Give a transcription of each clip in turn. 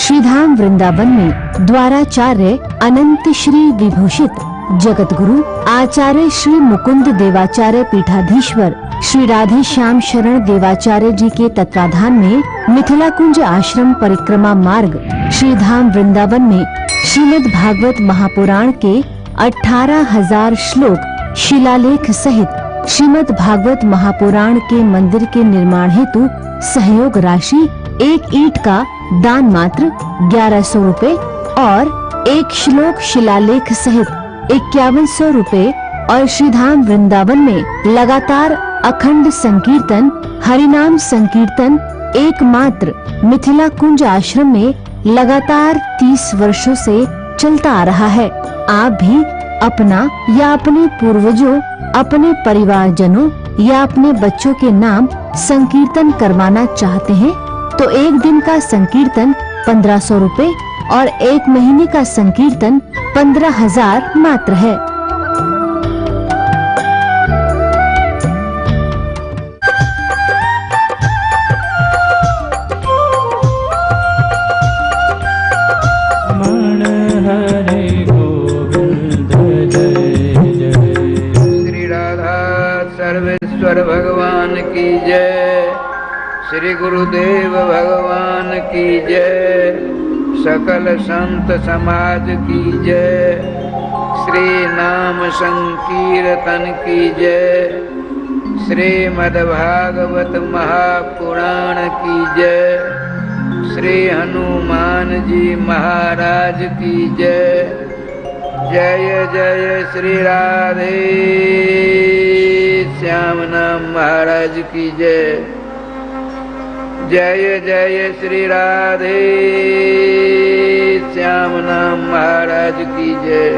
श्रीधाम वृंदावन में द्वाराचार्य अनंत श्री विभूषित जगत गुरु आचार्य श्री मुकुंद देवाचार्य पीठाधीश्वर श्री राधे श्याम शरण देवाचार्य जी के तत्वाधान में मिथिला कुंज आश्रम परिक्रमा मार्ग श्रीधाम वृंदावन में श्रीमद् भागवत महापुराण के 18,000 श्लोक शिलालेख सहित श्रीमद् भागवत महापुराण के मंदिर के निर्माण हेतु सहयोग राशि 1 ईंट का दान मात्र 1100 रुपए और 1 श्लोक शिलालेख सहित 5100 रुपए और श्रीधाम वृंदावन में लगातार अखंड संकीर्तन हरिनाम संकीर्तन एकमात्र मिथिला कुंज आश्रम में लगातार 30 वर्षों से चलता आ रहा है। आप भी अपना या अपने पूर्वजों, अपने परिवारजनों या अपने बच्चों के नाम संकीर्तन करवाना चाहते हैं तो 1 दिन का संकीर्तन 1500 रुपए और 1 महीने का संकीर्तन 15,000 मात्र है। सर्वेश्वर भगवान की जय, श्री गुरुदेव भगवान की जय, सकल संत समाज की जय, श्री नाम संकीर्तन की जय, श्रीमद्भागवत महापुराण की जय, श्री हनुमान जी महाराज की जय। जय जय श्री राधे श्याम नाम महाराज की जय। जय जय श्री राधे श्याम नाम महाराज की जय।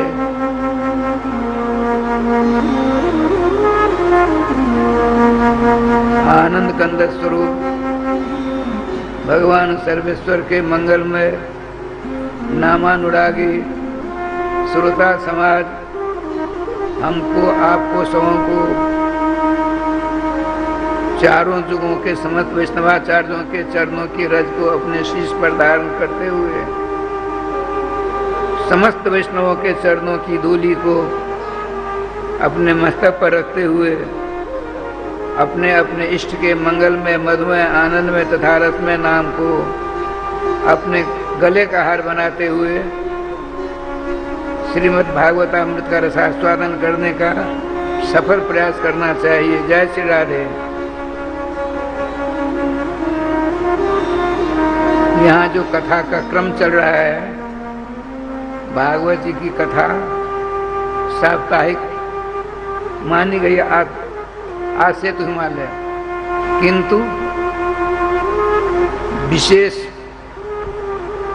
आनंद कंद स्वरूप भगवान सर्वेश्वर के मंगलमय नामानुरागी श्रोता समाज हमको, आपको, सबों को, चारों युगों के समस्त वैष्णवाचार्यों के चरणों की रज को अपने शीश पर धारण करते हुए समस्त वैष्णवों के चरणों की धूलि को अपने मस्तक पर रखते हुए अपने अपने इष्ट के मंगल में, मधुमय, आनंद में तथा रसमय नाम को अपने गले का हार बनाते हुए श्रीमद् भागवतामृत का रसास्वादन करने का सफल प्रयास करना चाहिए। जय श्री राधे। यहाँ जो कथा का क्रम चल रहा है, भागवत जी की कथा साप्ताहिक मानी गई आज से तो हिमालय, किंतु विशेष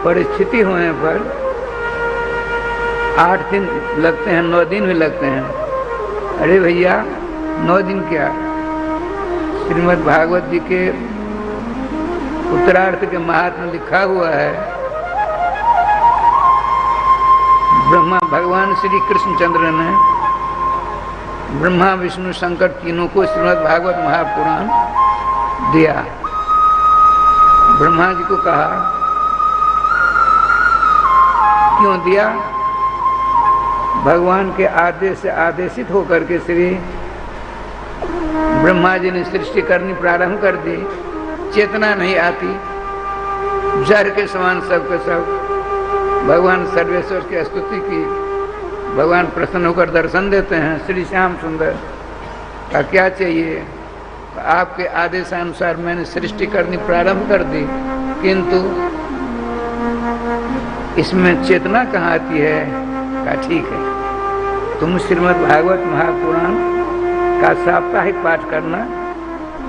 परिस्थिति होने पर 8 दिन लगते हैं, 9 दिन भी लगते हैं। अरे भैया 9 दिन क्या, श्रीमद् भागवत जी के उत्तरार्थ के महात्मा लिखा हुआ है, ब्रह्मा भगवान श्री कृष्णचंद्र ने ब्रह्मा विष्णु शंकर तीनों को श्रीमद् भागवत महापुराण दिया। ब्रह्मा जी को कहा, क्यों दिया? भगवान के आदेश से आदेशित होकर के श्री ब्रह्मा जी ने सृष्टि करनी प्रारंभ कर दी। चेतना नहीं आती, जहर के समान सब के सब भगवान सर्वेश्वर की स्तुति की। भगवान प्रसन्न होकर दर्शन देते हैं। श्री श्याम सुंदर का क्या चाहिए? आपके आदेशानुसार मैंने सृष्टि करनी प्रारंभ कर दी, किंतु इसमें चेतना कहाँ आती है? का ठीक है, तुम श्रीमद् भागवत महापुराण का साप्ताहिक पाठ करना,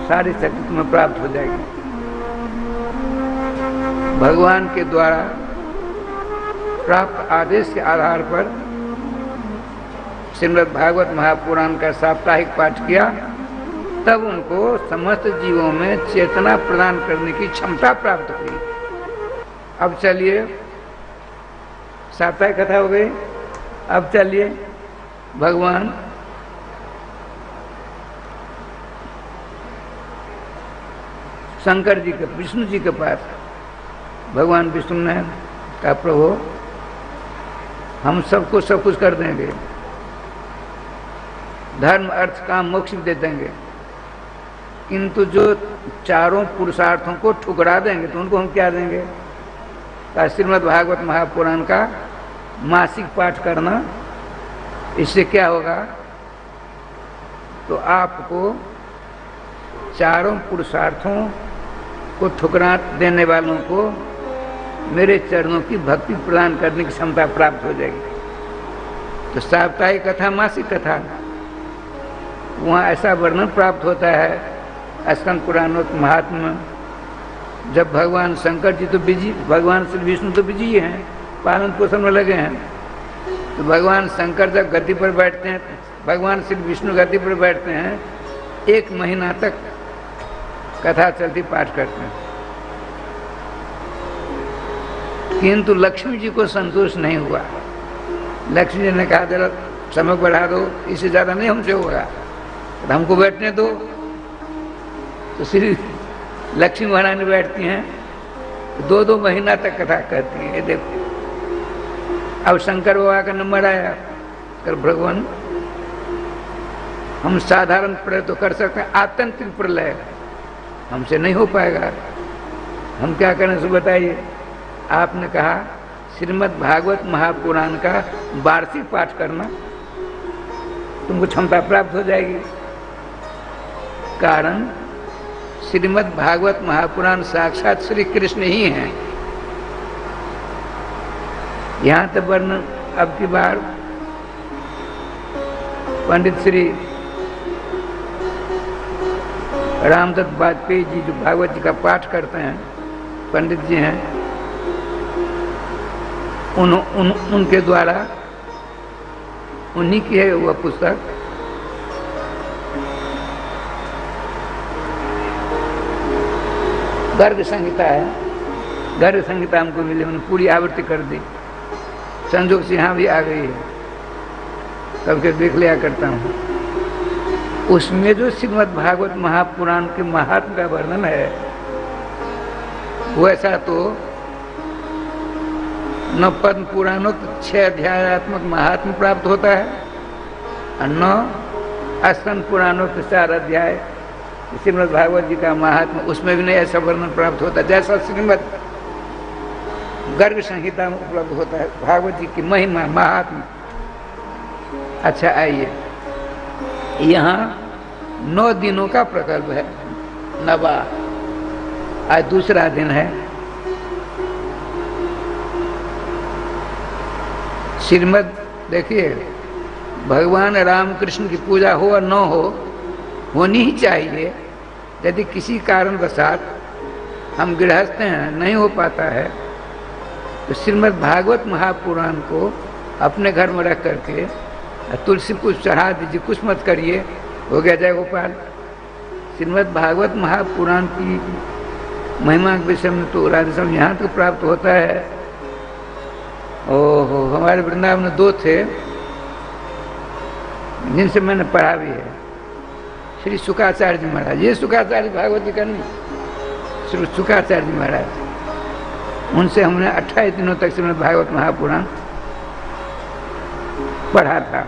सारी शक्ति तुम्हें प्राप्त हो जाएगी। भगवान के द्वारा प्राप्त आदेश के आधार पर श्रीमद् भागवत महापुराण का साप्ताहिक पाठ किया, तब उनको समस्त जीवों में चेतना प्रदान करने की क्षमता प्राप्त हुई। अब चलिए, साप्ताहिक कथा हो गई। अब चलिए भगवान शंकर जी के, विष्णु जी के पास भगवान विष्णु ने कहा प्रभु हम सबको सब कुछ कर देंगे, धर्म अर्थ काम मोक्ष भी दे देंगे, किंतु जो चारों पुरुषार्थों को ठुकरा देंगे तो उनको हम क्या देंगे? श्रीमद् भागवत महापुराण का मासिक पाठ करना, इससे क्या होगा? तो आपको चारों पुरुषार्थों को ठुकरा देने वालों को मेरे चरणों की भक्ति प्रदान करने की क्षमता प्राप्त हो जाएगी। तो साप्ताहिक कथा, मासिक कथा, वहाँ ऐसा वर्णन प्राप्त होता है स्कंद पुराणोक्त महात्मा में, जब भगवान शंकर जी तो बिजी, भगवान श्री विष्णु तो बिजी हैं, पालन पोषण में लगे हैं, तो भगवान शंकर जब गद्दी पर बैठते हैं, भगवान श्री विष्णु गद्दी पर बैठते हैं, 1 महीना तक कथा चलती, पाठ करते हैं, किंतु लक्ष्मी जी को संतोष नहीं हुआ। लक्ष्मी जी ने कहा जरा समय बढ़ा दो, इससे ज़्यादा नहीं हमसे होगा, तो हमको बैठने दो। तो श्री लक्ष्मी महारानी बैठती हैं, 2-2 महीना तक कथा करती हैं। देखो अब शंकर बाबा का नंबर आया, कर भगवान हम साधारण प्रलय तो कर सकते हैं, आतंत्रिक प्रलय हमसे नहीं हो पाएगा, हम क्या करें सो बताइए। आपने कहा श्रीमद् भागवत महापुराण का वार्षिक पाठ करना, तुमको क्षमता प्राप्त हो जाएगी। कारण श्रीमद् भागवत महापुराण साक्षात श्री कृष्ण ही हैं। यहाँ तक वर्णन अब की बार पंडित श्री रामदत्त वाजपेयी जी जो भागवत जी का पाठ करते हैं, पंडित जी हैं, उनके द्वारा उन्हीं की है वह पुस्तक। गर्ग संहिता है, गर्ग संहिता हमको मिली, उन्होंने पूरी आवृत्ति कर दी, संजोग से यहाँ भी आ गई है, कभी देख लिया करता हूँ। उसमें जो श्रीमद् भागवत महापुराण के महात्म का वर्णन है, वैसा तो न पद्म पुराणों 6 अध्यायात्मक महात्म प्राप्त होता है, और न स्कंद पुराणों के 4 अध्याय श्रीमद् भागवत जी का महात्मा, उसमें भी नहीं ऐसा वर्णन प्राप्त होता जैसा श्रीमद् गर्ग संहिता में उपलब्ध होता है भागवत जी की महिमा महात्मा। अच्छा आइए, यहाँ 9 दिनों का प्रकल्प है, नवा, आज दूसरा दिन है। श्रीमद् देखिए, भगवान रामकृष्ण की पूजा हो और न हो, होनी ही चाहिए। यदि किसी कारणवशात हम गृहस्थ हैं, नहीं हो पाता है, तो श्रीमद् भागवत महापुराण को अपने घर में रख करके तुलसी पुष्प चढ़ा दीजिए, कुछ मत करिए, हो गया जय गोपाल। श्रीमद् भागवत महापुराण की महिमा के विषय में तो राधे स्वामी यहाँ तक प्राप्त होता है। ओहो, हमारे वृंदावन में 2 थे जिनसे मैंने पढ़ा भी है, श्री शुकाचार्य जी महाराज, ये शुकाचार्य भागवत जी का नहीं, श्री शुकाचार्य जी महाराज, उनसे हमने 28 दिनों तक श्रीमद् भागवत महापुराण पढ़ा था।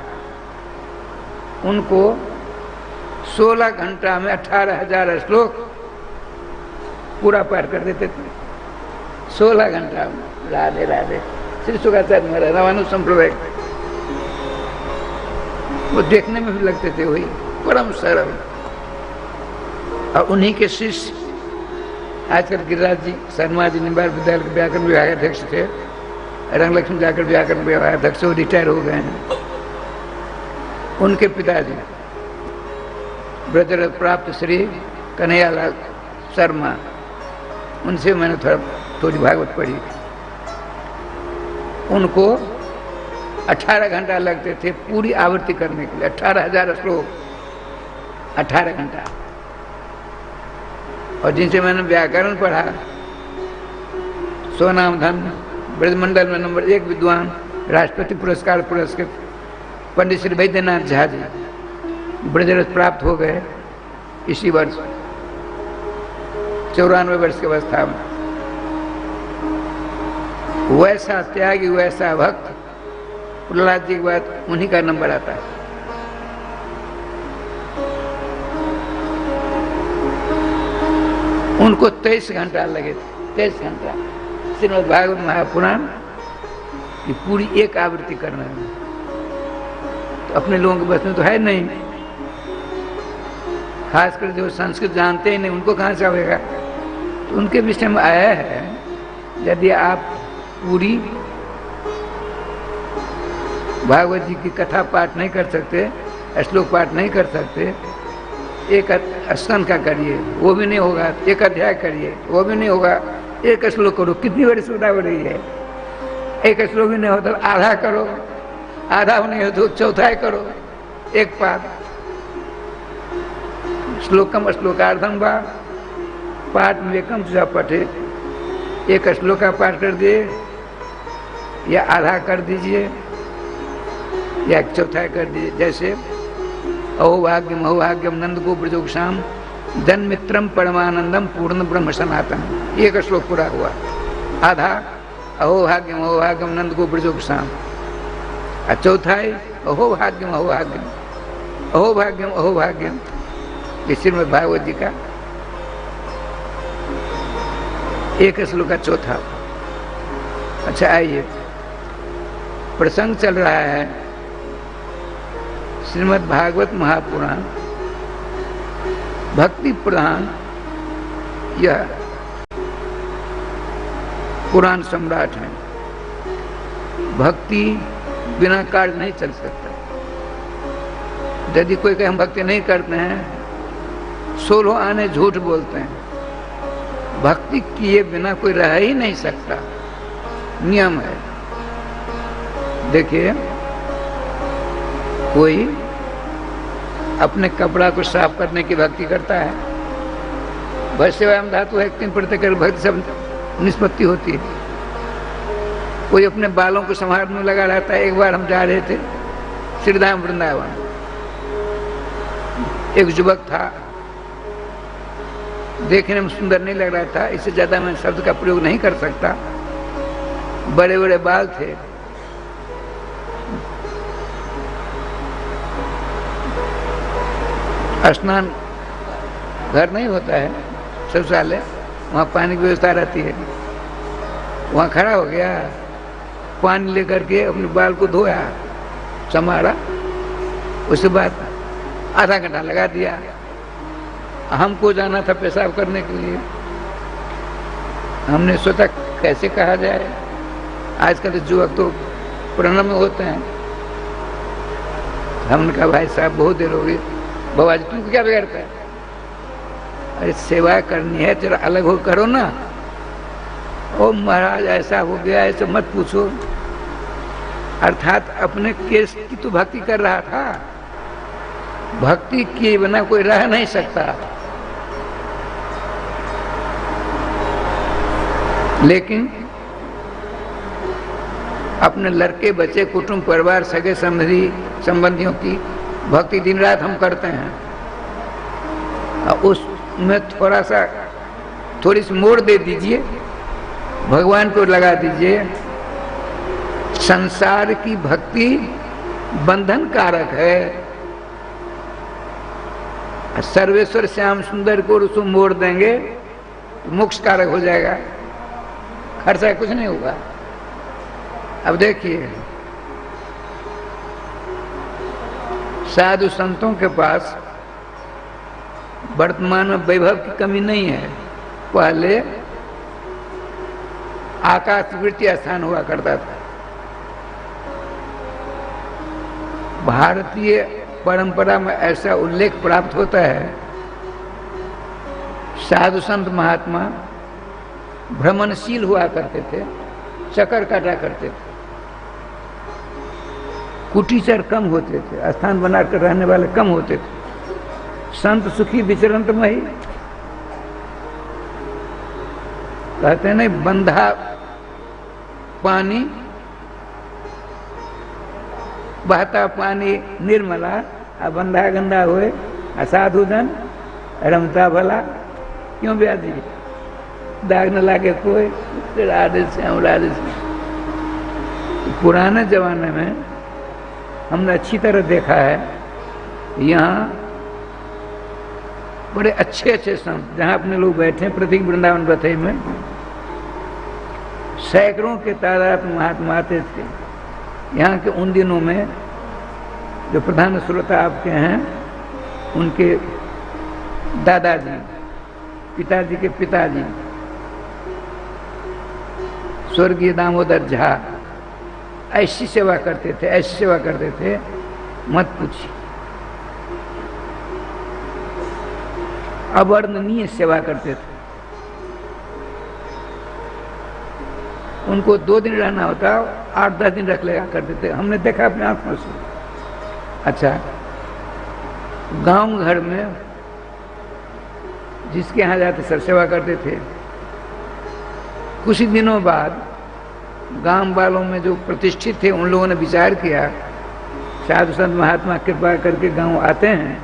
उनको 16 घंटा में 18,000 श्लोक पूरा पाठ कर देते थे, 16 घंटा में। राधे राधे। श्री शुकाचार्य महाराज रामानुज संप्रदाय, वो देखने में भी लगते थे वही परम सरल। और उन्हीं के शिष्य आजकल गिरिराज जी शर्मा जी निम्बार विद्यालय के व्याकरण विभाग अध्यक्ष थे, रंगलक्ष्मी जाकर व्याकरण विभाग अध्यक्ष, वो रिटायर हो गए हैं। उनके पिताजी ब्रजरथ प्राप्त श्री कन्हैयालाल शर्मा, उनसे मैंने थोड़ी भागवत पढ़ी। उनको 18 घंटा लगते थे पूरी आवृत्ति करने के लिए, 18,000 श्लोक, 18 घंटा। और जिनसे मैंने व्याकरण पढ़ा, सोनाम धन ब्रजमंडल में नंबर 1 विद्वान, राष्ट्रपति पुरस्कार पुरस्कृत पंडित श्री वैद्यनाथ झा जी ब्रजरथ प्राप्त हो गए इसी वर्ष, 94 वर्ष की अवस्था में। वैसा त्यागी, वैसा भक्त प्रहलाद जी के बाद उन्हीं का नंबर आता है। उनको 23 घंटा लगे थे, 23 घंटा श्रीमद् भागवत महापुराण की पूरी एक आवृत्ति करना है। तो अपने लोगों के बस में तो है नहीं, खासकर जो संस्कृत जानते ही नहीं उनको कहाँ से आएगा। तो उनके विषय में आया है, यदि आप पूरी भागवत जी की कथा पाठ नहीं कर सकते, श्लोक पाठ नहीं कर सकते, एक स्कंद का करिए वो भी नहीं होगा, एक अध्याय करिए वो भी नहीं होगा, एक श्लोक करो, कितनी बड़ी सुविधा हो रही है। एक श्लोक भी नहीं होता आधा करो, आधा नहीं हो तो चौथाई करो, एक पाठ। श्लोकम श्लोकार्धम वा पाठ विवेकम तुझा पठे, एक श्लोक का पाठ कर दिए या आधा कर दीजिए या एक चौथाई कर दीजिए। जैसे अहोभाग्यम अहोभाग्यम नंद को ब्रजोक्षाम जन मित्रम परमानंदम पूर्ण ब्रह्म सनातन, एक श्लोक पूरा हुआ। आधा अहोभाग्यम अहोभाग्यम नंद को ब्रजोक्षाम, और चौथाई अहोभाग्यम अहोभाग्यम अहोभाग्यम अहोभाग्यम। श्रीमद् भागवत जी का एक श्लोक का चौथा। अच्छा आइए, प्रसंग चल रहा है श्रीमद् भागवत महापुराण भक्ति प्रधान यह पुराण सम्राट है। भक्ति बिना कार्य नहीं चल सकता। यदि कोई कहे हम भक्ति नहीं करते हैं, 16 आने झूठ बोलते हैं। भक्ति किए बिना कोई रह ही नहीं सकता, नियम है। देखिए, कोई अपने कपड़ा को साफ करने की भक्ति करता है, भस्यवायम धातु है 3 प्रत्यक्ष भक्ति सब निष्पत्ति होती है। कोई अपने बालों को संभालने में लगा रहता है। एक बार हम जा रहे थे श्रीधाम वृंदावन, एक युवक था, देखने में सुंदर नहीं लग रहा था, इससे ज्यादा मैं शब्द का प्रयोग नहीं कर सकता। बड़े बड़े बाल थे, स्नान घर नहीं होता है, शौचालय, वहाँ पानी की व्यवस्था रहती है। वहाँ खड़ा हो गया, पानी लेकर के अपने बाल को धोया, संवारा, उसके बाद आधा घंटा लगा दिया। हमको जाना था पेशाब करने के लिए। हमने सोचा कैसे कहा जाए, आजकल युवक तो प्रणव में होते हैं। हमने कहा भाई साहब बहुत देर हो गई। बाबा जी तुमको क्या बिगड़ता है? अरे सेवा करनी है, जरा अलग हो करो ना। ओ महाराज ऐसा हो गया, ऐसे मत पूछो। अर्थात अपने केस की तो भक्ति कर रहा था। भक्ति किए बिना कोई रह नहीं सकता। लेकिन अपने लड़के बच्चे कुटुंब परिवार सगे संबंधियों की भक्ति दिन रात हम करते हैं, और उसमें थोड़ी सी मोड़ दे दीजिए, भगवान को लगा दीजिए। संसार की भक्ति बंधन कारक है। सर्वेश्वर श्याम सुंदर को उसको मोड़ देंगे तो मोक्ष कारक हो जाएगा, खर्चा कुछ नहीं होगा। अब देखिए, साधु संतों के पास वर्तमान में वैभव की कमी नहीं है। पहले आकाशवृत्ति स्थान हुआ करता था। भारतीय परंपरा में ऐसा उल्लेख प्राप्त होता है, साधु संत महात्मा भ्रमणशील हुआ करते थे, चक्कर काटा करते थे, कुटीचर कम होते थे, स्थान बनाकर रहने वाले कम होते थे। संत सुखी विचरंत मही, कहते नहीं, बंधा पानी बहता पानी निर्मला, आ बंधा गंदा हुए, आ साधु जन रमता भला। क्यों ब्याजी दाग न लागे कोई, राधे श्याम राधे श्याम। पुराने जमाने में हमने अच्छी तरह देखा है, यहाँ बड़े अच्छे अच्छे संत, जहाँ अपने लोग बैठे हैं प्रतीक वृंदावन बथई में, सैकड़ों के तादाद में महात्मा आते थे। यहाँ के उन दिनों में जो प्रधान श्रोता आपके हैं, उनके दादाजी, पिताजी के पिताजी स्वर्गीय दामोदर झा ऐसी सेवा करते थे, ऐसी सेवा करते थे मत पूछिए, अवर्णनीय सेवा करते थे। उनको 2 दिन रहना होता, 8-10 दिन रख लिया करते थे, हमने देखा अपने आंखों से। अच्छा, गांव घर में जिसके यहाँ जाते सर सेवा करते थे। कुछ दिनों बाद गांव वालों में जो प्रतिष्ठित थे, उन लोगों ने विचार किया, साधु संत महात्मा कृपा करके गांव आते हैं,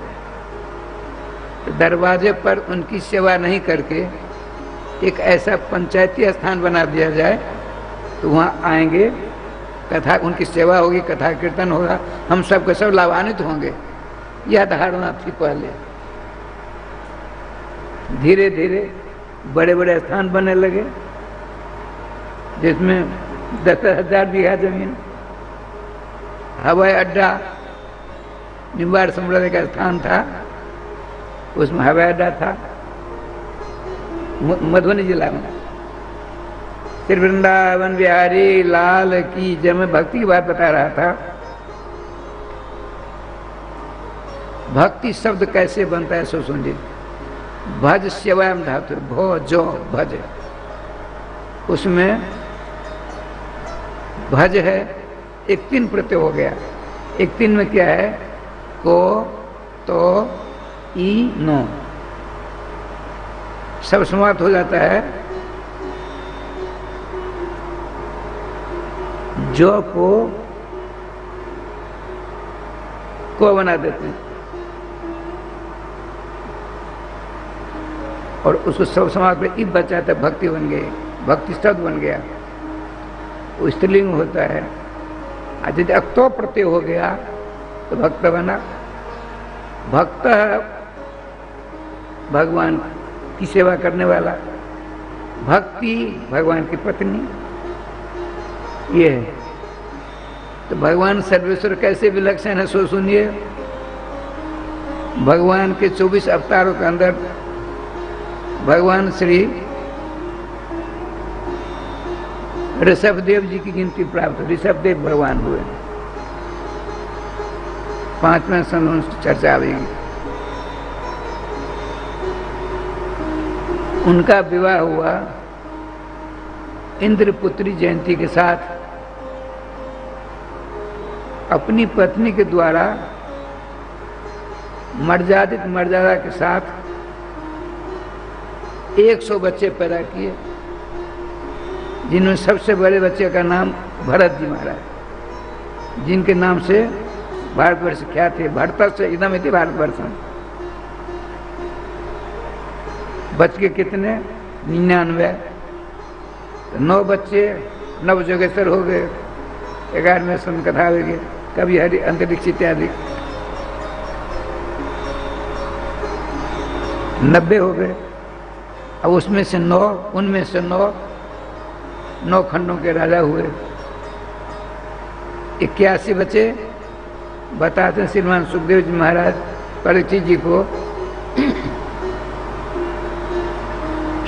तो दरवाजे पर उनकी सेवा नहीं करके एक ऐसा पंचायती स्थान बना दिया जाए, तो वहाँ आएंगे, कथा उनकी सेवा होगी, कथा कीर्तन होगा, हम सब के सब लाभान्वित होंगे। यह धारणा थी पहले। धीरे धीरे बड़े बड़े स्थान बनने लगे, जिसमें 10,000 बीघा जमीन, हवाई अड्डा, निवार सम्राट का स्थान था, उसमें हवाई अड्डा था। मधुबनी जिला में श्री वृंदावन बिहारी लाल की जय। मैं भक्ति की बात बता रहा था। भक्ति शब्द कैसे बनता है सो सुनिए। भज सेवायम धातु, भो जो भज, उसमें भज है, एक 3 प्रत्यय हो गया। एक 3 में क्या है? को, तो, ई, नो, सब समाप्त हो जाता है। जो को बना देते हैं और उसको सब समाप्त में इब बचाता, भक्ति बन गई, भक्ति शब्द बन गया, वो स्त्रीलिंग होता है। यदि अक्तो प्रत्यय हो गया तो भक्त बना। भक्त है भगवान की सेवा करने वाला, भक्ति भगवान की पत्नी, ये है। तो भगवान सर्वेश्वर कैसे विलक्षण है सो सुनिए। भगवान के 24 अवतारों के अंदर भगवान श्री ऋषभदेव जी की गिनती प्राप्त हुई। ऋषभदेव भगवान हुए, 5वें संवत्सर की चर्चा आएगी। उनका विवाह हुआ इंद्रपुत्री जयंती के साथ। अपनी पत्नी के द्वारा मर्यादा के साथ 100 बच्चे पैदा किए, जिनमें सबसे बड़े बच्चे का नाम भरत जी महाराज, जिनके नाम से भारतवर्ष ख्यात है। भरत से एकदम थी भारतवर्ष में। बच के कितने? 99। 9 बच्चे नव जोगेश्वर हो गए, 11वें सन कथा हो गए, कभी हरि अंतरिक्ष इत्यादि 90 हो गए। अब उसमें से 9, उनमें से 9 खंडों के राजा हुए। 81 बचे। बताते हैं श्रीमान सुखदेव जी महाराज परीक्षित जी को,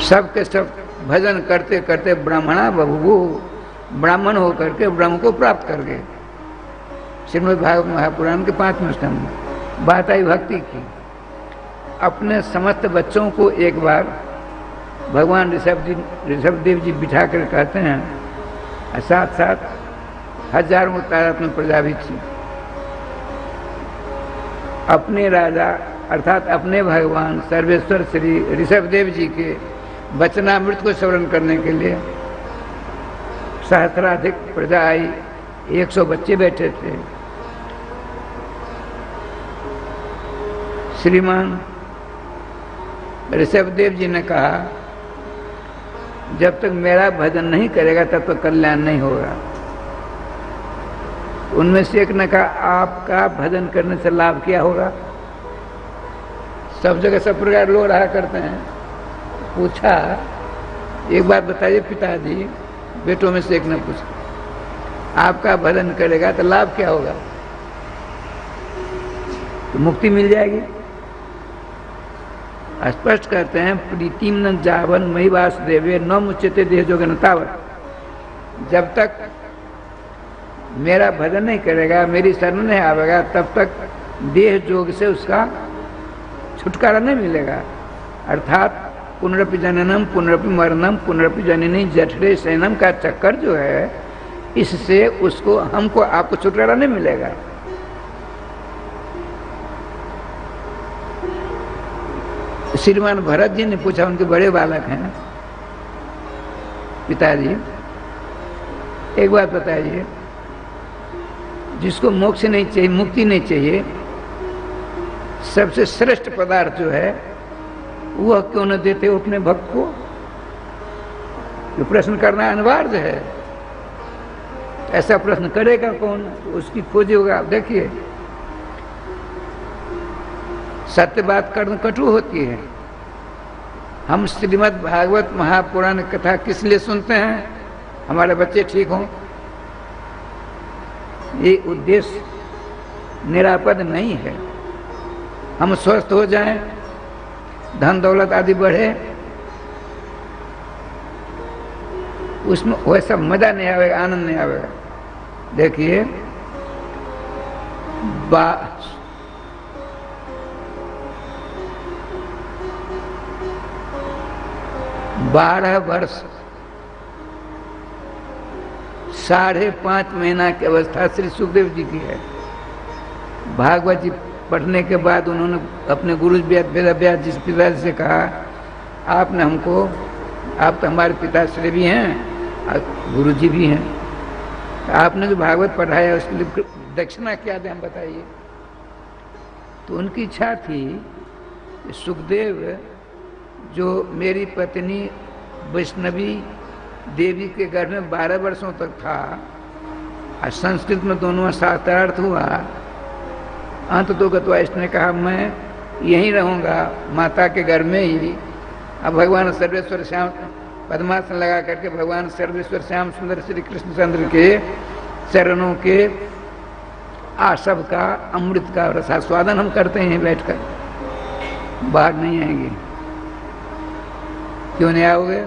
सबके सब भजन करते करते ब्राह्मणा बभुवु, ब्राह्मण होकर के ब्रह्म को प्राप्त कर गए। श्रीमद् भागवत महापुराण के 5वें स्तंभ में बात आई भक्ति की। अपने समस्त बच्चों को एक बार भगवान ऋषभदेव जी बिठा कर कहते हैं, साथ साथ हजारों तादाद में प्रजा भी थी। अपने राजा अर्थात अपने भगवान सर्वेश्वर श्री ऋषभदेव जी के वचनामृत को श्रवण करने के लिए सहस्राधिक प्रजा आई। 100 बच्चे बैठे थे। श्रीमान ऋषभदेव जी ने कहा, जब तक मेरा भजन नहीं करेगा तब तक कल्याण नहीं होगा। उनमें से एक ने कहा, आपका भजन करने से लाभ क्या होगा? सब जगह सब प्रकार लोग रहा करते हैं। पूछा, एक बात बताइए पिताजी, बेटों में से एक ने पूछा, आपका भजन करेगा तो लाभ क्या होगा? तो मुक्ति मिल जाएगी। स्पष्ट कहते हैं, प्रीतिम न जावन मई वासुदेवे न मुच्यते देह जोगन तावत। जब तक मेरा भजन नहीं करेगा, मेरी शरण नहीं आवेगा, तब तक देह जोग से उसका छुटकारा नहीं मिलेगा। अर्थात पुनरपि जननम पुनरपि मरणम पुनरपि जननी जठरे शयनम का चक्कर जो है, इससे उसको हमको आपको छुटकारा नहीं मिलेगा। श्रीमान भरत जी ने पूछा, उनके बड़े बालक हैं, पिताजी एक बात बताइए, जिसको मोक्ष नहीं चाहिए, मुक्ति नहीं चाहिए, सबसे श्रेष्ठ पदार्थ जो है वह क्यों न देते हो अपने भक्त को? ये प्रश्न करना अनिवार्य है। ऐसा प्रश्न करेगा कौन? उसकी खोज होगा। देखिए, सत्य बात करना कटु होती है। हम श्रीमद् भागवत महापुराण कथा किस लिए सुनते हैं? हमारे बच्चे ठीक हों। ये उद्देश्य निरापद नहीं है। हम स्वस्थ हो जाएं, धन दौलत आदि बढ़े, उसमें वैसा मजा नहीं आएगा, आनंद नहीं आएगा। देखिए, 12 वर्ष 5.5 महीना की अवस्था श्री सुखदेव जी की है। भागवत जी पढ़ने के बाद उन्होंने अपने गुरु वेदव्यास जी पिताजी से कहा, आपने हमको, आप तो हमारे पिताश्री भी हैं और गुरु जी भी हैं, आपने जो भागवत पढ़ाया उसके लिए दक्षिणा क्या दें, हम बताइए। तो उनकी इच्छा थी कि सुखदेव जो मेरी पत्नी वैष्णवी देवी के घर में 12 वर्षों तक था और संस्कृत में दोनों शास्त्रार्थ हुआ, अंत तो गत्वा इसने कहा मैं यहीं रहूँगा माता के घर में ही। अब भगवान सर्वेश्वर श्याम पद्मासन लगा करके भगवान सर्वेश्वर श्याम सुंदर श्री कृष्णचंद्र के चरणों के आशव का, अमृत का रसास्वादन हम करते हैं बैठकर, बाहर नहीं आएंगे। क्यों नहीं आओगे?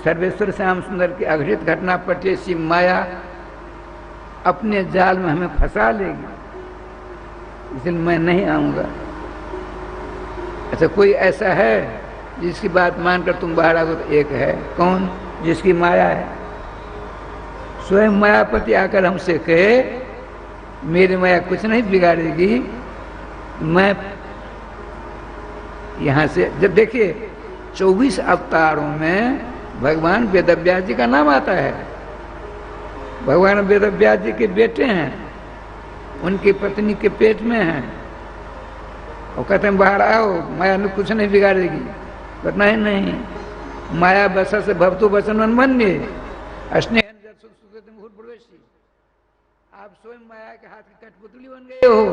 सर्वेश्वर श्याम सुंदर की अघटित घटना पर जैसी माया अपने जाल में हमें फंसा लेगी, इसलिए मैं नहीं आऊंगा। अच्छा, कोई ऐसा है जिसकी बात मानकर तुम बाहर आओ? तो एक है। कौन? जिसकी माया है। स्वयं मायापति आकर हमसे कहे मेरी माया कुछ नहीं बिगाड़ेगी, मैं यहां से। जब देखिए 24 अवतारों में भगवान वेदव्यास जी का नाम आता है। भगवान वेदव्यास जी के बेटे हैं, उनकी पत्नी के पेट में हैं, और कहते हैं बाहर आओ, माया ने कुछ नहीं बिगाड़ेगी। बट नहीं, माया बसा से भवतु वचन बनिए स्नेह। आप स्वयं माया के हाथ की कठपुतली बन गए हो।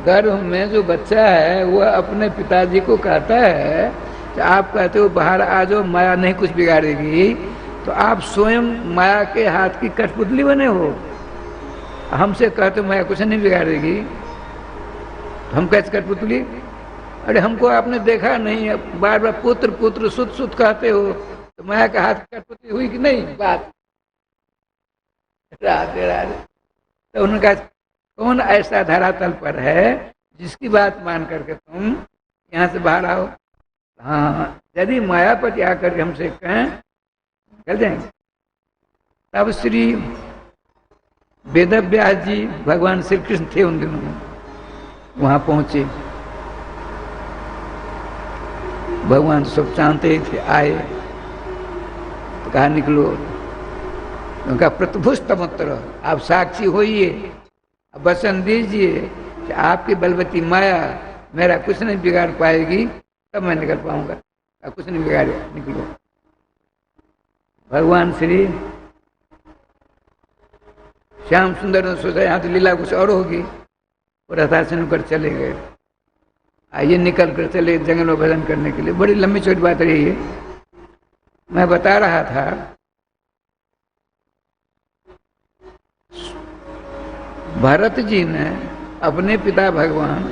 गर्भ में जो बच्चा है वह अपने पिताजी को कहता है कि आप कहते हो बाहर आ जाओ, माया नहीं कुछ बिगाड़ेगी, तो आप स्वयं माया के हाथ की कठपुतली बने हो। हमसे कहते हो माया कुछ नहीं बिगाड़ेगी, तो हम कैसे कठपुतली? अरे हमको आपने देखा नहीं, बार बार पुत्र पुत्र सुत सुत कहते हो, तो माया के हाथ की कठपुतली हुई कि नहीं? बात राधे राधे। तो उन्होंने कहा कौन ऐसा धरातल पर है जिसकी बात मान करके तुम यहाँ से बाहर आओ? हाँ, यदि मायापति आकर हमसे कहें चल जाएंगे। तब श्री वेदव्यास जी, भगवान श्री कृष्ण थे उन दिनों में, वहां पहुंचे। भगवान सब जानते ही थे, आए तो कहा निकलो। उनका प्रतिभुस्तमत्र, आप साक्षी होइए, वचन दीजिए कि आपकी बलवती माया मेरा कुछ नहीं बिगाड़ पाएगी, तब मैं निकल पाऊंगा। कुछ नहीं बिगाड़ेगा, निकलो। भगवान श्री श्याम सुंदर ने सोचा यहाँ तो लीला कुछ और होगी, और रथासन होकर चले गए। आइए निकल कर चले जंगल में भजन करने के लिए। बड़ी लंबी छोटी बात रही है। मैं बता रहा था भरत जी ने अपने पिता भगवान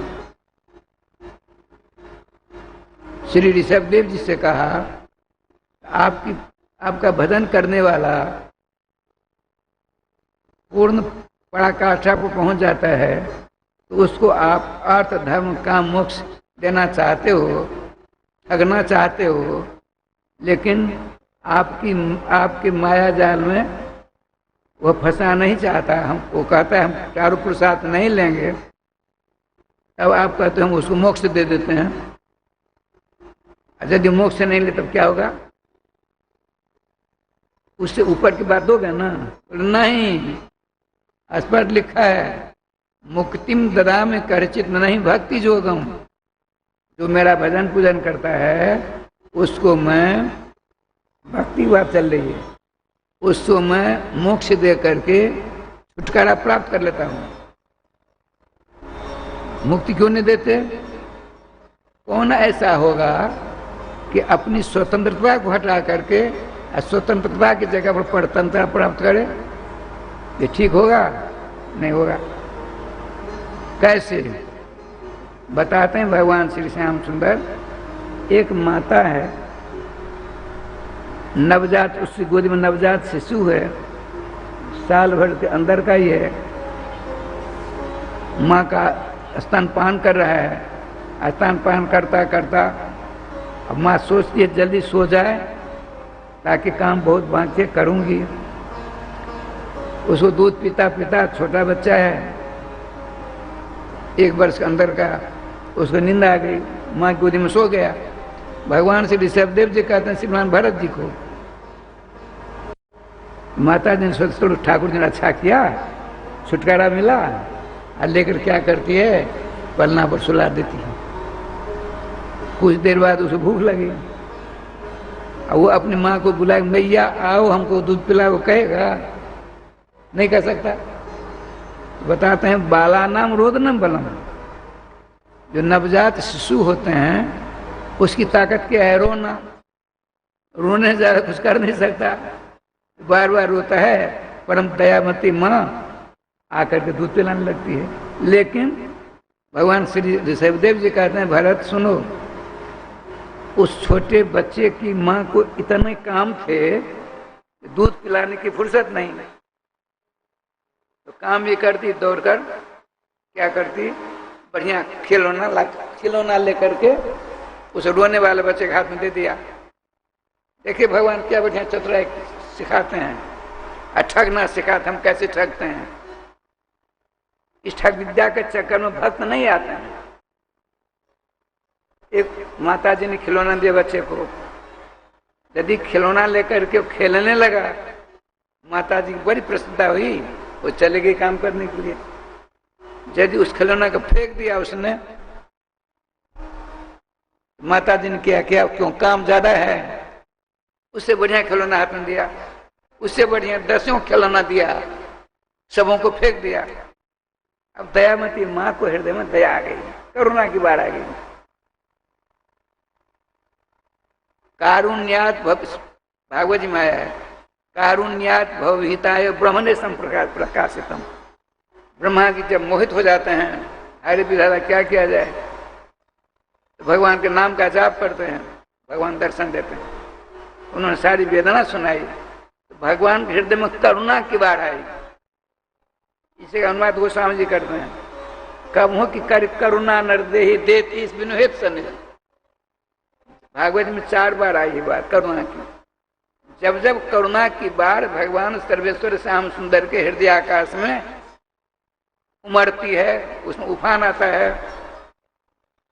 श्री ऋषभदेव जी से कहा, आपका भजन करने वाला पूर्ण पराकाष्ठा को पहुंच जाता है, तो उसको आप अर्थ धर्म काम मोक्ष देना चाहते हो, ठगना चाहते हो, लेकिन आपकी माया जाल में वह फंसा नहीं चाहता। वो कहता है हम चारों पुरुषार्थ नहीं लेंगे, तब आप कहते हम उसको मोक्ष दे देते हैं। यदि मोक्ष नहीं ले तब क्या होगा? उससे ऊपर की बात होगा ना? नहीं, स्पष्ट लिखा है मुक्तिम ददामि करचित नहीं भक्ति जोगम। जो मेरा भजन पूजन करता है उसको मैं, भक्ति बात चल रही है, उसको मैं मोक्ष दे करके छुटकारा प्राप्त कर लेता हूँ। मुक्ति क्यों नहीं देते? कौन ऐसा होगा कि अपनी स्वतंत्रता को हटा करके स्वतंत्रता की जगह पर परतंत्रता प्राप्त करे? ये ठीक होगा? नहीं होगा। कैसे बताते हैं भगवान श्री श्याम सुंदर। एक माता है, नवजात, उसकी गोदी में नवजात शिशु है, साल भर के अंदर का ही है, माँ का स्तनपान कर रहा है। स्तनपान करता करता अब माँ सोचती है जल्दी सो जाए ताकि काम बहुत बाकी करूँगी। उसको दूध पीता पीता, छोटा बच्चा है 1 वर्ष के अंदर का, उसको नींद आ गई, माँ की गोदी में सो गया। भगवान श्री ऋषभदेव जी कहते हैं श्रीमान भरत जी को, माता जी ने सोचा ठाकुर जी ने अच्छा किया, छुटकारा मिला, और लेकर क्या करती है, पलना पर सुला देती है। कुछ देर बाद उसे भूख लगी, और वो अपनी माँ को बुलाए, मैया आओ हमको दूध पिलाओ, कहेगा? नहीं कह सकता। बताते हैं बाला नाम रोदनम बलम। जो नवजात शिशु होते हैं उसकी ताकत क्या है? रोना। रोने से ज्यादा कुछ कर नहीं सकता, बार बार रोता है। परम दयामती माँ आकर के दूध पिलाने लगती है। लेकिन भगवान श्री ऋषभदेव जी कहते हैं भरत सुनो, उस छोटे बच्चे की माँ को इतने काम थे, दूध पिलाने की फुर्सत नहीं, तो काम ये करती, दौड़कर क्या करती, बढ़िया खिलौना लेकर के उस रोने वाले बच्चे के हाथ में दे दिया। देखिए भगवान क्या बढ़िया चतुराई सिखाते हैं, और ठगना सिखाते हम कैसे ठगते हैं। इस ठग विद्या के चक्कर में भक्त नहीं आते हैं। एक माता जी ने खिलौना दिया बच्चे को, यदि खिलौना लेकर के खेलने लगा, माता जी की बड़ी प्रसन्नता हुई, वो चले गई काम करने के लिए। यदि उस खिलौना को फेंक दिया उसने, माता जी ने क्या किया, क्यों काम ज्यादा है, उससे बढ़िया खिलौना हाथ में दिया, उससे बढ़िया 10 खिलौना दिया, सबों को फेंक दिया। अब दयामती माँ को हृदय में दया आ गई, करुणा की बाढ़ आ गई। कारुण्यात भागवत जी में आया है, कारुण्यात भवहिताय ब्रह्मणे प्रकाशितम। ब्रह्मा जी जब मोहित हो जाते हैं, अरे विधाता क्या किया जाए, तो भगवान के नाम का जाप करते हैं, भगवान दर्शन देते हैं। उन्होंने सारी वेदना सुनाई, तो भगवान के हृदय में करुणा की बाढ़ आई। इसे अनुवाद गोस्वामी जी करते हैं, कब हो कि करुणा नरदेहि देत इस बिनु हेत सने। भागवत में 4 बार आई ये बात करुणा की। जब जब करुणा की बाढ़ भगवान सर्वेश्वर श्याम सुंदर के हृदय आकाश में उमड़ती है, उसमें उफान आता है,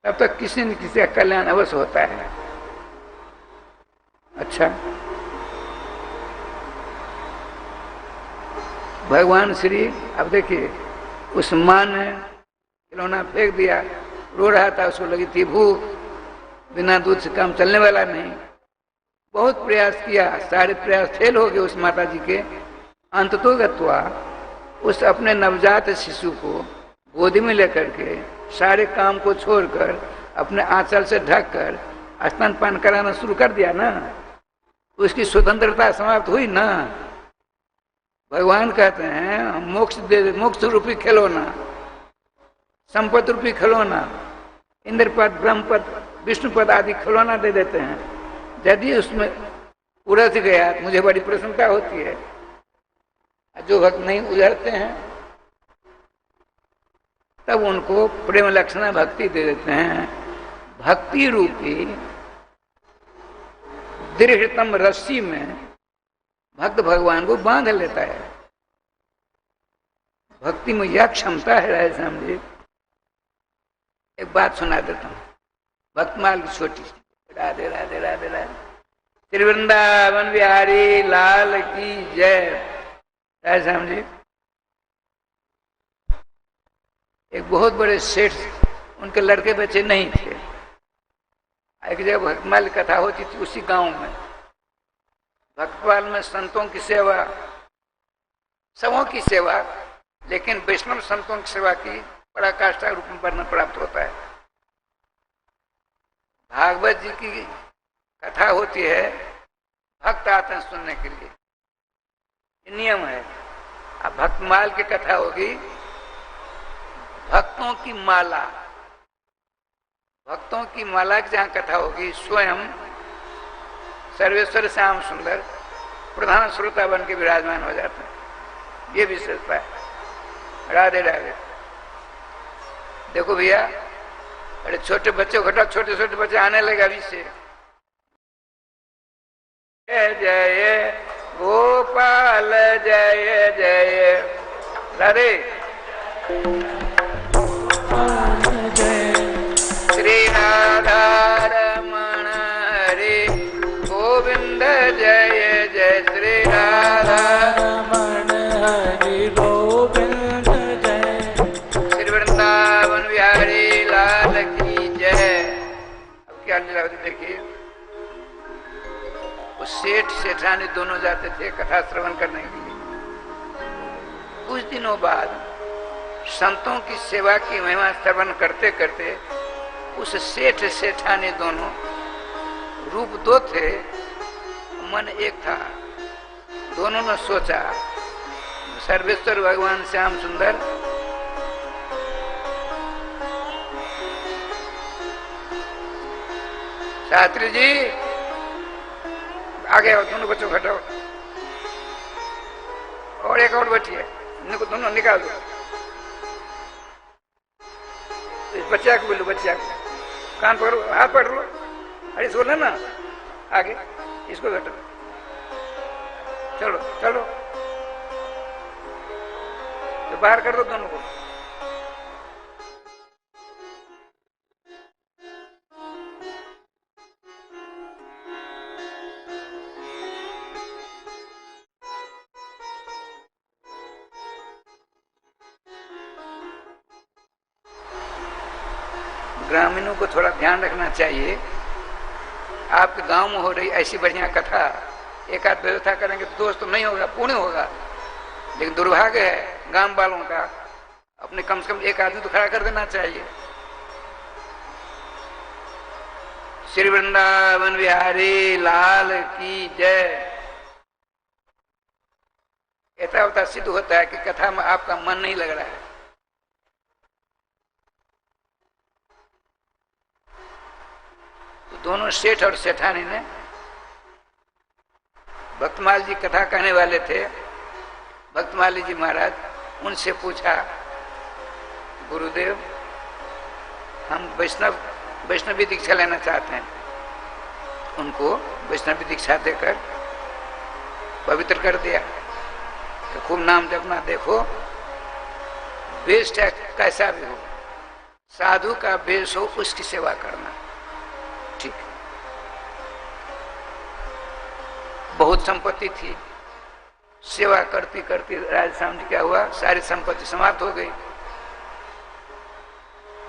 तब तक किसी न किसी का कल्याण अवश्य होता है। अच्छा, भगवान श्री, अब देखिए उस माँ ने खिलौना फेंक दिया, रो रहा था, उसको लगी थी भूख, बिना दूध से काम चलने वाला नहीं। बहुत प्रयास किया, सारे प्रयास फेल हो गए उस माता जी के। अंत तो गत्वा उस अपने नवजात शिशु को गोदी में लेकर के सारे काम को छोड़कर अपने आंचल से ढककर स्तनपान कराना शुरू कर दिया ना, उसकी स्वतंत्रता समाप्त हुई ना। भगवान कहते हैं मोक्ष दे, मोक्ष रूपी खिलौना, संपत्ति रूपी खिलौना, इंद्रपद, ब्रह्मपद, विष्णुपद आदि खिलौना दे देते हैं। यदि उसमें उलझ गया तो मुझे बड़ी प्रसन्नता होती है। जो भक्त नहीं उलझते हैं तब उनको प्रेम लक्षणा भक्ति दे देते हैं। भक्ति रूपी दीर्घतम रस्सी में भक्त भगवान को बांध लेता है। भक्ति में यह क्षमता है राय श्याम जी। एक बात सुना देता हूँ, भक्तमाल की छोटी सी। राधे राधे राधे राधे। श्री वृंदावन बिहारी लाल की जय। राय श्याम जी, एक बहुत बड़े सेठ, उनके लड़के बच्चे नहीं थे। एक जगह भक्तमाल की कथा होती थी उसी गांव में। भक्तमाल में संतों की सेवा, सबों की सेवा, लेकिन वैष्णव संतों की सेवा की पराकाष्ठा रूप में वर्णन प्राप्त होता है। भागवत जी की कथा होती है, भक्त आते हैं सुनने के लिए, ये नियम है। अब भक्तमाल की कथा होगी, भक्तों की माला, भक्तों की माला की जहां कथा होगी, स्वयं सर्वेश्वर श्याम सुंदर प्रधान श्रोता बन के विराजमान हो जाते हैं। ये विशेषता है। राधे राधे। देखो भैया, अरे छोटे बच्चे घटा, छोटे छोटे बच्चे आने लगे अभी से। जय जय गोपाल जय जय राधे। श्री राधा रमण हरे गोविंद जय जय। श्री राधा रमण हरि गोविंद जय। श्री वृंदावन बिहारी लाल की जय। अब क्या लीला होती देखिए। वो सेठ सेठानी दोनों जाते थे कथा श्रवण करने के लिए। कुछ दिनों बाद संतों की सेवा की महिमा श्रवण करते करते उस सेठ सेठानी दोनों, रूप दो थे, मन एक था। दोनों ने सोचा, सर्वेश्वर भगवान श्याम सुंदर शास्त्री जी आगे आओ, दोनों बच्चों हटाओ और एक और बैठिए, इनको दोनों निकाल दो। इस बच्चा को बोलो, बच्चा को कान पकड़ो, हाथ पकड़ लो। अरे इसको ना आगे, इसको बैठो, चलो चलो, तो बाहर कर दो दोनों को। ग्रामीणों को थोड़ा ध्यान रखना चाहिए। आपके गांव में हो रही ऐसी बढ़िया कथा, एक आध व्यवस्था करेंगे तो दोस्त तो नहीं होगा, पुण्य होगा। लेकिन दुर्भाग्य है गांव वालों का, अपने कम से कम एक आदमी तो खड़ा कर देना चाहिए। श्री वृंदावन बिहारी लाल की जय। ऐसा होता सिद्ध होता है कि कथा में आपका मन नहीं लग रहा है। दोनों सेठ और सेठानी ने, भक्तमाल जी कथा कहने वाले थे, भक्तमाली जी महाराज, उनसे पूछा, गुरुदेव हम वैष्णवी दीक्षा लेना चाहते हैं। उनको वैष्णवी दीक्षा देकर पवित्र कर दिया। तो खूब नाम जपना, देखो बेस्ट है, कैसा भी हो, साधु का बेस हो उसकी सेवा करना। ठीक, बहुत संपत्ति थी, सेवा करती करती राजश्याम जी क्या हुआ, सारी संपत्ति समाप्त हो गई।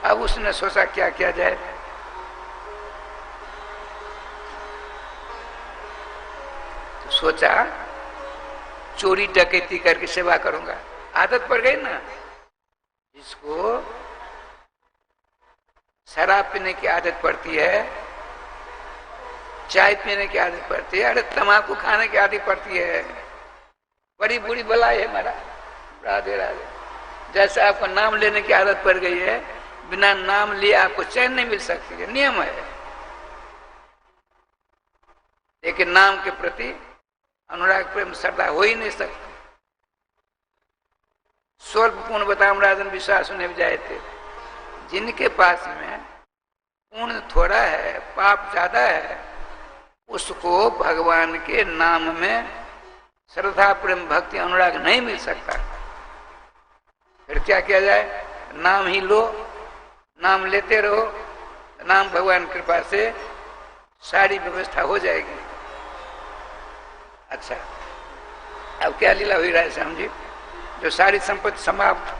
अब उसने सोचा क्या किया जाए। तो सोचा चोरी डकैती करके सेवा करूंगा। आदत पड़ गई ना, जिसको शराब पीने की आदत पड़ती है, चाय पीने की आदत पड़ती है, अरे तम्बाकू खाने की आदत पड़ती है, बड़ी बुरी बलाई है हमारा। राधे राधे। जैसे आपको नाम लेने की आदत पड़ गई है, बिना नाम लिए आपको चैन नहीं मिल सकती है, नियम है। लेकिन नाम के प्रति अनुराग प्रेम श्रद्धा हो ही नहीं सकती। स्वल्प पूर्ण बताम राजन विश्वास ने जाए थे। जिनके पास में पुण्य थोड़ा है, पाप ज्यादा है, उसको भगवान के नाम में श्रद्धा प्रेम भक्ति अनुराग नहीं मिल सकता। फिर क्या किया जाए? नाम ही लो, नाम लेते रहो, नाम भगवान की कृपा से सारी व्यवस्था हो जाएगी। अच्छा, अब क्या लीला हुई राय श्याम जी? जो सारी संपत्ति समाप्त,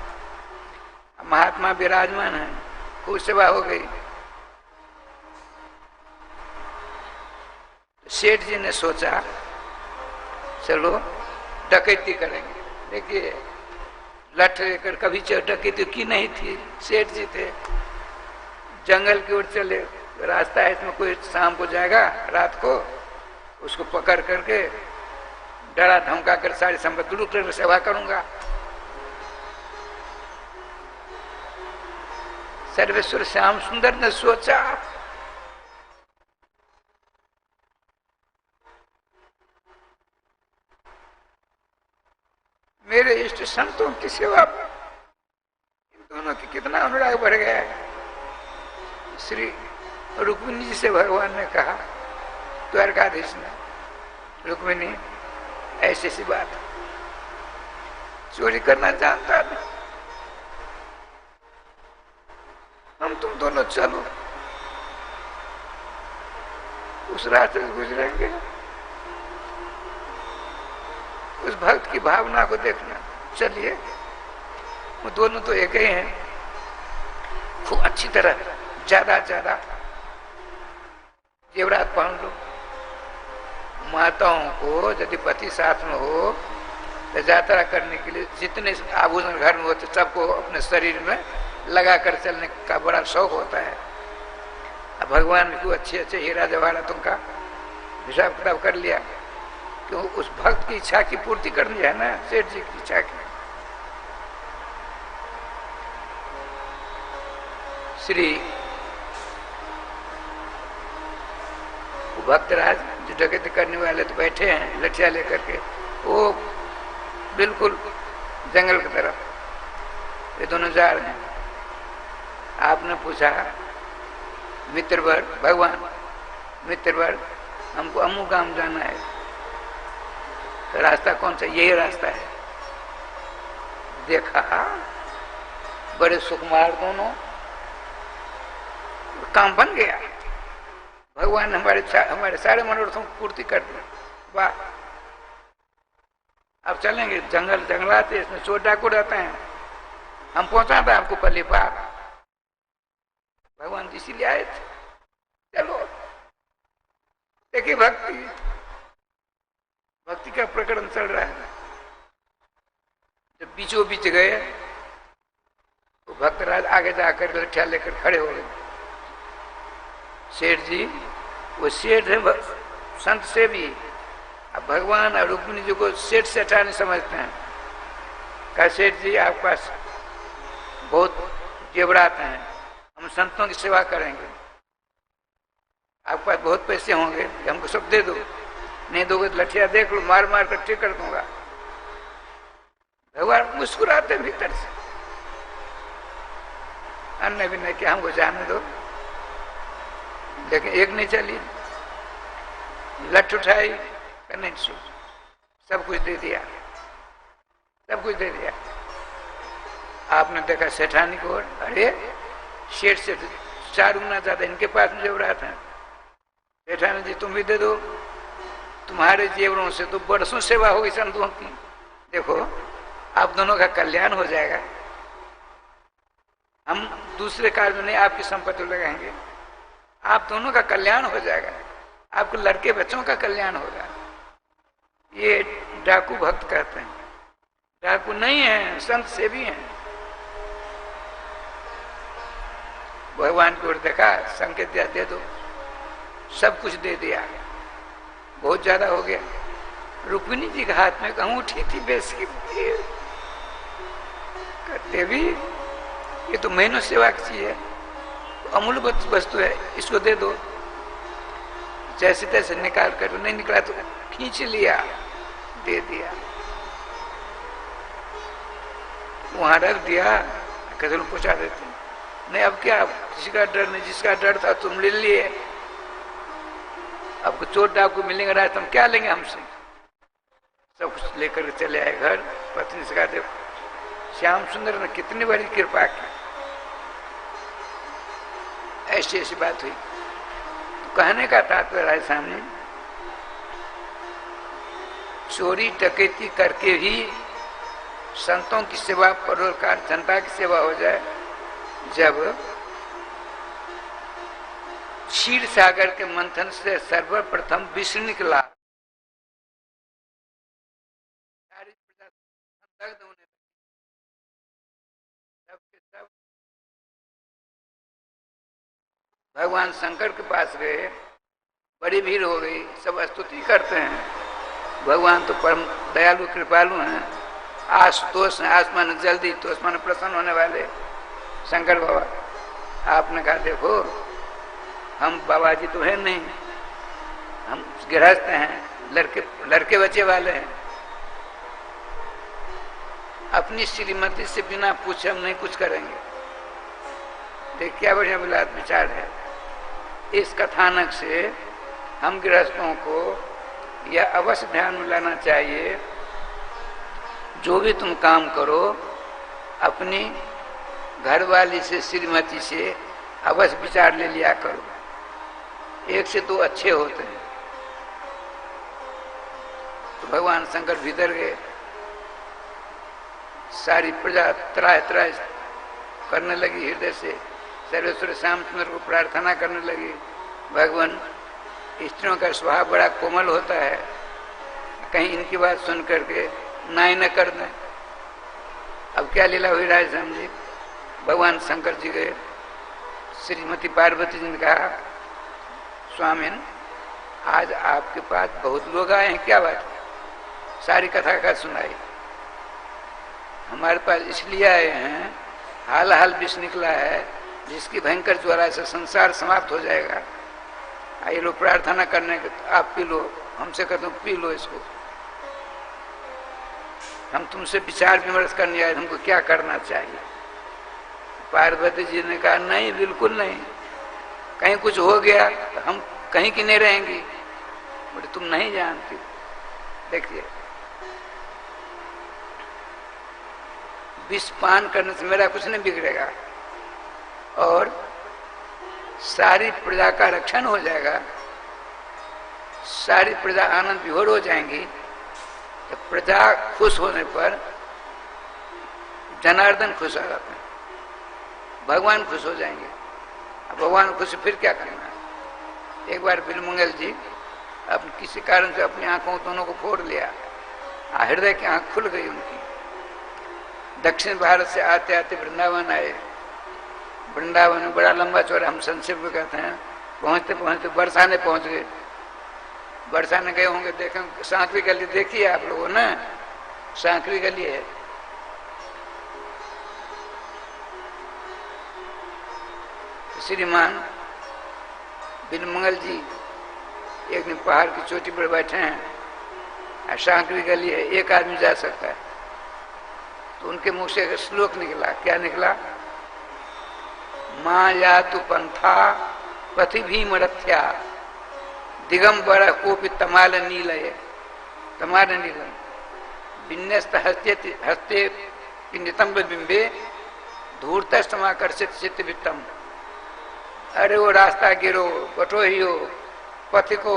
महात्मा विराजमान है, खूब सेवा हो गई। सेठ जी ने सोचा चलो डकैती करेंगे। देखिए लठ लेकर कभी डकैती की नहीं थी। सेठ जी थे, जंगल की ओर चले, रास्ता है इसमें कोई शाम को जाएगा, रात को उसको पकड़ करके डरा धमका कर सारी संपत्ति लूट कर सेवा करूंगा। सर्वेश्वर श्याम सुंदर ने सोचा मेरे इष्ट संतों की सेवा पर इन दोनों की कितना अनुराग बढ़ गया है। श्री रुक्मिणी जी से भगवान ने कहा, द्वारकाधीश ने, रुक्मिणी ऐसी सी बात, चोरी करना जानता नहीं, हम तुम दोनों चलो, उस रास्ते से गुजरेंगे, उस भक्त की भावना को देखना। चलिए, वो दोनों तो एक ही हैं। खूब अच्छी तरह ज्यादा ज्यादा जेवरात पहन लो। माताओं को यदि पति साथ में हो तो यात्रा करने के लिए जितने आभूषण घर में होते सबको अपने शरीर में लगा कर चलने का बड़ा शौक होता है। अब भगवान को अच्छे अच्छे हीरा जवाहरातों का हिसाब किताब कर लिया, क्यों? उस भक्त की इच्छा की पूर्ति करनी है ना, सेठ जी की इच्छा की। श्री भक्तराज जो डकैती करने वाले तो बैठे हैं लठिया लेकर के, वो बिल्कुल जंगल की तरफ ये दोनों जा रहे हैं। आपने पूछा मित्रवर, भगवान मित्रवर हमको अमू गांव जाना है, तो रास्ता कौन सा? यही रास्ता है। देखा बड़े सुकुमार दोनों, काम बन गया। भगवान ने हमारे सारे मनोरथों की पूर्ति कर दी। वाह, अब चलेंगे। जंगल जंगलात है, इसमें चोर डाकू रहते हैं, हम पहुंचा था आपको पल्ली पार। भगवान इसीलिए आए थे। चलो देखिए, भक्ति भक्ति का प्रकरण चल रहा है। जब बीचों बीच गए तो भक्तराज आगे जाकर लठिया लेकर खड़े हो गए। सेठ जी, वो सेठ है संत से भी। अब भगवान और रुक्मिणी जी को सेठ सेठा नहीं समझते हैं। कहा सेठ जी आपके पास बहुत जेवरात हैं, हम संतों की सेवा करेंगे, आपके पास बहुत पैसे होंगे, हमको सब दे दो, नहीं दोगे तो लठिया देख लो, मार मार कर ठीक कर दूंगा। भगवान मुस्कुराते भीतर से, अन्य भी नहीं कि हमको जाने दो। लेकिन एक नहीं चली, लठ उठाई, नहीं सब कुछ दे दिया, सब कुछ दे दिया। आपने देखा सेठानी को, अरे शेठ से 4 गुना ज्यादा इनके पास में जेवरात है। सेठानी जी तुम भी दे दो, तुम्हारे जेवरों से तो बरसों सेवा होगी संतों की। देखो आप दोनों का कल्याण हो जाएगा, हम दूसरे कार्य में नहीं आपकी संपत्ति लगाएंगे, आप दोनों का कल्याण हो जाएगा, आपके लड़के बच्चों का कल्याण होगा। ये डाकू भक्त कहते हैं, डाकू नहीं है, संत सेवी हैं। भगवान की ओर देखा, संकेत दिया, दे दो, सब कुछ दे दिया, बहुत ज्यादा हो गया। रुक्मिणी जी के हाथ में अंगूठी थी, बेसकी करते भी, ये तो महीनों सेवा की चीज है, अमूल्य वस्तु है, इसको दे दो। जैसे तैसे निकाल कर, नहीं निकला तो खींच लिया, दे दिया, वहां रख दिया, कहते पहुंचा देते। नहीं अब क्या, किसी का डर नहीं, जिसका डर था तुम ले लिए, अब चोर डाकू मिलेंगे रात, हम क्या लेंगे हमसे। सब कुछ लेकर चले आए घर। पत्नी से कहा, देखो श्याम सुंदर ने कितनी बड़ी कृपा की, ऐसी ऐसी बात हुई। तो कहने का तात्पर्य है सामने, चोरी डकैती करके ही संतों की सेवा, परोपकार, जनता की सेवा हो जाए। जब क्षीर सागर के मंथन से सर्वप्रथम विष निकला, सारी प्रजा दग्ध होने लगी, सबके सब भगवान शंकर के पास गए, बड़ी भीड़ हो गई, सब स्तुति करते हैं, भगवान तो परम दयालु कृपालु हैं, आशुतोष हैं, आसमान जल्दी तो आसमान प्रसन्न होने वाले शंकर बाबा। आपने कहा, देखो हम बाबा जी तो है नहीं, हम गृहस्थ हैं, लड़के बच्चे वाले हैं, अपनी श्रीमती से बिना पूछे हम नहीं कुछ करेंगे। देख क्या बढ़िया विलास विचार है। इस कथानक से हम गृहस्थों को यह अवश्य ध्यान में लाना चाहिए, जो भी तुम काम करो अपनी घरवाली से, श्रीमती से अवश्य विचार ले लिया करो, एक से दो अच्छे होते हैं। तो भगवान शंकर भीतर गए, सारी प्रजा त्राय त्राय करने लगी, हृदय से सर्वेश्वर श्याम सुंदर को प्रार्थना करने लगी। भगवान, स्त्रियों का स्वभाव बड़ा कोमल होता है, कहीं इनकी बात सुन करके नाई न कर दें। अब क्या लीला हुई राज जी, भगवान शंकर जी गए, श्रीमती पार्वती जी ने कहा, स्वामिन आज आपके पास बहुत लोग आए हैं, क्या बात है? सारी कथा का सुनाई। हमारे पास इसलिए आए हैं, हाल हाल विष निकला है, जिसकी भयंकर ज्वाला से संसार समाप्त हो जाएगा। ये लोग प्रार्थना करने के, आप पी लो, हमसे कहते हो पी लो इसको, हम तुमसे विचार विमर्श करने आए, हमको क्या करना चाहिए। पार्वती जी ने कहा, नहीं बिल्कुल नहीं, कहीं कुछ हो गया तो हम कहीं की नहीं रहेंगी। बोले तुम नहीं जानती, देखिए विष पान करने से मेरा कुछ नहीं बिगड़ेगा और सारी प्रजा का रक्षण हो जाएगा, सारी प्रजा आनंद विभोर हो जाएंगी। तो प्रजा खुश होने पर जनार्दन खुश हो जाते हैं, भगवान खुश हो जाएंगे। अब भगवान खुश फिर क्या करना है। एक बार बिलमंगल जी अब किसी कारण से अपनी आंखों दोनों को फोड़ लिया, हृदय की आंख खुल गई उनकी। दक्षिण भारत से आते आते वृंदावन आए। वृंदावन में बड़ा लंबा चौड़ा, हम संक्षेप में कहते हैं, पहुंचते पहुंचते बरसाने पहुंच गए। बरसाने गए होंगे, देखें सांकरी गली देखी है आप लोगों ने, सांकरी गली है। श्रीमान बिलमंगल जी एक दिन पहाड़ की चोटी पर बैठे हैं, सांकरी गली है, एक आदमी जा सकता है। तो उनके मुख से एक श्लोक निकला, क्या निकला? माँ या तु पंथा पथि भीमरथ्या दिगंबर कोपि तमाल नीलय तमाल नीलम विन्यस्त हस्ते नितंब बिंबे धूर्तस्तमाकर्षित चित्त वित्तम। अरे वो रास्ता गिरो, बटो ही हो, पथ को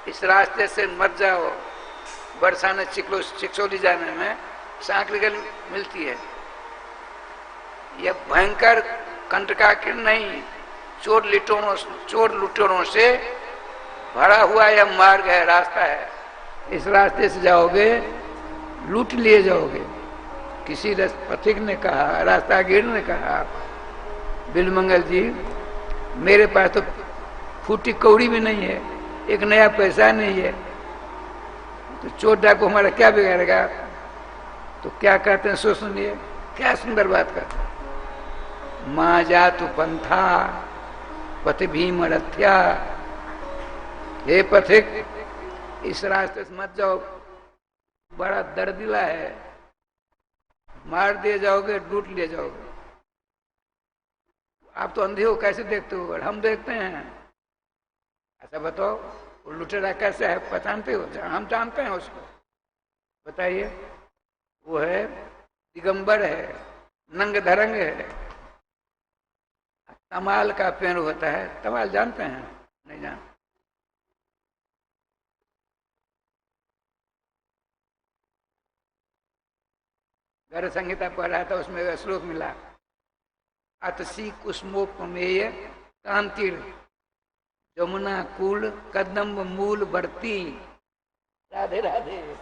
इस रास्ते से मत जाओ। बरसाने चिकसोली जाने में सांकरी गली मिलती है। यह भयंकर कंटकाकीर्ण नहीं, चोर लुटेरों से भरा हुआ यह मार्ग है, रास्ता है। इस रास्ते से जाओगे लूट लिए जाओगे। किसी पथिक ने कहा, रास्तागीर ने कहा, बिलमंगल जी मेरे पास तो फूटी कौड़ी भी नहीं है, एक नया पैसा नहीं है, तो चोर डाकू हमारा क्या बिगाड़ेगा। तो क्या कहते हैं सो सुनिए, क्या सुंदर बात करते हैं। माँ जातु पंथा पथ भीम रथ्या, हे पथिक इस रास्ते से मत जाओ, बड़ा दर्दिला है, मार दिए जाओगे, लूट लिए जाओगे। आप तो अंधे हो, कैसे देखते हो? हम देखते हैं। ऐसा बताओ वो लुटेरा कैसा है, पहचानते हो? हम जानते हैं उसको, बताइए। वो है दिगंबर है, नंग धरंग है, तमाल का पेड़ होता है। तमाल जानते हैं? नहीं जानते। घर संहिता पढ़ रहा था, उसमें श्लोक मिला, अतसी कुसुमोपमेय कांतिर जमुना कूल कदम्ब मूल बढ़ती। राधे राधे।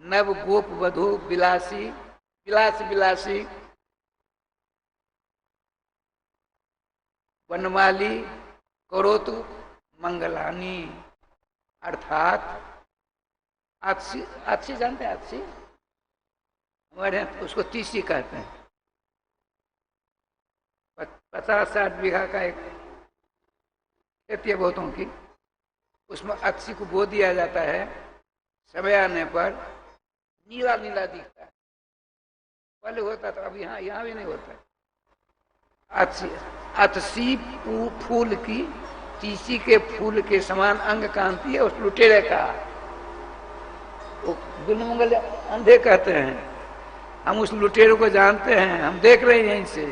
नव गोप वधु बिलासी, बिलास बिलासी वनमाली करोतु मंगलानी। अर्थात आत्सी, आत्सी जानते हैं? आत्सी हमारे यहाँ उसको तीसी कहते हैं। 50-60 बीघा का एक खेती है बहुतों की, उसमें आत्सी को बो दिया जाता है। समय आने पर नीला नीला दिखता है, पहले होता था, अब यहाँ भी नहीं होता है। अतसी फूल की, तीसी के फूल के समान अंग कांति है उस लुटेरे का। बिलमंगल अंधे कहते हैं, हम उस लुटेरे को जानते हैं, हम देख रहे हैं यहीं से।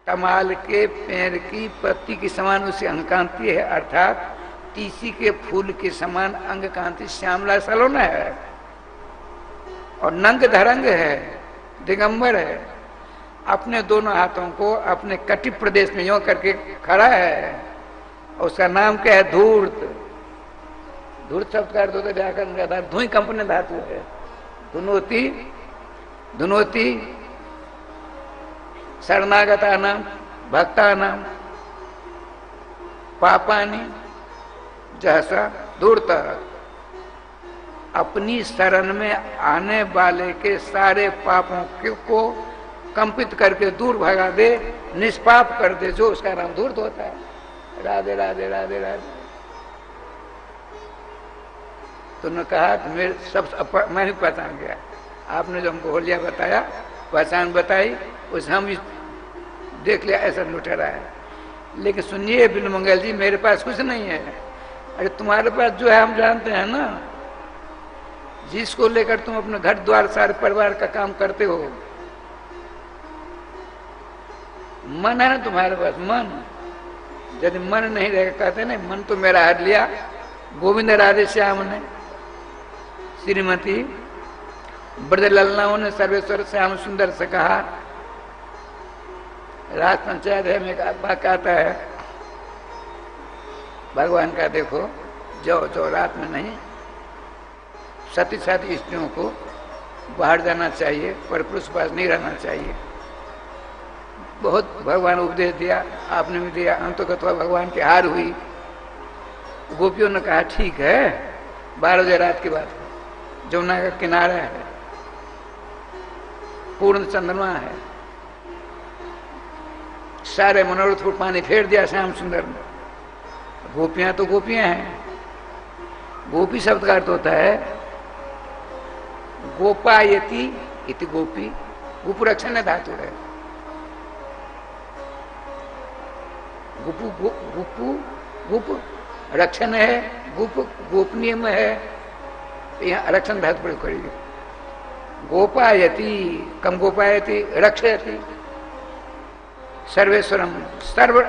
कमाल के पेड़ की पत्ती के समान उसे अंग कांति है, अर्थात तीसी के फूल के समान अंग कांति श्यामला सलोना है, और नंग धरंग है, दिगंबर है। अपने दोनों हाथों को अपने कटी प्रदेश में यों करके खड़ा है, और उसका नाम क्या है? धूर्त। धूर्त शब्द का अर्थ होता है व्याकरण का आधार, धुई कंपनी धातु है। धुनोती, धुनोती शरणागता नाम, भक्ता नाम, पापानी जैसा धूर्त। अपनी शरण में आने वाले के सारे पापों को कंपित करके दूर भगा दे, निष्पाप कर दे, जो उसका नाम धूर्त होता है। राधे राधे राधे राधे। तो उन्होंने कहा कि मेरे सब मैं भी पहचान गया, आपने जो हमको होलिया बताया, पहचान बताई, उसे हम भी देख लिया ऐसा लुटेरा है। लेकिन सुनिए बिलमंगल जी, मेरे पास कुछ नहीं है। अरे तुम्हारे पास जो है हम जानते हैं ना, जिसको लेकर तुम अपने घर द्वार सारे परिवार का काम करते हो, मन है ना तुम्हारे पास, मन। यदि मन नहीं रहेगा, कहते ना मन तो मेरा हर लिया गोविंद राधे श्याम ने, श्रीमती ब्रज ललनाओं ने सर्वेश्वर श्याम सुंदर से कहा। राज पंचायत है में कहता है भगवान का, देखो जो रात में नहीं, सती साथी स्त्रियों को बाहर जाना चाहिए, पर पुरुष पास नहीं रहना चाहिए। बहुत भगवान उपदेश दिया, आपने भी दिया। अंततः भगवान की हार हुई। गोपियों ने कहा ठीक है, 12 बजे रात की बात है, जमुना का किनारा है, पूर्ण चंद्रमा है, सारे मनोरथ को पानी फेर दिया श्याम सुंदर ने। गोपियां तो गोपियां हैं। गोपी शब्द का अर्थ होता है गोपायति इति गोपी, गुप रक्षण धातु है। गुपु गुपु गुप रक्षण है, गुप गोपनीय में है, यहाँ रक्षण धातु प्रयोग करेगी। गोपायति कम गोपायति रक्षयति, सर्वेश्वरम सर्व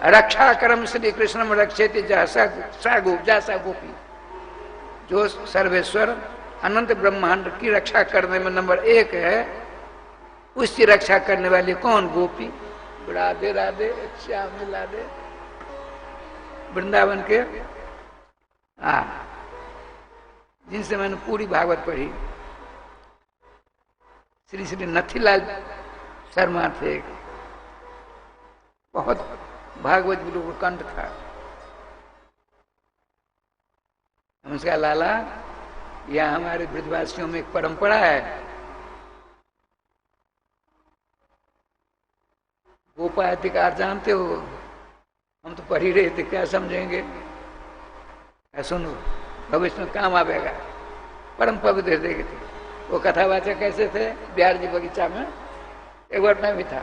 रक्षा करम श्री कृष्णम रक्षेति जैसा गोपी। जो सर्वेश्वर अनंत ब्रह्मांड की रक्षा करने में नंबर 1 है, उसकी रक्षा करने वाली कौन? गोपी। राधे राधे श्याम राधे। वृंदावन के जिनसे मैंने पूरी भागवत पढ़ी। श्री श्री नथीलाल शर्मा थे, बहुत भागवत गुरु कंठ था। नमस्कार लाला, यह हमारे ब्रजवासियों में एक परंपरा है, गोपाधिकार जानते हो, हम तो पढ़ ही रहे थे, क्या समझेंगे? सुनो, भविष्य में काम आवेगा। परम पवित्र देखे थे वो। कथावाचक कैसे थे? बिहार जी बगीचा में एक बार मैं भी था,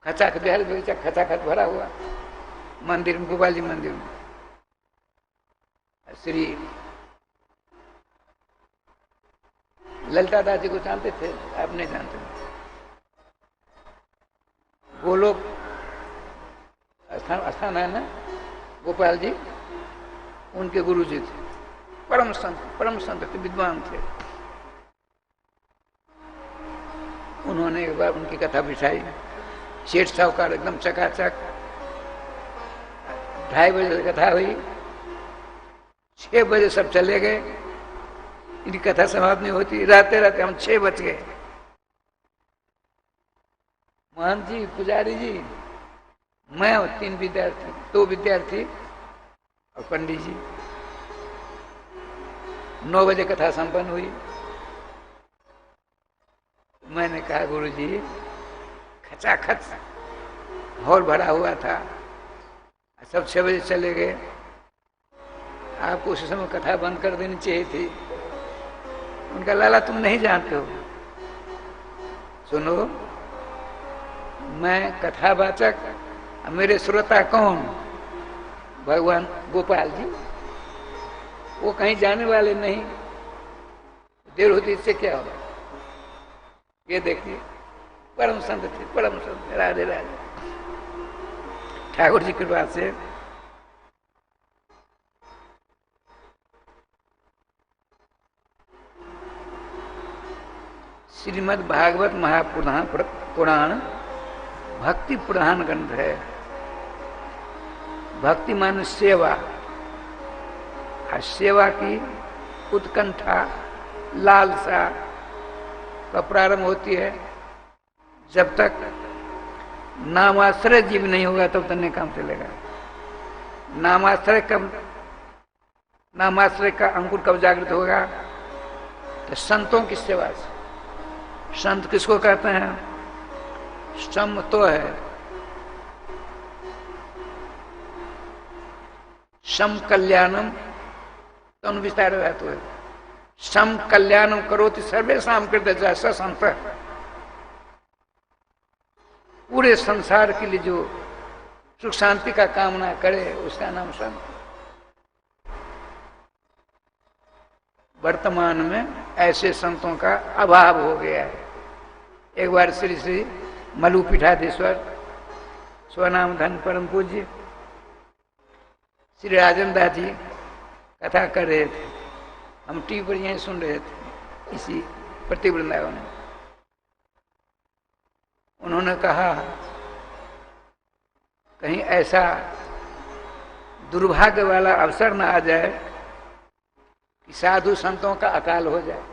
खचाखच बिहार बगीचा खचाखच भरा हुआ, मंदिर में, गोपाल जी मंदिर में। श्री ललिता दास जी को जानते थे? आप नहीं जानते? गोलोक स्थान है ना, गोपाल जी, उनके गुरु जी थे, परम संत थे, विद्वान थे। उन्होंने एक बार उनकी कथा बिठाई, सेठ साहूकार एकदम चकाचक। 2:30 बजे कथा हुई, 6 बजे सब चले गए, इनकी कथा समाप्त नहीं होती, रहते रहते हम 6 बज गए। महंत जी, पुजारी जी, मैं और 3 विद्यार्थी, 2 विद्यार्थी और पंडित जी। 9 बजे कथा संपन्न हुई। मैंने कहा गुरु जी, खचाखच हॉल भरा हुआ था, सब 6 बजे चले गए, आपको उस समय कथा बंद कर देनी चाहिए थी। उनका लाला तुम नहीं जानते हो, सुनो, मैं कथावाचक, मेरे श्रोता कौन? भगवान गोपाल जी, वो कहीं जाने वाले नहीं, देर होती इससे क्या होगा? ये देखिए, परम संत थे, परम संत, राधे राधे। ठाकुर जी कृपा से श्रीमद् भागवत महापुराण भक्ति प्रधान ग्रंथ है। भक्ति माने सेवा, और सेवा की उत्कंठा, लालसा का प्रारंभ होती है। जब तक नामाश्रय जीव नहीं होगा तब तक नहीं काम चलेगा। नामाश्रय का अंकुर कब जागृत होगा? तो संतों की सेवा से। संत किसको कहते हैं? सम तो है, सम कल्याणम तनु विस्तार है। सम कल्याणम करोति सर्वेषां कृते जैसा संत, पूरे संसार के लिए जो सुख शांति का कामना करे उसका नाम संत। वर्तमान में ऐसे संतों का अभाव हो गया है। एक बार श्री श्री मलु पीठाधीश्वर स्वनाम धन परम पूज्य श्री राजेंद्र दास जी कथा कर रहे थे, हम टीवी पर यहीं सुन रहे थे, इसी प्रति वृंदावन में। उन्होंने कहा कहीं ऐसा दुर्भाग्य वाला अवसर न आ जाए कि साधु संतों का अकाल हो जाए।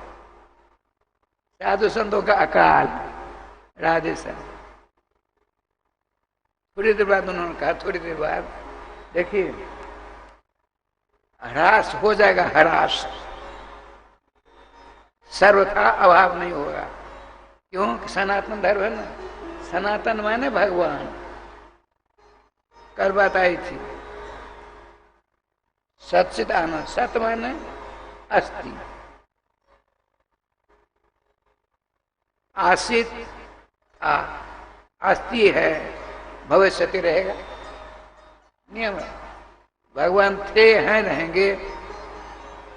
साधु संतों का अकाल, राधे सर। थोड़ी देर बाद उन्होंने कहा, थोड़ी देर बाद देखिए ह्रास हो जाएगा, ह्रास, सर्वथा अभाव नहीं होगा। क्यों? सनातन धर्म है ना, सनातन माने भगवान। कल बात आई थी, सचित आनंद, सत माने अस्थि, आसित अस्थि है, भविष्य रहेगा, नियम है। भगवान थे, हैं, रहेंगे।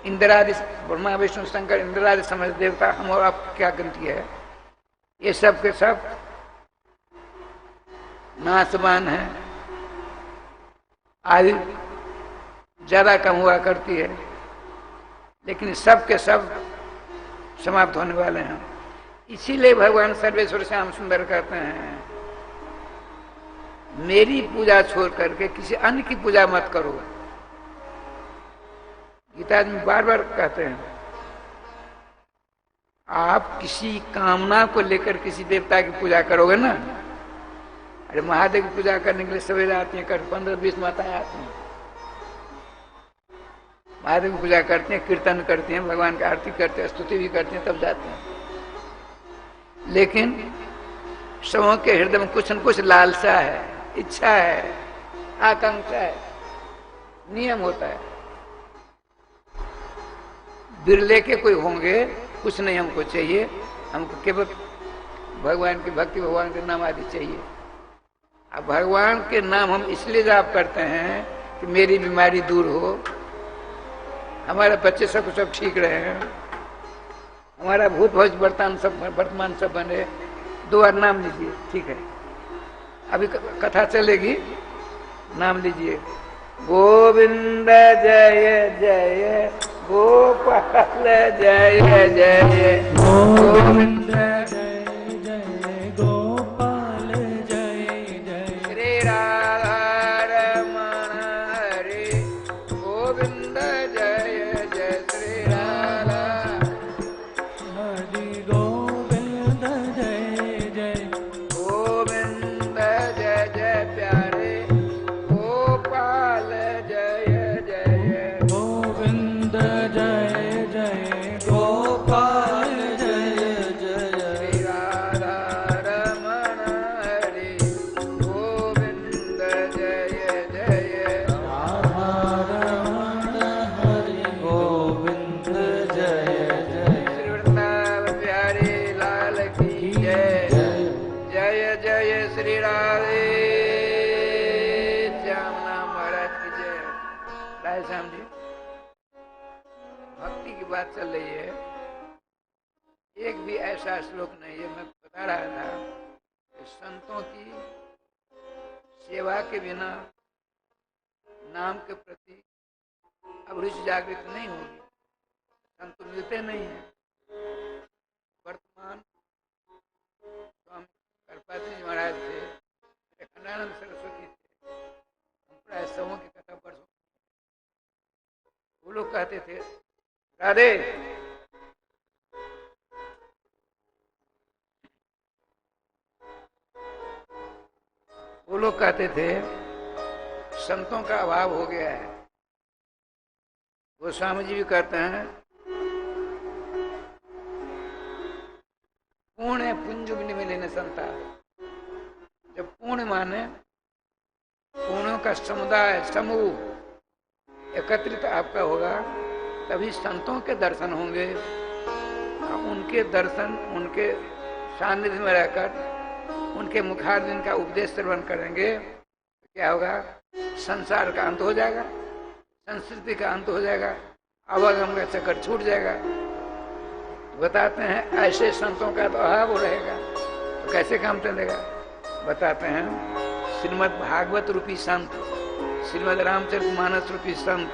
इंद्रादि, ब्रह्मा विष्णु शंकर इंद्रादि समझ देवता, हम और आप क्या गिनती है, ये सब के सब नाशवान है। आयु ज्यादा कम हुआ करती है, लेकिन सब के सब समाप्त होने वाले हैं। इसीलिए भगवान सर्वेश्वर श्याम सुंदर कहते हैं, मेरी पूजा छोड़ करके किसी अन्य की पूजा मत करो। पिताजी में बार बार कहते हैं, आप किसी कामना को लेकर किसी देवता की पूजा करोगे ना, अरे महादेव की पूजा करने के लिए सवेरे आती हैं, कर 15-20 माताएं आती हैं, महादेव की पूजा करते हैं, कीर्तन करते हैं, भगवान की आरती करते हैं, स्तुति भी करते हैं, तब जाते हैं। लेकिन सबों के हृदय में कुछ न कुछ लालसा है, इच्छा है, आकांक्षा है, नियम होता है। बिरले के कोई होंगे, कुछ नहीं हमको चाहिए, हमको केवल भगवान की भक्ति, भगवान के नाम आदि चाहिए। अब भगवान के नाम हम इसलिए जाप करते हैं कि मेरी बीमारी दूर हो, हमारे बच्चे सब ठीक रहे, हमारा भूत भविष्य वर्तमान सब बने। 2 बार नाम लीजिए, ठीक है, अभी कथा चलेगी, नाम लीजिए। गोविंद जय जय गोपाल जय जय गोविंद जय जय गोपाल जय जय श्री राधा रमण हरे गोविंद जय जय श्री राधा हरि गोविंद जय जय गोविंद जय जय प्यारे गोपाल जय जय गोविंद जय जय गोपाल जय जय श्री राधा रमण हरे गोविंद जय जय राधा रमण हरि गोविंद जय जय श्री वृंदावन प्यारे लाल की जय जय जय श्री राधे श्यामना महाराज की जय। राय श्याम जी, भक्ति की बात चल रही है, एक भी ऐसा श्लोक नहीं है। मैं बता रहा था कि संतों की सेवा के बिना नाम के प्रति अभिरुचि जागृत नहीं होगी, संत मिलते नहीं है। वर्तमान स्वामी करपात्री जी महाराज थे, अखंडानंद सरस्वती थे, हम प्राय सबों की कथा पर वो लोग कहते थे, राधे वो लोग कहते थे संतों का अभाव हो गया है। गोस्वामी जी भी कहते हैं, पूर्ण पुंज मिले संता। जब पूर्ण माने पूर्णों का समुदाय, समूह एकत्रित आपका होगा, तभी संतों के दर्शन होंगे। उनके दर्शन, उनके सानिध्य में रहकर उनके मुखारबिंद का उपदेश श्रवण करेंगे, क्या होगा? संसार का अंत हो जाएगा, संस्कृति का अंत हो जाएगा, आवागम का चक्कर छूट जाएगा। बताते हैं ऐसे संतों का तो अभाव रहेगा, तो कैसे काम चलेगा? बताते हैं श्रीमद् भागवत रूपी संत, श्रीमद् रामचरितमानस रूपी संत,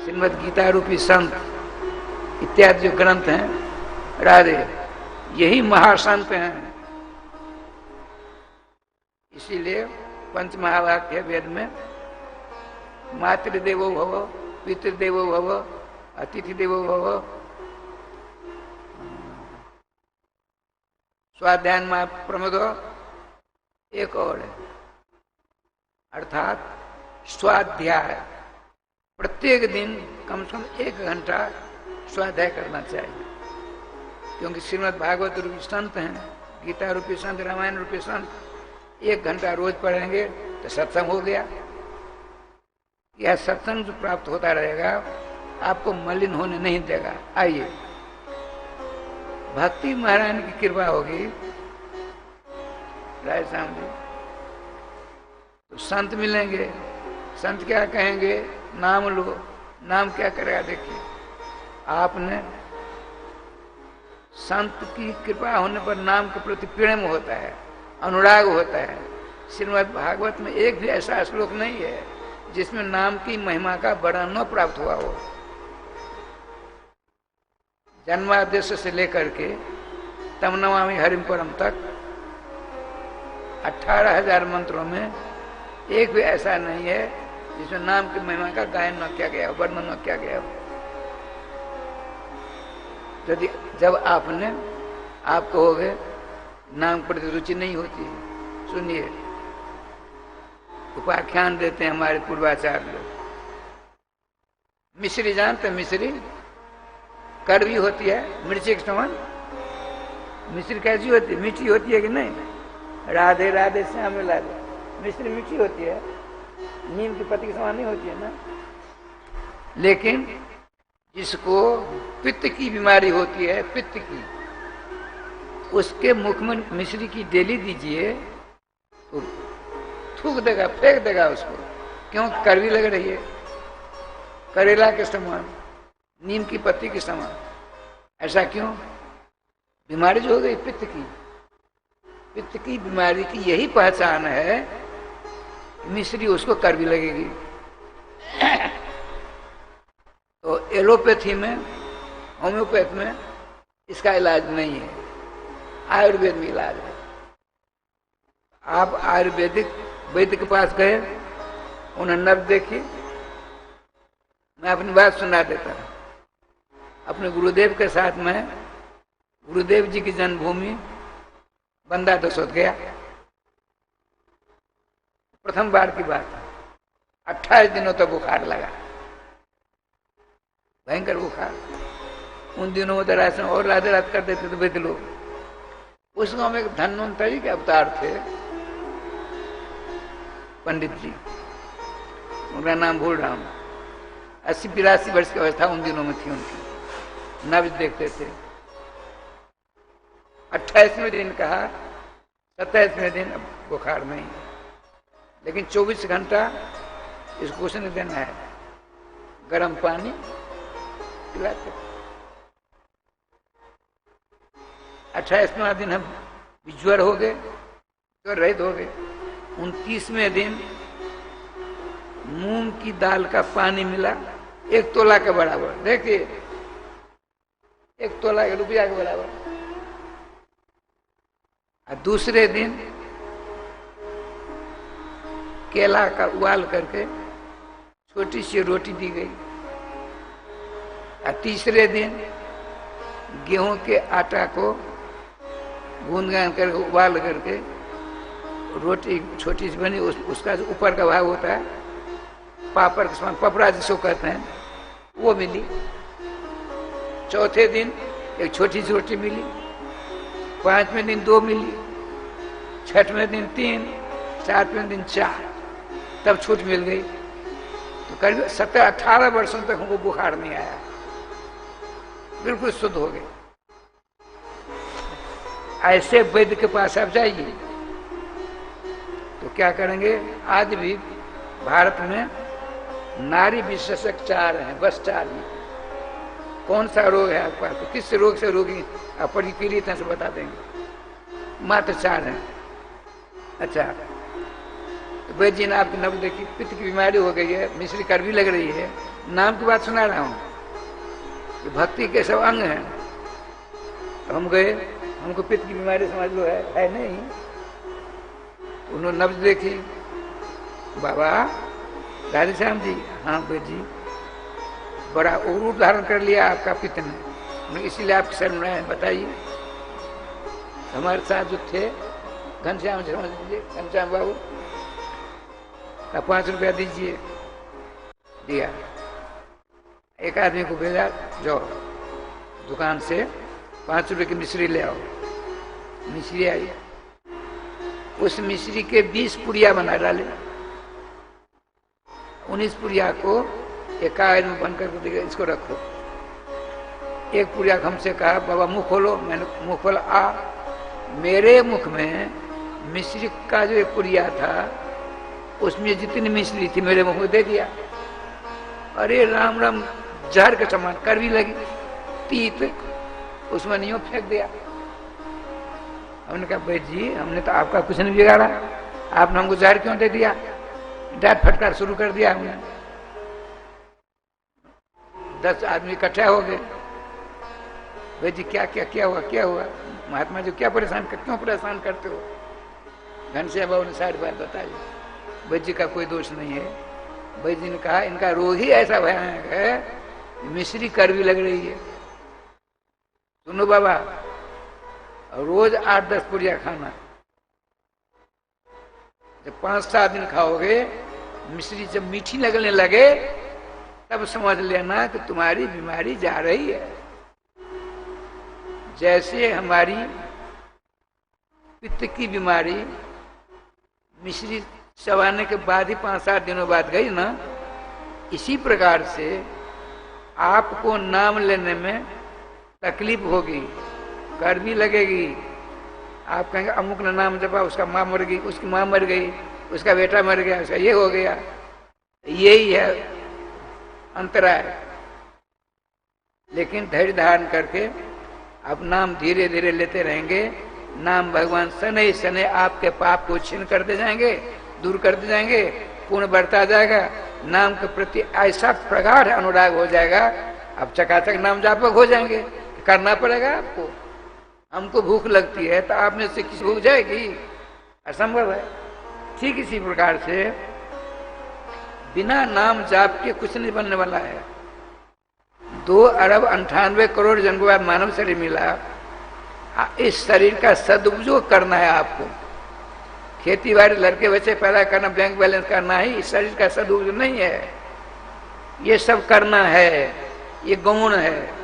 श्रीमद् गीता रूपी संत इत्यादि जो ग्रंथ हैं, राधे, यही महासंत हैं। इसीलिए पंच महावाक्य वेद में मातृदेवो भव, पितृदेवो भव, अतिथि देवो भव, स्वाध्याय में प्रमोदो एक और है, अर्थात स्वाध्याय प्रत्येक दिन कम से कम 1 घंटा स्वाध्याय करना चाहिए। क्योंकि श्रीमद् भागवत रूपी संत हैं, गीता रूपी संत, रामायण रूपी संत, 1 घंटा रोज पढ़ेंगे तो सत्संग हो गया। यह सत्संग जो प्राप्त होता रहेगा आपको मलिन होने नहीं देगा। आइए, भक्ति महारानी की कृपा होगी राय श्याम जी, तो संत मिलेंगे। संत क्या कहेंगे? नाम लो। नाम क्या करेगा? देखिए, आपने संत की कृपा होने पर नाम के प्रति प्रेम होता है, अनुराग होता है। श्रीमद् भागवत में एक भी ऐसा श्लोक नहीं है जिसमें नाम की महिमा का वर्णन न प्राप्त हुआ हो। जन्मादेश से लेकर के तम नमामि हरिम परम तक 18,000 मंत्रों में एक भी ऐसा नहीं है जिसमें नाम की महिमा का गायन न किया गया हो, वर्णन न किया गया हो। यदि जब आपने आप कहोगे नाम प्रति रुचि नहीं होती है, सुनिए उपाख्यान देते हैं हमारे पूर्वाचार्य लोग। मिश्री जानते, मिश्री कड़वी होती है मिर्ची के समान। मिश्री कैसी होती है? मीठी होती है कि नहीं? राधे राधे श्याम राधे, मिश्री मीठी होती है, नीम की पत्ती के समान नहीं होती है ना। लेकिन जिसको पित्त की बीमारी होती है, पित्त की, उसके मुख में मिश्री की डेली दीजिए तो थूक देगा, फेंक देगा उसको। क्यों? कड़वी लग रही है, करेला के समान, नीम की पत्ती के समान। ऐसा क्यों? बीमारी जो हो गई पित्त की, पित्त की बीमारी की यही पहचान है, मिश्री उसको कड़वी लगेगी। तो एलोपैथी में, होम्योपैथ में इसका इलाज नहीं है, आयुर्वेद में इलाज है। आप आयुर्वेदिक वैद्य के पास गए, उन्हें नब्ज देखी। मैं अपनी बात सुना देता हूं। अपने गुरुदेव के साथ में, गुरुदेव जी की जन्मभूमि बंदा दसोत गया। प्रथम बार की बात है, 28 दिनों तक बुखार लगा, भयंकर बुखार। उन दिनों में दरासन और राधे रात कर देते थे वैद्य लोग। उस गांव में एक धन्वंतरी के अवतार थे, पंडित जी, उनका नाम भूल रहा हूं। 80-82 वर्ष की अवस्था उन दिनों में थी उनकी। नब्ज देखते थे। 28वें दिन कहा, 27वें दिन अब बुखार नहीं, लेकिन 24 घंटा इसको कुछ नहीं देना है, गर्म पानी पिलाते। 28वें दिन हम ज्वर हो गए, ज्वर रहित हो गए। 29वें दिन मूंग की दाल का पानी मिला, 1 तोला के बराबर। देखिए 1 तोला के रुपया के बराबर। और दूसरे दिन केला का उबाल करके छोटी सी रोटी दी गई। और तीसरे दिन गेहूं के आटा को गूंद गान करके उबाल करके रोटी छोटी सी बनी, उसका जो ऊपर का भाग होता है पापड़ के समान, पपड़ा जिसको कहते हैं, वो मिली। चौथे दिन एक छोटी सी रोटी मिली। 5वें दिन 2 मिली, 6वें दिन 3, 7वें दिन 4, तब छूट मिल गई। तो करीब 17-18 वर्षों तक हमको बुखार नहीं आया, बिल्कुल शुद्ध हो गए। ऐसे वैद्य के पास आप जाइए तो क्या करेंगे? आज भी भारत में नारी विशेषज्ञ 4 हैं, बस 4 ही। कौन सा रोग है आपके पास, तो किस रोग से रोगी आप पीड़ित हैं से बता देंगे। मात्र 4 हैं। अच्छा, वैद्य जी ने आपकी नब्ज देखी, पित्त की बीमारी हो गई है, मिश्री कड़वी लग रही है। नाम की बात सुना रहा हूँ, ये भक्ति के सब अंग हैं। तो हम गए, हमको पित्त की बीमारी समझ लो है नहीं। उन्होंने नब्ज देखी, बाबा राधे श्याम जी, हाँ वैद्य जी, बड़ा रूप धारण कर लिया आपका पित्त ने, इसीलिए आपके शरण में बताइए। हमारे साथ जो थे घनश्याम, समझ लीजिए घनश्याम बाबू का 5 रुपया दीजिए, दिया। एक आदमी को भेजा, जाओ दुकान से 5 रुपए की मिश्री ले आओ। मिश्री आई, उस मिश्री के 20 पुड़िया बना डाले। 19 पुड़िया को एक कागज में बंद करके दिया, इसको रखो। एक पुड़िया हमसे कहा, बाबा मुंह खोलो। मैंने मुंह खोला, मेरे मुख में मिश्री का जो एक पुड़िया था, उसमें जितनी मिश्री थी मेरे मुंह में दे दिया। अरे राम राम, जहर के समान कड़वी लगी, तीत, उसमें नहीं फेंक दिया। हमने कहा, भाई जी हमने तो आपका कुछ नहीं बिगाड़ा, आपने हमको जहर क्यों दे दिया? डांट फटकार शुरू कर दिया हमने। 10 आदमी इकट्ठा हो गए। भाई जी क्या क्या क्या हुआ, क्या हुआ? महात्मा जी क्या परेशान क्यों परेशान करते हो? घनश्याम बाबू ने सारी बात बताई। भाई जी का कोई दोष नहीं है। भाई जी ने कहा, इनका रोग ही ऐसा भयानक है, मिश्री कड़वी लग रही है। सुनो बाबा, रोज 8-10 पुड़िया खाना। जब 5-7 दिन खाओगे, मिश्री जब मीठी लगने लगे, तब समझ लेना कि तुम्हारी बीमारी जा रही है। जैसे हमारी पित्त की बीमारी मिश्री चबाने के बाद ही 5-7 दिनों बाद गई ना, इसी प्रकार से आपको नाम लेने में तकलीफ होगी, गर्मी लगेगी। आप कहेंगे अमुक ने नाम जपा, उसका माँ मर गई, उसकी माँ मर गई, उसका बेटा मर गया, उसका ये हो गया। यही है अंतराय। लेकिन धैर्य धारण करके अब नाम धीरे धीरे लेते रहेंगे। नाम भगवान शनै शनै आपके पाप को छीन कर दे जाएंगे, दूर कर दे जाएंगे, पुण्य बढ़ता जाएगा। नाम के प्रति ऐसा प्रगाढ़ अनुराग हो जाएगा, अब चकाचक नाम जापक हो जाएंगे। करना पड़ेगा आपको। हमको भूख लगती है तो आप में से किसी भूख जाएगी? असंभव है। ठीक इसी प्रकार से बिना नाम जाप के कुछ नहीं बनने वाला है। 2 अरब 98 करोड़ जन को बाद मानव शरीर मिला। इस शरीर का सदुपयोग करना है आपको। खेती बाड़ी, लड़के बच्चे पैदा करना, बैंक बैलेंस करना ही इस शरीर का सदुपयोग नहीं है। ये सब करना है, ये गौण है।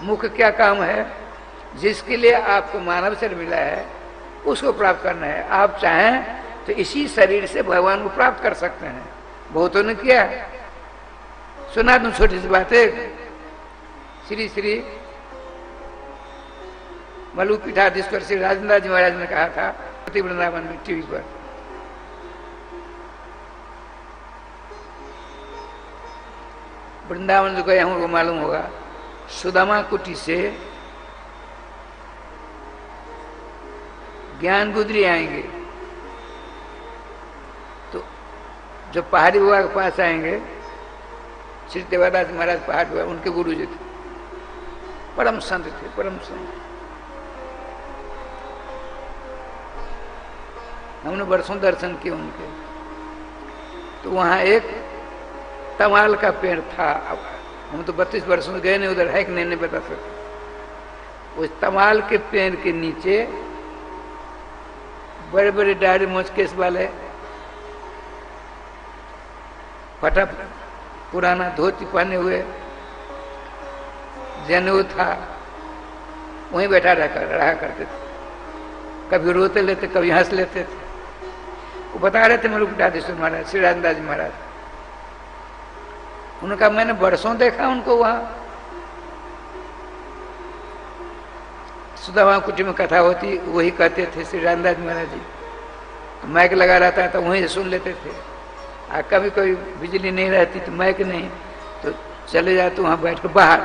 मुख्य क्या काम है? जिसके लिए आपको मानव शरीर मिला है उसको प्राप्त करना है। आप चाहें तो इसी शरीर से भगवान को प्राप्त कर सकते हैं। बहुतों ने किया। सुना दूं छोटी सी बात है। श्री श्री मलु पीठाधीश्वर श्री राजेंद्र जी महाराज ने कहा था वृंदावन में टीवी पर, वृंदावन जो गए हैं उनको मालूम होगा, सुदामा कुटी से ज्ञान गुदरी आएंगे तो जो पहाड़ी बाबा के पास आएंगे, श्री देवादास महाराज पहाड़ बाबा उनके गुरु जी थे, परम संत थे, परम संत। हमने वर्षों दर्शन किए उनके। तो वहां एक तमाल का पेड़ था। हम तो 32 वर्षों से गए नहीं, उधर है कि नहीं बता सकते। उस तमाल के पेड़ के नीचे बड़े बड़े दाढ़ी मूंछ केस वाले, फटा पुराना धोती पहने हुए जनेऊ था, वहीं बैठा रहा करते थे। कभी रोते लेते, कभी हंस लेते थे। वो बता रहे थे मलु पीठाधीश्वर महाराज, श्री राजेंद्र जी महाराज। उन्होंने कहा मैंने बरसों देखा उनको वहां। सुदामा कुटी में कथा होती, वही कहते थे श्री राजेंद्र जी महाराज जी। तो माइक लगा रहता था, वहीं सुन लेते थे। कभी कोई बिजली नहीं रहती तो माइक नहीं, तो चले जाते वहां बैठ कर बाहर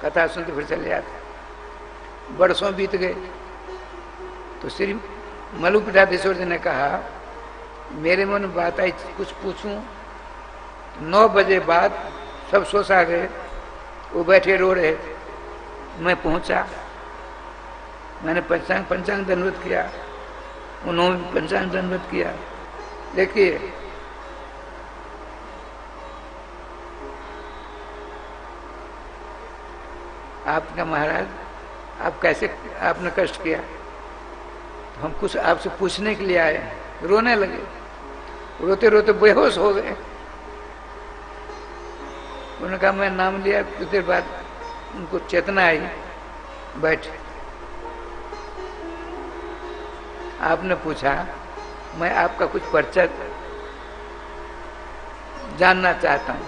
कथा सुनते, फिर चले जाते। बरसों बीत गए तो श्री मलु पीठाधीश्वर जी ने कहा मेरे मन में बात आई, कुछ पूछूं। 9 बजे बाद सब सो सा गए, वो बैठे रो रहे थे। मैं पहुंचा, मैंने पंचांग दंडवत किया, उन्होंने पंचांग दंडवत किया। देखिए आपका महाराज, आप कैसे आपने कष्ट किया? तो हम कुछ आपसे पूछने के लिए आए। रोने लगे, रोते रोते बेहोश हो गए। उन्होंने कहा मैं नाम लिया, कुछ देर बाद उनको चेतना आई, बैठे। आपने पूछा मैं आपका कुछ परिचय जानना चाहता हूं,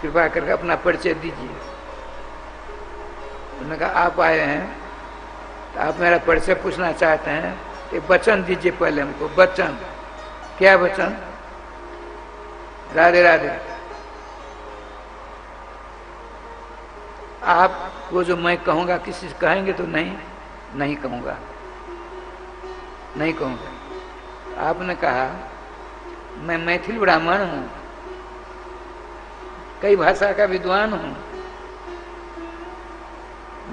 कृपा करके अपना परिचय दीजिए। उन्होंने कहा आप आए हैं तो आप मेरा परिचय पूछना चाहते हैं, एक वचन दीजिए पहले हमको। वचन? क्या वचन? राधे राधे। आप वो जो मैं कहूंगा किसी से कहेंगे तो नहीं कहूंगा, नहीं कहूंगा। आपने कहा मैं मैथिल ब्राह्मण हूं, कई भाषा का विद्वान हूं,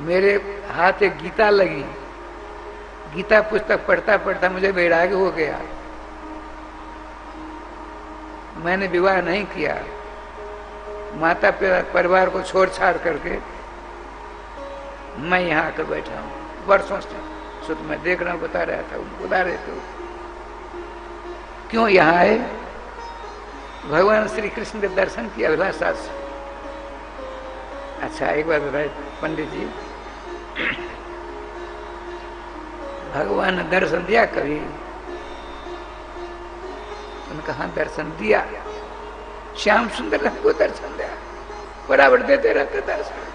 मेरे हाथ एक गीता लगी, गीता पुस्तक पढ़ता पढ़ता मुझे वैराग्य हो गया। मैंने विवाह नहीं किया, माता पिता परिवार को छोड़ छाड़ करके मैं यहाँ आकर बैठा हूँ वर्षों से, सो तो मैं देख रहा हूँ, बता रहा था, उनको बता रहे थे क्यों यहाँ आए। भगवान श्री कृष्ण के दर्शन की अभिलाषा से। अच्छा एक बात बताए पंडित जी, भगवान ने दर्शन दिया कभी? उन्होंने कहा दर्शन दिया, श्याम सुंदर को दर्शन दिया, बराबर देते रहते दर्शन।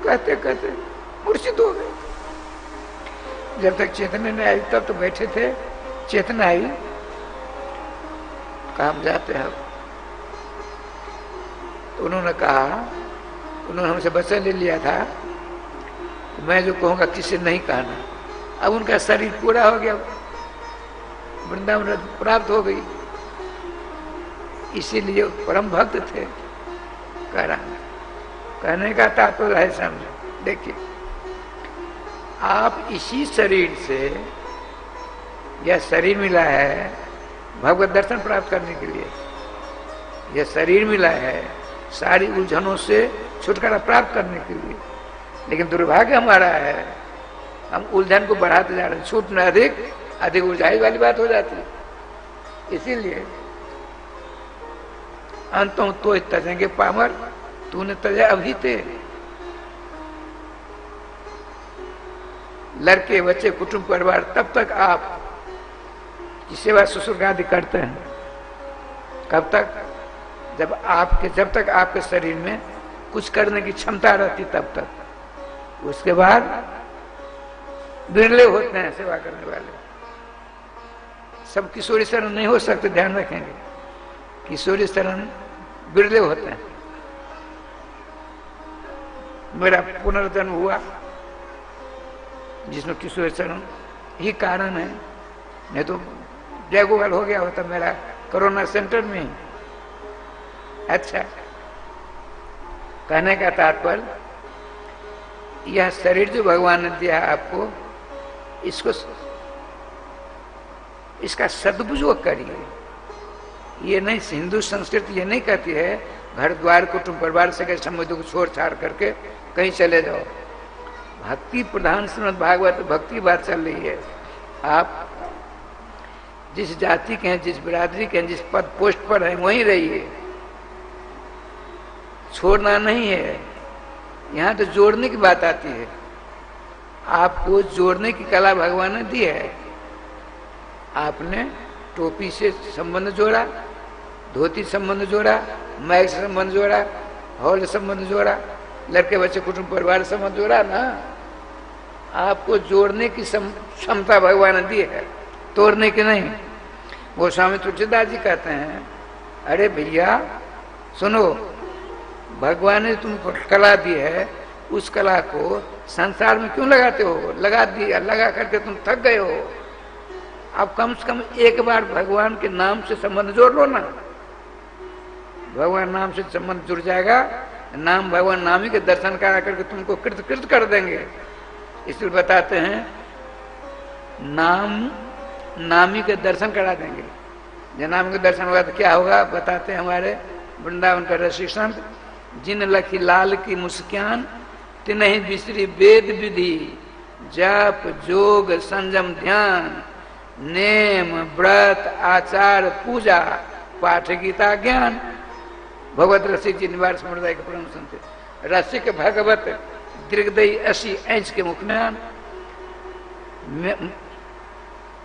कहते कहते मूर्छित हो गए। जब तक चेतना नहीं आई तब तो बैठे थे, चेतना आई, काम जाते हैं। तो उन्होंने कहा, उन्होंने हमसे वचन ले लिया था, मैं जो कहूँगा किसी नहीं कहना। अब उनका शरीर पूरा हो गया, वृंदावन प्राप्त हो गई, इसीलिए परम भक्त थे। कहने का तात्पर्य है, समझो। देखिए, आप इसी शरीर से, यह शरीर मिला है भगवत दर्शन प्राप्त करने के लिए, यह शरीर मिला है सारी उलझनों से छुटकारा प्राप्त करने के लिए। लेकिन दुर्भाग्य हमारा है, हम उलझन को बढ़ाते जा रहे हैं, छूटना अधिक उलझाई वाली बात हो जाती है। इसीलिए अंतों तो तजेंगे पामर, तूने तजे अभी थे। लड़के बच्चे कुटुंब परिवार, तब तक आप की सेवा ससुर आदि करते हैं। कब तक? जब तक आपके शरीर में कुछ करने की क्षमता रहती तब तक। उसके बाद बिरले होते हैं सेवा करने वाले। सब किशोरी शरण नहीं हो सकते, ध्यान रखेंगे। किशोरी शरण बिरले होते हैं। मेरा पुनर्जन्म हुआ जिसमें किशोरी शरण ही कारण है, नहीं तो जय गोपाल हो गया होता मेरा कोरोना सेंटर में ही। अच्छा, कहने का तात्पर्य, यह शरीर जो भगवान ने दिया आपको, इसका सदुपयोग करिए। ये नहीं, हिंदू संस्कृति ये नहीं कहती है घर द्वार कुटुंब परिवार से के संबंधों को छोड़ छाड़ करके कहीं चले जाओ। भक्ति प्रधान श्रीमद् भागवत भक्ति बात चल रही है। आप जिस जाति के हैं, जिस बिरादरी के हैं, जिस पद पोस्ट पर हैं, वहीं रहिए, छोड़ना नहीं है। यहाँ तो जोड़ने की बात आती है। आपको जोड़ने की कला भगवान ने दी है। आपने टोपी से संबंध जोड़ा, धोती संबंध जोड़ा, मैग से संबंध जोड़ा, हॉल से संबंध जोड़ा, लड़के बच्चे कुटुंब परिवार से संबंध जोड़ा ना। आपको जोड़ने की क्षमता भगवान ने दी है, तोड़ने की नहीं। गोस्वामी तुलसीदास जी कहते हैं, अरे भैया सुनो, भगवान ने तुमको कला दी है, उस कला को संसार में क्यों लगाते हो? लगा दिया, लगा करके तुम थक गए हो। अब कम से कम एक बार भगवान के नाम से संबंध जोड़ लो ना। भगवान नाम से संबंध जुड़ जाएगा, नाम भगवान नाम ही के दर्शन करा करके तुमको कृत कर देंगे। इसलिए बताते हैं, नामी के दर्शन करा देंगे। जब नाम के दर्शन होगा तो क्या होगा? बताते हैं हमारे वृंदावन का रसिक संत, जिन लखी लाल की मुस्कान तिन्हीं बिसरी वेद विधि, जप जोग संयम ध्यान, नेम व्रत आचार पूजा, पाठ गीता ज्ञान। भगवत रसिक जी निवार समुदाय के परम संत, रसिक भगवत दीर्घदयी असी ऐंच के मुखम्यान।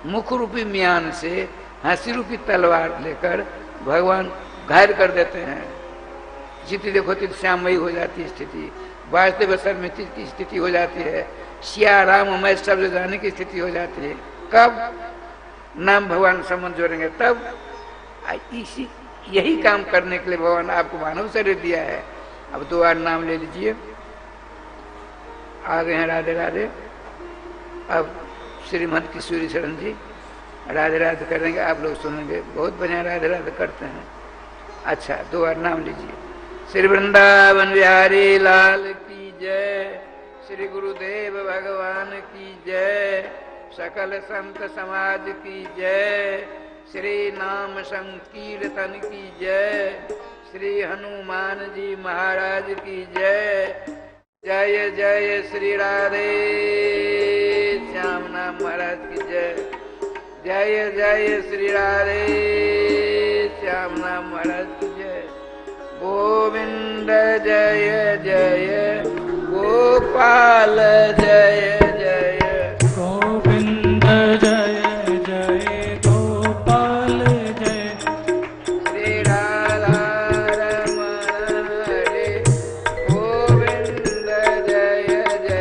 मुख रूपी म्यान से हंसी रूपी तलवार लेकर भगवान घायल कर देते हैं। जितनी देखो तितनी श्यामयी हो जाती है स्थिति, वासुदेव सर्वमिति की स्थिति हो जाती है, सिया राम मैं सब जाने की स्थिति हो जाती है। कब नाम भगवान संबंध जोड़ेंगे तब। इसी यही काम करने के लिए भगवान आपको मानव शरीर दिया है। अब 2 बार नाम ले लीजिए। आ गए हैं राधे राधे। अब श्रीमद किशोरी शरण जी राधे राधे करेंगे, आप लोग सुनेंगे, बहुत बढ़िया राधे राधे करते हैं। अच्छा, 2 बार नाम लीजिए। श्री वृंदावन बिहारी लाल की जय, श्री गुरुदेव भगवान की जय, सकल संत समाज की जय, श्री नाम संकीर्तन की जय, श्री हनुमान जी महाराज की जय। जय जय श्री राधे श्याम नाम महाराज की जय। जय जय श्री राधे श्याम नाम महाराज की जय। गोविंद जय जय गोपाल जय जय। गोविंद जय जय गोपाल जय। श्री राधा रमण हरे गोविंद जय जय।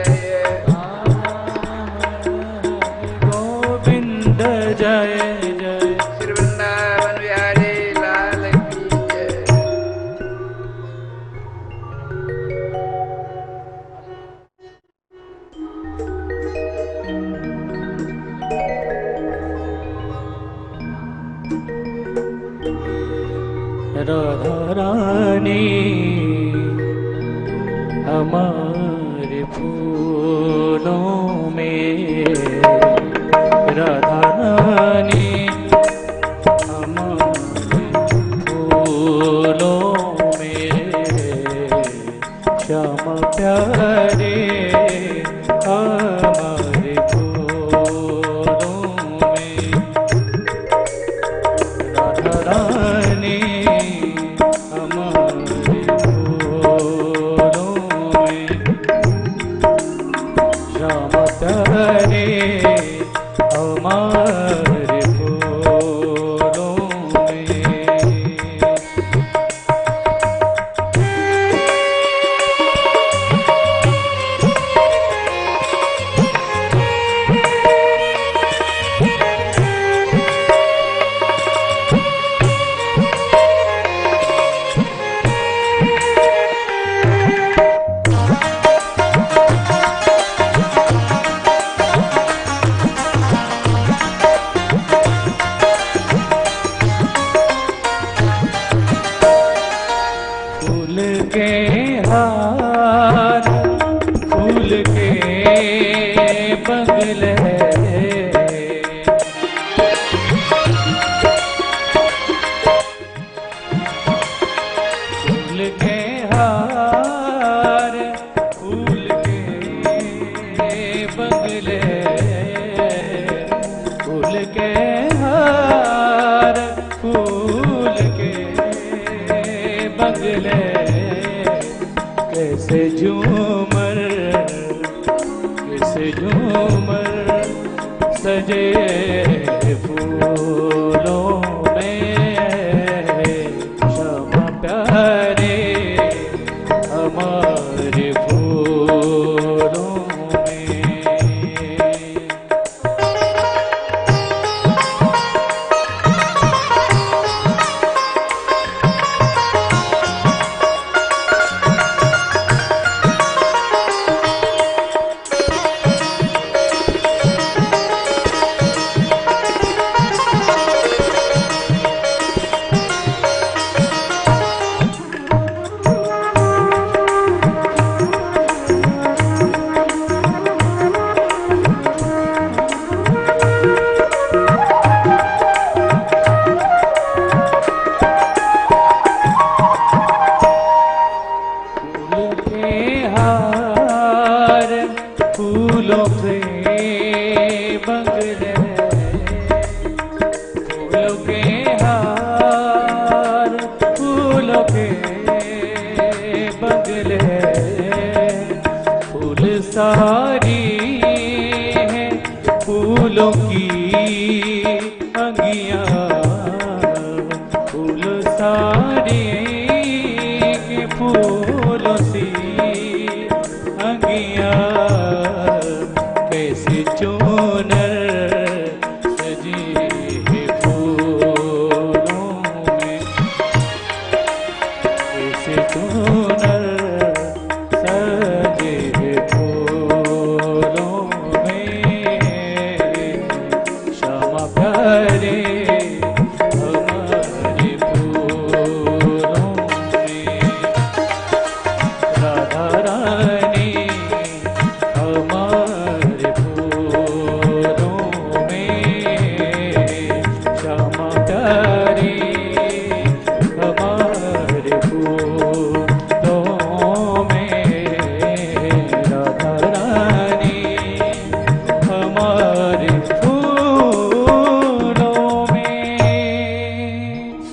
गोविंद जय जय। श्री वृंदावन बिहारी लाल की जय। राधा रानी हमारे फूलों में, राधा रानी हमारे फूलों में, श्याम प्यारे हमारे फूलों में, राधा रानी हमारे फूलों में, श्याम प्यारे हमारे फूलों में। फूल के हार, फूल के बंगले, फूल के हार, फूल के बंगले, फूल के हार, फूल के बंगले, कैसे झूमर, कैसे झूमर सजे फूलों में, श्याम प्यारे हमारे फूलों में। फूल के हार, फूलों के बंगले, फूलों के हार, फूलों के बंगले, फूल सारी है फूलों की अंगियां, फूल सारी के फूलों सी अंगियां, कैसी चूनर सजी है फूलों में, कैसी चूनर सजी है फूलों में, श्यामा प्यारे हमारे फूलों में, राधा रानी हमारे फूलों में, श्यामा प्यारी हमारे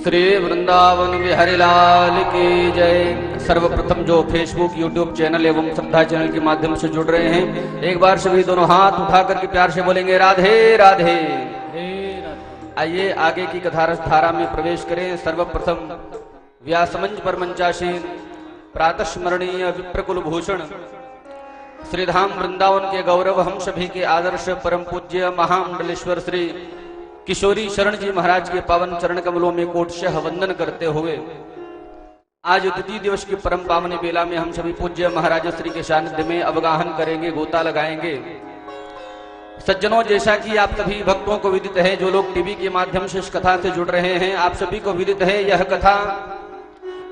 श्री वृंदावन बिहारी लाल की जय। सर्वप्रथम जो फेसबुक यूट्यूब चैनल एवं श्रद्धा चैनल के माध्यम से जुड़ रहे हैं, एक बार सभी दोनों हाथ उठा करके प्यार से बोलेंगे राधे राधे। आइए आगे की कथारस धारा में प्रवेश करें। सर्वप्रथम व्यासमंच पर मंचासीन प्रातः स्मरणीय विप्रकुल भूषण श्रीधाम वृंदावन के गौरव हम सभी के आदर्श परम पूज्य महामंडलेश्वर श्री किशोरी शरण जी महाराज के पावन चरण कमलों में कोटशः वंदन करते हुए आज द्वितीय दिवस की परम पावन बेला में हम सभी पूज्य महाराज श्री के सानिध्य में अवगाहन करेंगे, गोता लगाएंगे। सज्जनों, जैसा कि आप सभी भक्तों को विदित है, जो लोग टीवी के माध्यम से इस कथा से जुड़ रहे हैं, आप सभी को विदित है यह कथा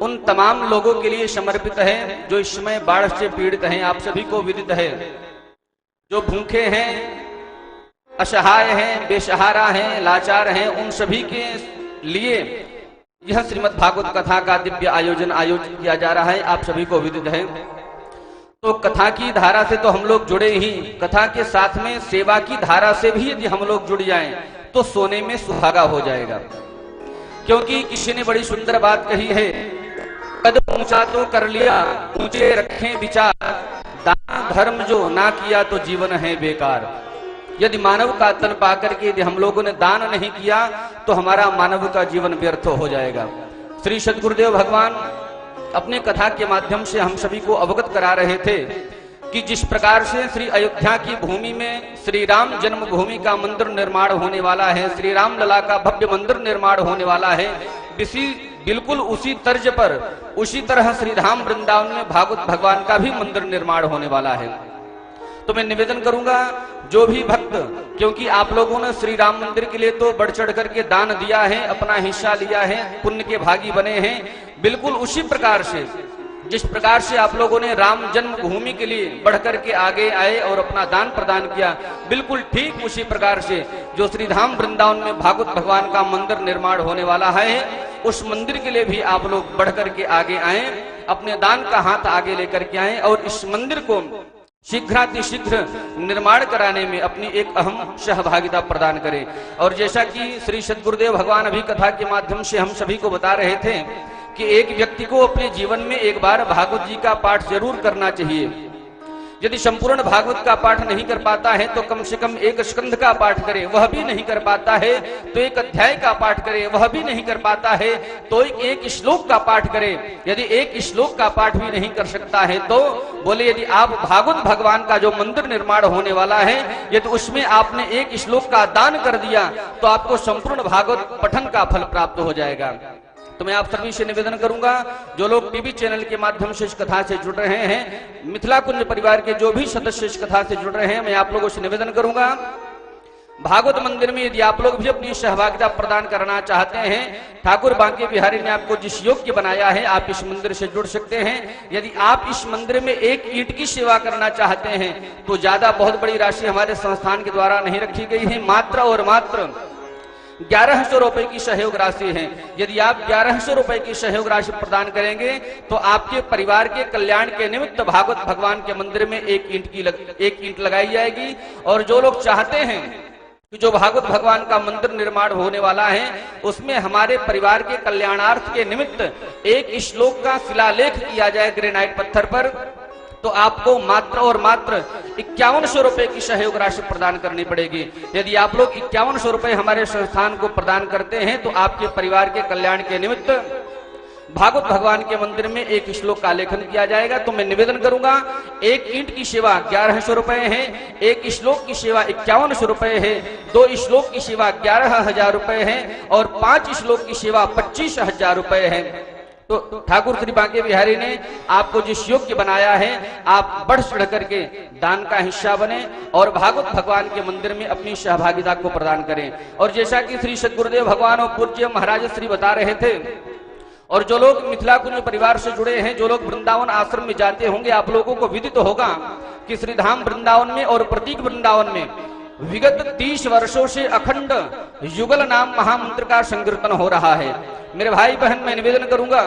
उन तमाम लोगों के लिए समर्पित है जो इस समय बाढ़ से पीड़ित हैं। आप सभी को विदित है जो भूखे हैं, असहाय हैं, बेसहारा हैं, लाचार हैं, उन सभी के लिए यह श्रीमद् भागवत कथा का दिव्य आयोजित किया जा रहा है। आप सभी को विदित है। तो कथा की धारा से तो हम लोग जुड़े ही, कथा के साथ में सेवा की धारा से भी यदि हम लोग जुड़ जाएं तो सोने में सुहागा हो जाएगा। क्योंकि किसी ने बड़ी सुंदर बात कही है, कदम ऊंचा तो कर लिया, ऊंचे रखें विचार, दान धर्म जो ना किया तो जीवन है बेकार। यदि मानव का तन पाकर के यदि हम लोगों ने दान नहीं किया तो हमारा मानव का जीवन व्यर्थ हो जाएगा। श्री सद्गुरुदेव भगवान अपने कथा के माध्यम से हम सभी को अवगत करा रहे थे कि जिस प्रकार से श्री अयोध्या की भूमि में श्री राम जन्मभूमि का मंदिर निर्माण होने वाला है, श्री राम लला का भव्य मंदिर निर्माण होने वाला है, बिल्कुल उसी तर्ज पर उसी तरह श्री धाम वृंदावन में भागवत भगवान का भी मंदिर निर्माण होने वाला है। तो मैं निवेदन करूंगा जो भी भक्त, क्योंकि आप लोगों ने श्री राम मंदिर के लिए तो बढ़ चढ़ करके दान दिया है, अपना हिस्सा लिया है, पुण्य के भागी बने हैं, बिल्कुल उसी प्रकार से जिस प्रकार से आप लोगों ने राम जन्मभूमि के लिए बढ़ करके आगे आए और अपना दान प्रदान किया, बिल्कुल ठीक उसी प्रकार से जो श्री धाम वृंदावन में भागवत भगवान का मंदिर निर्माण होने वाला है, उस मंदिर के लिए भी आप लोग बढ़ करके आगे आए, अपने दान का हाथ आगे लेकर के आए और इस मंदिर को शीघ्रातिशीघ्र निर्माण कराने में अपनी एक अहम सहभागिता प्रदान करें। और जैसा कि श्री सद्गुरुदेव भगवान अभी कथा के माध्यम से हम सभी को बता रहे थे कि एक व्यक्ति को अपने जीवन में एक बार भागवत जी का पाठ जरूर करना चाहिए। यदि संपूर्ण भागवत का पाठ नहीं कर पाता है तो कम से कम एक स्कंध का पाठ करे, वह भी नहीं कर पाता है तो एक अध्याय का पाठ करे, वह भी नहीं कर पाता है तो एक श्लोक का पाठ करे। यदि एक श्लोक का पाठ भी नहीं कर सकता है तो बोले यदि आप भागवत भगवान का जो मंदिर निर्माण होने वाला है, यदि उसमें आपने एक श्लोक का दान कर दिया तो आपको संपूर्ण भागवत पठन का फल प्राप्त हो जाएगा। तो मैं आप सभी से निवेदन करूंगा, जो लोग टीवी चैनल के माध्यम से इस कथा से जुड़ रहे हैं, मिथिला कुंज परिवार के जो भी सदस्य इस कथा से जुड़ रहे हैं, मैं आप लोगों से निवेदन करूंगा, भागवत मंदिर में यदि आप लोग भी अपनी सहभागिता प्रदान करना चाहते हैं, ठाकुर बांके बिहारी ने आपको जिस योग्य बनाया है, आप इस मंदिर से जुड़ सकते हैं। यदि आप इस मंदिर में एक ईंट की सेवा करना चाहते हैं तो ज्यादा बहुत बड़ी राशि हमारे संस्थान के द्वारा नहीं रखी गई है, मात्र और मात्र 1100 रुपए की सहयोग राशि है। यदि आप 1100 रुपए की सहयोग राशि प्रदान करेंगे तो आपके परिवार के कल्याण के निमित्त भागवत भगवान के मंदिर में एक ईंट लगाई जाएगी। और जो लोग चाहते हैं कि जो भागवत भगवान का मंदिर निर्माण होने वाला है उसमें हमारे परिवार के कल्याणार्थ के निमित्त एक श्लोक का शिलालेख किया जाए ग्रेनाइट पत्थर पर, तो आपको मात्र और मात्र 5100 रुपए की सहयोग राशि प्रदान करनी पड़ेगी। यदि आप लोग 5100 रुपए हमारे संस्थान को प्रदान करते हैं तो आपके परिवार के कल्याण के निमित्त भागवत भगवान के मंदिर में एक श्लोक का लेखन किया जाएगा। तो मैं निवेदन करूंगा, एक ईंट की सेवा 1100 रुपए है, एक श्लोक की सेवा 5100 रुपए है, 2 श्लोक की सेवा 11,000 रुपए है और 5 श्लोक की सेवा 25,000 रुपए है। तो ठाकुर श्री बांके बिहारी ने आपको जिस योग्य बनाया है, आप बढ़ चढ़ करके दान का हिस्सा बने और भागवत भगवान के मंदिर में अपनी सहभागिता को प्रदान करें। और जैसा कि श्री सद्गुरुदेव भगवान और पूज्य महाराज श्री बता रहे थे, और जो लोग मिथिला कुंज परिवार से जुड़े हैं, जो लोग वृंदावन आश्रम में जाते होंगे, आप लोगों को विदित होगा कि श्री धाम वृंदावन में और प्रतीक वृंदावन में विगत 30 वर्षों से अखंड युगल नाम महामंत्र का संकीर्तन हो रहा है। मेरे भाई बहन, मैं निवेदन करूंगा,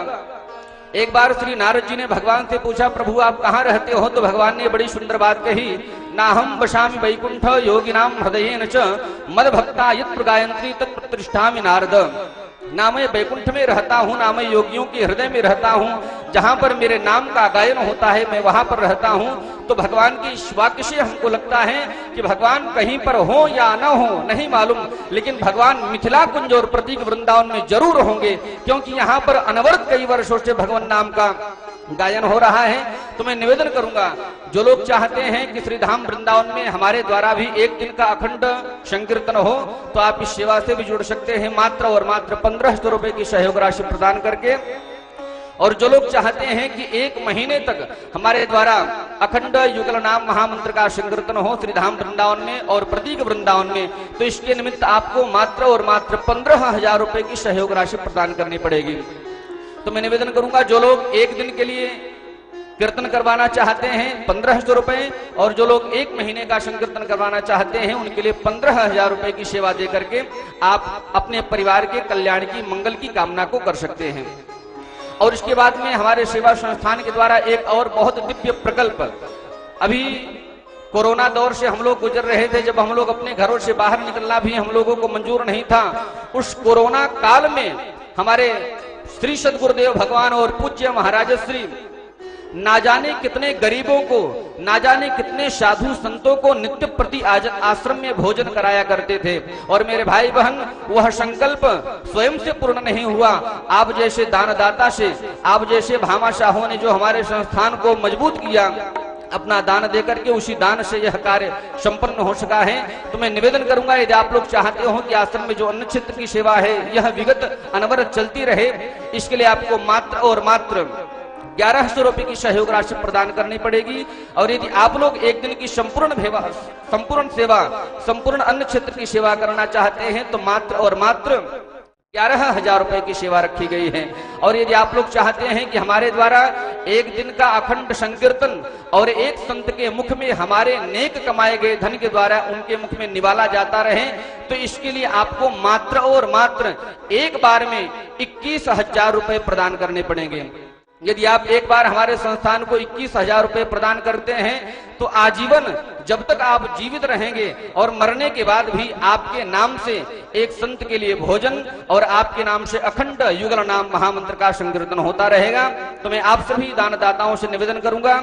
एक बार श्री नारद जी ने भगवान से पूछा, प्रभु आप कहाँ रहते हो? तो भगवान ने बड़ी सुंदर बात कही, नाहम वशामि वैकुंठ योगिनाम हृदयेन च मद भक्ता यत्र गायत्री तत् प्रतिष्ठामि नारद। ना मैं बैकुंठ में रहता हूँ, ना मैं योगियों के हृदय में रहता हूँ। जहां पर मेरे नाम का गायन होता है मैं वहां पर रहता हूँ। तो भगवान की इस वाक्य से हमको लगता है कि भगवान कहीं पर हो या न हो नहीं मालूम, लेकिन भगवान मिथिला कुंज और प्रतीक वृंदावन में जरूर होंगे, क्योंकि यहाँ पर अनवरत कई वर्षों से भगवान नाम का गायन हो रहा है। तो मैं निवेदन करूंगा, जो लोग चाहते हैं कि श्रीधाम वृंदावन में हमारे द्वारा भी एक दिन का अखंड संकीर्तन हो, तो आप इस सेवा से भी जुड़ सकते हैं, मात्र और मात्र 1500 रुपए की सहयोग राशि प्रदान करके। और जो लोग चाहते हैं कि एक महीने तक हमारे द्वारा अखंड युगल नाम महामंत्र का संकीर्तन हो श्रीधाम वृंदावन में और प्रतीक वृंदावन में, तो इसके निमित्त आपको मात्र और मात्र 15,000 रुपए की सहयोग राशि प्रदान करनी पड़ेगी। तो मैं निवेदन करूंगा, जो लोग एक दिन के लिए कीर्तन करवाना चाहते हैं 1500 रुपए, और जो लोग एक महीने का संकीर्तन करवाना चाहते हैं उनके लिए 15,000 रुपए की सेवा दे करके आप अपने परिवार के कल्याण की, मंगल की कामना को कर सकते हैं। और इसके बाद में हमारे सेवा संस्थान के द्वारा एक और बहुत दिव्य प्रकल्प, अभी कोरोना दौर से हम लोग गुजर रहे थे, जब हम लोग अपने घरों से बाहर निकलना भी हम लोगों को मंजूर नहीं था, उस कोरोना काल में हमारे श्री सद्गुरुदेव भगवान और पूज्य महाराज श्री ना जाने कितने गरीबों को, ना जाने कितने साधु संतों को नित्य प्रति आश्रम में भोजन कराया करते थे। और मेरे भाई बहन, वह संकल्प स्वयं से पूर्ण नहीं हुआ, आप जैसे दानदाता से, आप जैसे भामाशाहों ने जो हमारे संस्थान को मजबूत किया, अपना दान देकर के उसी दान से यह कार्य संपन्न हो सका है। तो मैं निवेदन करूंगा, यदि आप लोग चाहते हो कि आश्रम में जो अन्न क्षेत्र की सेवा है यह विगत अनवरत चलती रहे, इसके लिए आपको मात्र और मात्र 1100 रुपए की सहयोग राशि प्रदान करनी पड़ेगी। और यदि आप लोग एक दिन की संपूर्ण सेवा, संपूर्ण अन्न क्षेत्र की सेवा करना चाहते हैं, तो मात्र और मात्र 11,000 रुपए की सेवा रखी गई है। और यदि आप लोग चाहते हैं कि हमारे द्वारा एक दिन का अखंड संकीर्तन और एक संत के मुख में हमारे नेक कमाए गए धन के द्वारा उनके मुख में निवाला जाता रहे, तो इसके लिए आपको मात्र और मात्र एक बार में 21,000 रुपए प्रदान करने पड़ेंगे। यदि आप एक बार हमारे संस्थान को 21,000 रुपए प्रदान करते हैं, तो आजीवन जब तक आप जीवित रहेंगे और मरने के बाद भी आपके नाम से एक संत के लिए भोजन और आपके नाम से अखंड युगल नाम महामंत्र का संकीर्तन होता रहेगा। तो मैं आप सभी दानदाताओं से निवेदन करूंगा,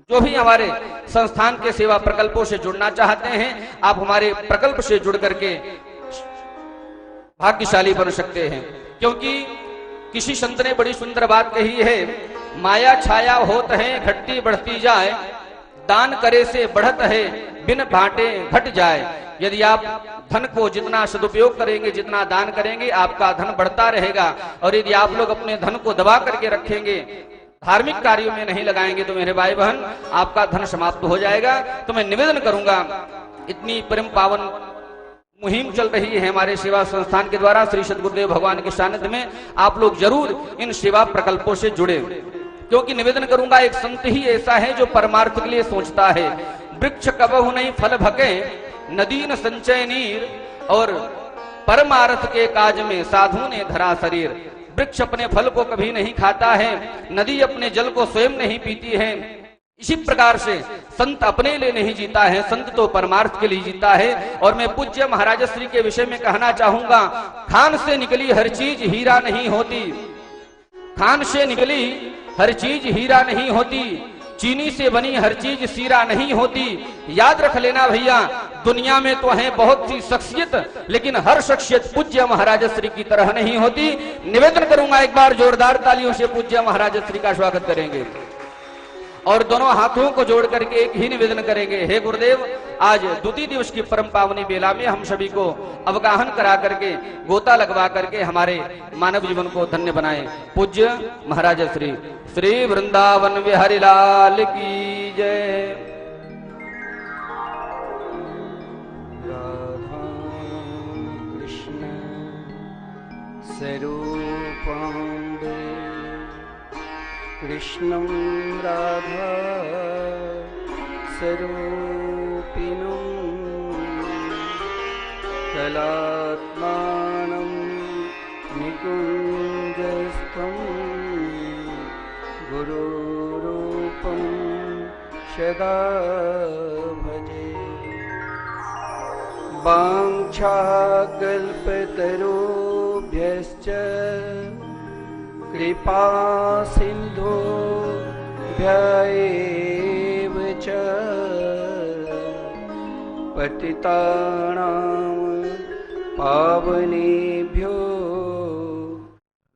जो भी हमारे संस्थान के सेवा प्रकल्पों से जुड़ना चाहते हैं, आप हमारे प्रकल्प से जुड़ करके भाग्यशाली बन सकते हैं। क्योंकि किसी संत ने बड़ी सुंदर बात कही है, माया छाया होत है घटती बढ़ती जाए, दान करे से बढ़त है बिन बांटे घट जाए। यदि आप धन को जितना सदुपयोग करेंगे, जितना दान करेंगे, आपका धन बढ़ता रहेगा। और यदि आप लोग अपने धन को दबा करके रखेंगे, धार्मिक कार्यों में नहीं लगाएंगे, तो मेरे भाई बहन आपका धन समाप्त हो जाएगा। तो मैं निवेदन करूंगा, इतनी परम पावन मुहिम चल रही है हमारे सेवा संस्थान के द्वारा श्री सद्गुरुदेव भगवान के सानिध्य में, आप लोग जरूर इन सेवा प्रकल्पों से जुड़े। क्योंकि निवेदन करूंगा, एक संत ही ऐसा है जो परमार्थ के लिए सोचता है। वृक्ष कबहु नहीं फल भके, नदी न संचय नीर, और परमार्थ के काज में साधु ने धरा शरीर। वृक्ष अपने फल को कभी नहीं खाता है, नदी अपने जल को स्वयं नहीं पीती है। इसी प्रकार से संत अपने लिए नहीं जीता है, संत तो परमार्थ के लिए जीता है। और मैं पूज्य महाराज श्री के विषय में कहना चाहूंगा, खान से निकली हर चीज हीरा नहीं होती, खान से निकली हर चीज हीरा नहीं होती, चीनी से बनी हर चीज सीरा नहीं होती। याद रख लेना भैया, दुनिया में तो है बहुत सी शख्सियत, लेकिन हर शख्सियत पूज्य महाराज श्री की तरह नहीं होती। निवेदन करूंगा, एक बार जोरदार तालियों से पूज्य महाराज श्री का स्वागत करेंगे और दोनों हाथों को जोड़ करके एक ही निवेदन करेंगे, हे गुरुदेव, आज द्वितीय दिवस की परम पावनी बेला में हम सभी को अवगाहन करा करके, गोता लगवा करके हमारे मानव जीवन को धन्य बनाए। पूज्य महाराज श्री श्री वृंदावन बिहारी लाल की जय। राधा कृष्ण स्वरूपांबे कृष्णं राधा स्वरूपिणं कलात्मानं निकुञ्जस्थं गुरुरूपं सदा भजे। वाञ्छाकल्पतरुभ्यश्च भ्यश्च कृपा सिन्धुभ्य एव च पतितानां पावनेभ्यो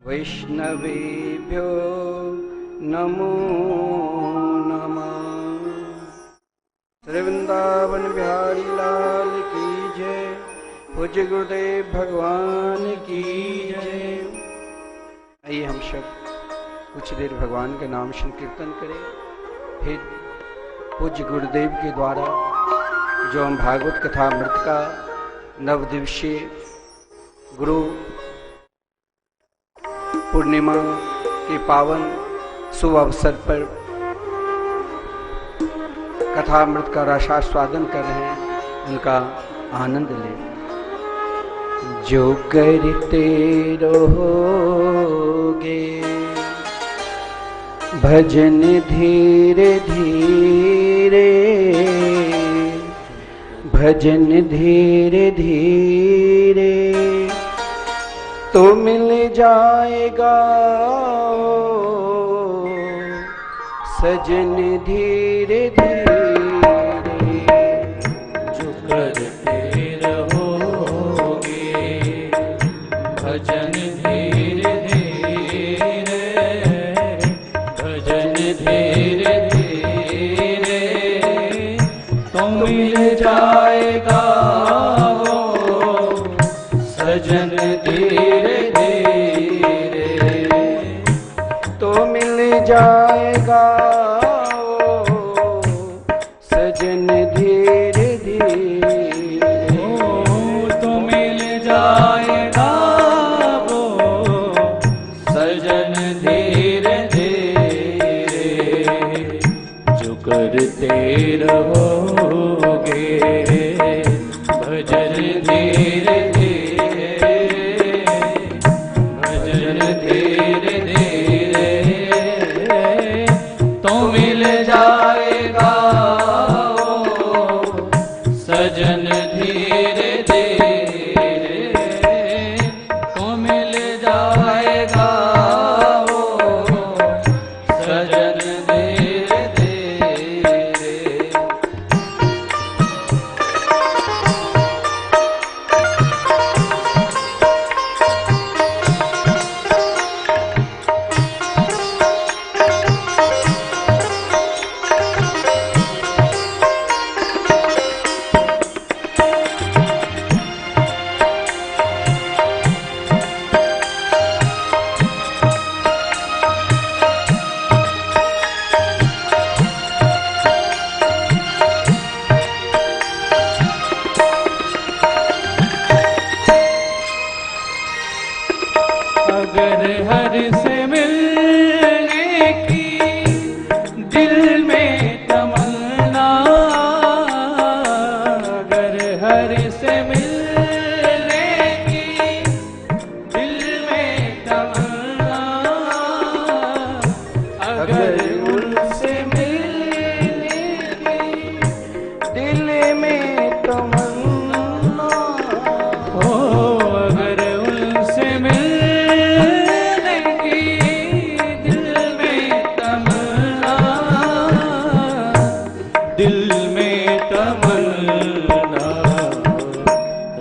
वैष्णवेभ्यो नमो नमः। श्री वृंदावन बिहारी लाल की जय। पूज्य गुरुदेव भगवान की जय। आइए हम सब कुछ देर भगवान का नाम संकीर्तन करें। फिर पूज्य गुरुदेव के द्वारा जो हम भागवत कथा अमृत का नवदिवसीय गुरु पूर्णिमा के पावन शुभ अवसर पर कथा अमृत का रसास्वादन कर रहे हैं, उनका आनंद लें। जो करते रहोगे भजन धीरे धीरे, भजन धीरे धीरे तो मिल जाएगा सजन धीरे धीरे। जो करते रहोगे भजन धीरे धीरे, भजन धीरे धीरे तो मिल जाएगा वो सजन धीरे धीरे, तो मिल जाएगा सजन धीरे धीरे। तो मिल जाएगा वो सजन धीरे धीरे। जो करते रहोगे भजन धीरे धीरे, भजन धीरे धीरे तो मिल जाएगा वो सजन धीरे धीरे, तो मिल जाएगा वो सजन धीरे धीरे। अगर हर से मिलने की दिल में तमन्ना, अगर हर से मिलने की दिल में तमन्ना, अगर उनसे मिलने की दिल में तमन्ना हो, अगर उनसे मिलने की दिल में तमन्ना, दिल में तमन्ना,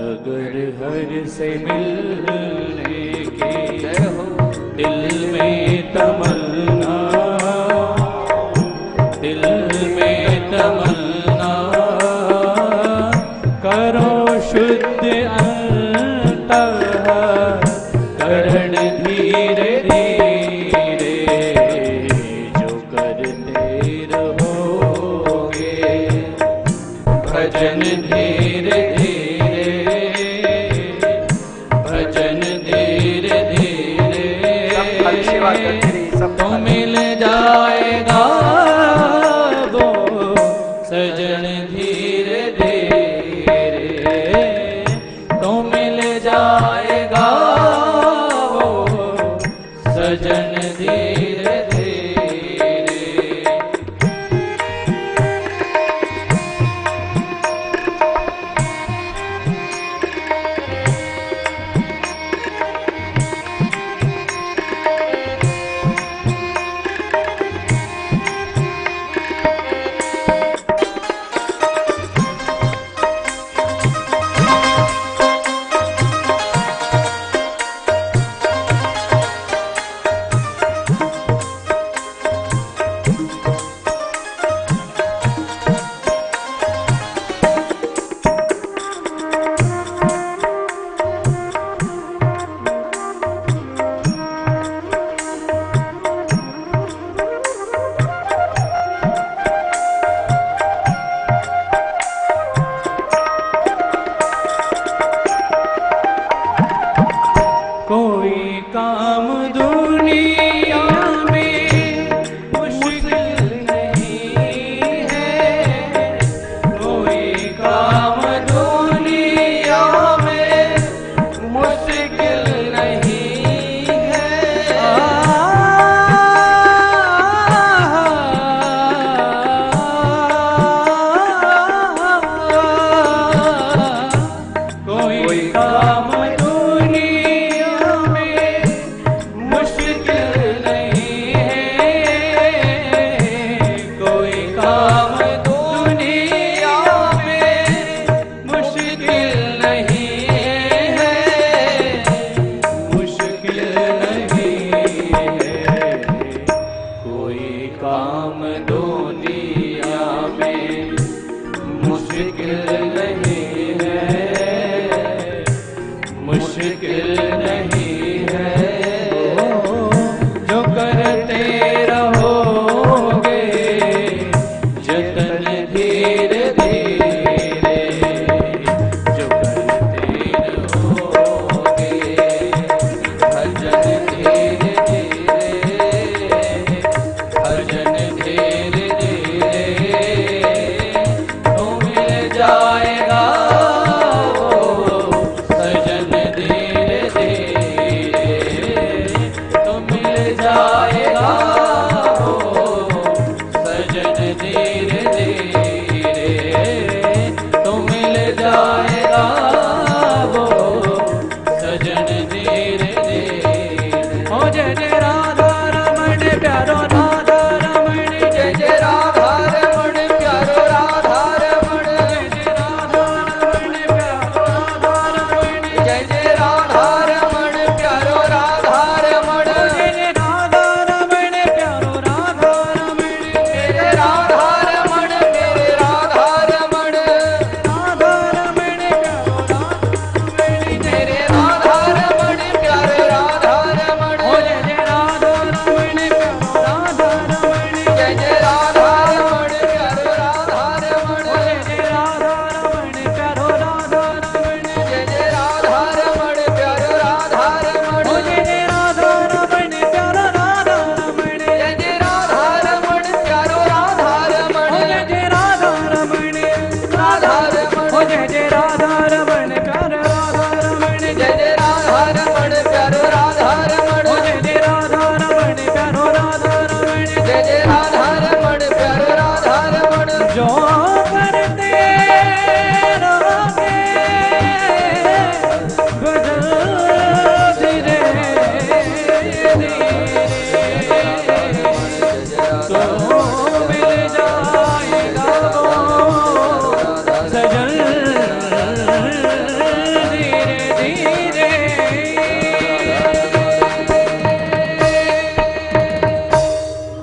अगर हर से मिलने की दिल में तमन्ना, दिल में तमन्ना, करो शुद्ध अंतःकरण धीरे धीरे। जो करते रहोगे भजन धीरे धीरे, भजन धीरे धीरे तो मिल जाएगा वो सजन धीरे धीरे, तो मिल जाएगा वो सजन धीरे धीरे। कोई काम दुनिया में मुश्किल नहीं है, कोई काम दुनिया में मुश्किल नहीं है। कोई काम दुनिया में मुश्किल नहीं है, कोई काम दुनिया में मुश्किल नहीं है, मुश्किल नहीं है, कोई काम दुनिया में मुश्किल नहीं है, मुश्किल नहीं है। जो करते रहोगे जतन धीरे धीरे, जो करते रहोगे भजन धीरे धीरे, भजन धीरे धीरे तो मिल जाएगा वो सजन धीरे धीरे, तो मिल जाएगा वो सजन धीरे धीरे, तो मिल जाएगा वो सजन धीरे धीरे। ओ जय जय राधा रमण प्यारो राधा रमण, जय जय राधा रमण प्यारो राधा रमण, जय जय राधा रमण प्यारो राधा रमण, जय जय राधा रमण प्यारो राधा रमण, जय जय राधा रमण प्यारो राधा रमण, जय जय राधा रमण मेरे राधा रमण, राधा रमण प्यारो राधा रमण, जय रे राधा रमण प्यारे राधा रमण, ओ जय जय राधा रमण प्यारो राधा रमण, जय जय राधा रमण प्यारो राधा रमण, ओ जय जय राधा रमण प्यारो राधा रमण, जय जय राधा रमण प्यारो राधा रमण, ओ जय जय राधा रमण प्यारो राधा रमण, जय जय राधा रमण प्यारो राधा रमण, ओ जय जय राधा रमण राधा रमण, ओ जय जय राधा रमण प्यारो राधा रमण, जय जय राधा रमण प्यारो राधा रमण, ओ जय जय राधा रमण प्यारो राधा रमण, जय जय राधा रमण प्यारो राधा रमण। जो करते रहोगे भजन धीरे धीरे, तो मिल जाएगा वो सजन धीरे धीरे।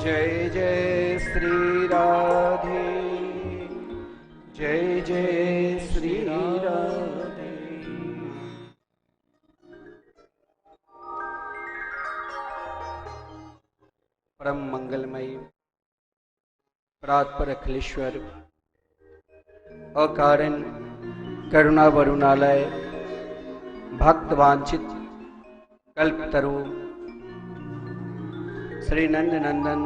जय जय श्री राधे, जय जय श्री राधे। परम मंगलमयी परात्पर अखिलेश्वर अकारण करुणा वरुणालय भक्त वांछित कल्पतरु श्री नंद नंदन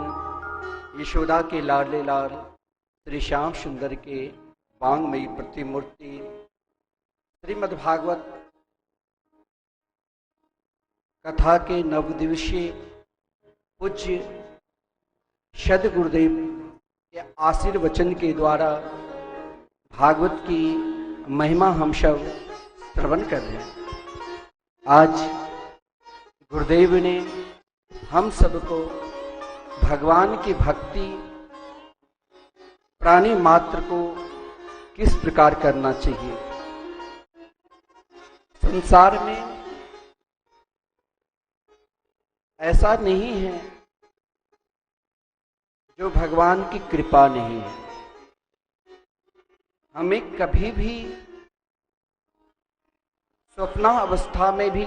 यशोदा के लाडले लाल श्री श्याम सुंदर के वांगमयी प्रतिमूर्ति श्रीमद्भागवत कथा के नवदिवसीय पूज्य सद गुरुदेव के आशीर्वचन के द्वारा भागवत की महिमा हम सब श्रवण कर रहे हैं। आज गुरुदेव ने हम सबको भगवान की भक्ति प्राणी मात्र को किस प्रकार करना चाहिए। संसार में ऐसा नहीं है जो भगवान की कृपा नहीं है। हमें कभी भी स्वप्न अवस्था में भी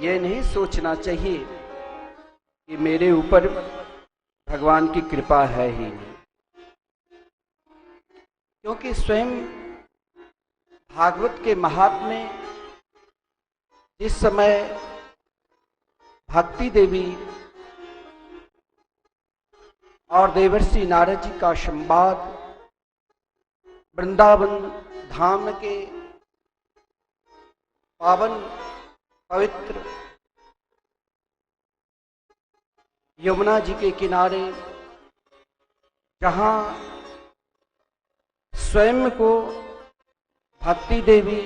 यह नहीं सोचना चाहिए कि मेरे ऊपर भगवान की कृपा है ही नहीं, क्योंकि स्वयं भागवत के महात्म्य जिस समय भक्ति देवी और देवर्षि नारद जी का संवाद वृंदावन धाम के पावन पवित्र यमुना जी के किनारे, जहां स्वयं को भक्ति देवी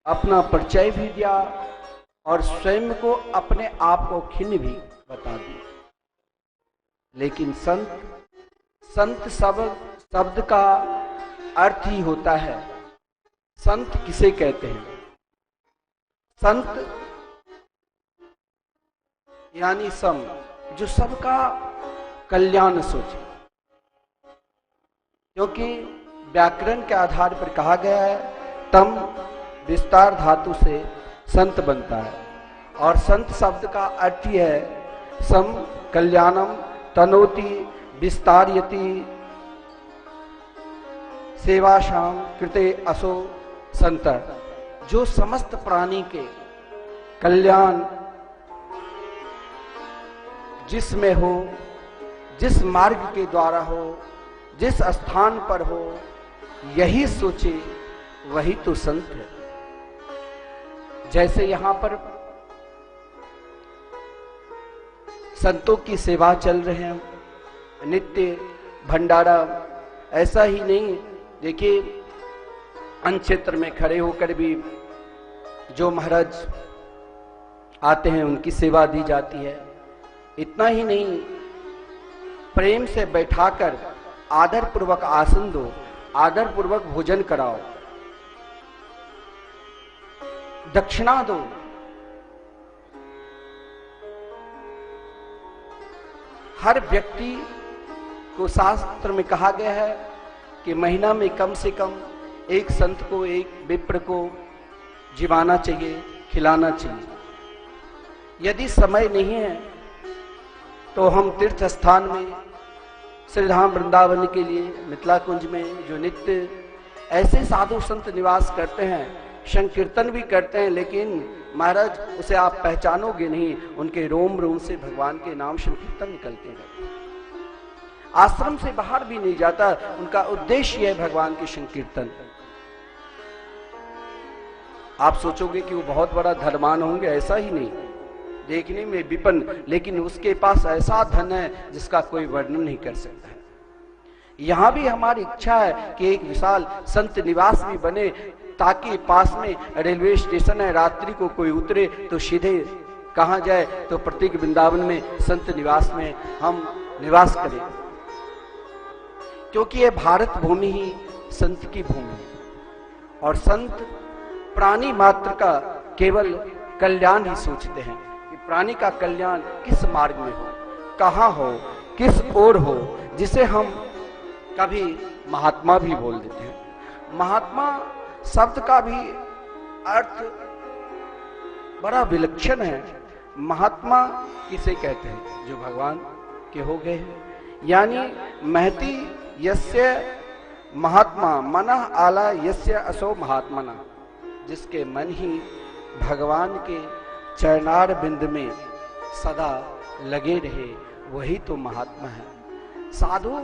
अपना परिचय भी दिया और स्वयं को अपने आप को खिन्न भी बता दी। लेकिन संत शब्द का अर्थ ही होता है, संत किसे कहते हैं? संत यानी सम, जो सबका कल्याण सोचे। क्योंकि व्याकरण के आधार पर कहा गया है, तम विस्तार धातु से संत बनता है और संत शब्द का अर्थ ही है सम कल्याणम तनोति विस्तारयति सेवाशाम कृते असो संत, जो समस्त प्राणी के कल्याण जिसमें हो, जिस मार्ग के द्वारा हो, जिस स्थान पर हो, यही सोचे वही तो संत है। जैसे यहां पर संतों की सेवा चल रहे हैं, नित्य भंडारा, ऐसा ही नहीं, देखिए अन्य क्षेत्र में खड़े होकर भी जो महाराज आते हैं उनकी सेवा दी जाती है। इतना ही नहीं, प्रेम से बैठाकर आदर पूर्वक आसन दो, आदर पूर्वक भोजन कराओ, दक्षिणा दो। हर व्यक्ति को शास्त्र में कहा गया है कि महीना में कम से कम एक संत को, एक विप्र को जिवाना चाहिए, खिलाना चाहिए। यदि समय नहीं है तो हम तीर्थ स्थान में, श्रीधाम वृंदावन के लिए मिथिला कुंज में जो नित्य ऐसे साधु संत निवास करते हैं, संकीर्तन भी करते हैं, लेकिन महाराज उसे आप पहचानोगे नहीं, उनके रोम रोम से भगवान के नाम संकीर्तन निकलते हैं। आश्रम से बाहर भी नहीं जाता, उनका उद्देश्य है भगवान के संकीर्तन। आप सोचोगे कि वो बहुत बड़ा धर्मान होंगे, ऐसा ही नहीं, देखने में विपन्न, लेकिन उसके पास ऐसा धन है जिसका कोई वर्णन नहीं कर सकता है। यहां भी हमारी इच्छा है कि एक विशाल संत निवास भी बने, ताकि पास में रेलवे स्टेशन है, रात्रि को कोई उतरे तो सीधे कहां जाए, तो प्रत्येक वृंदावन में संत निवास में हम निवास करें। क्योंकि ये भारत भूमि ही संत की भूमि है और संत प्राणी मात्र का केवल कल्याण ही सोचते हैं कि प्राणी का कल्याण किस मार्ग में हो, कहां हो, किस ओर हो, जिसे हम कभी महात्मा भी बोल देते हैं। महात्मा शब्द का भी अर्थ बड़ा विलक्षण है। महात्मा किसे कहते हैं? जो भगवान के हो गए हैं। यानी महति यस्य महात्मा मनः आला यस्य असो महात्मना, जिसके मन ही भगवान के चरणार बिंद में सदा लगे रहे, वही तो महात्मा है। साधु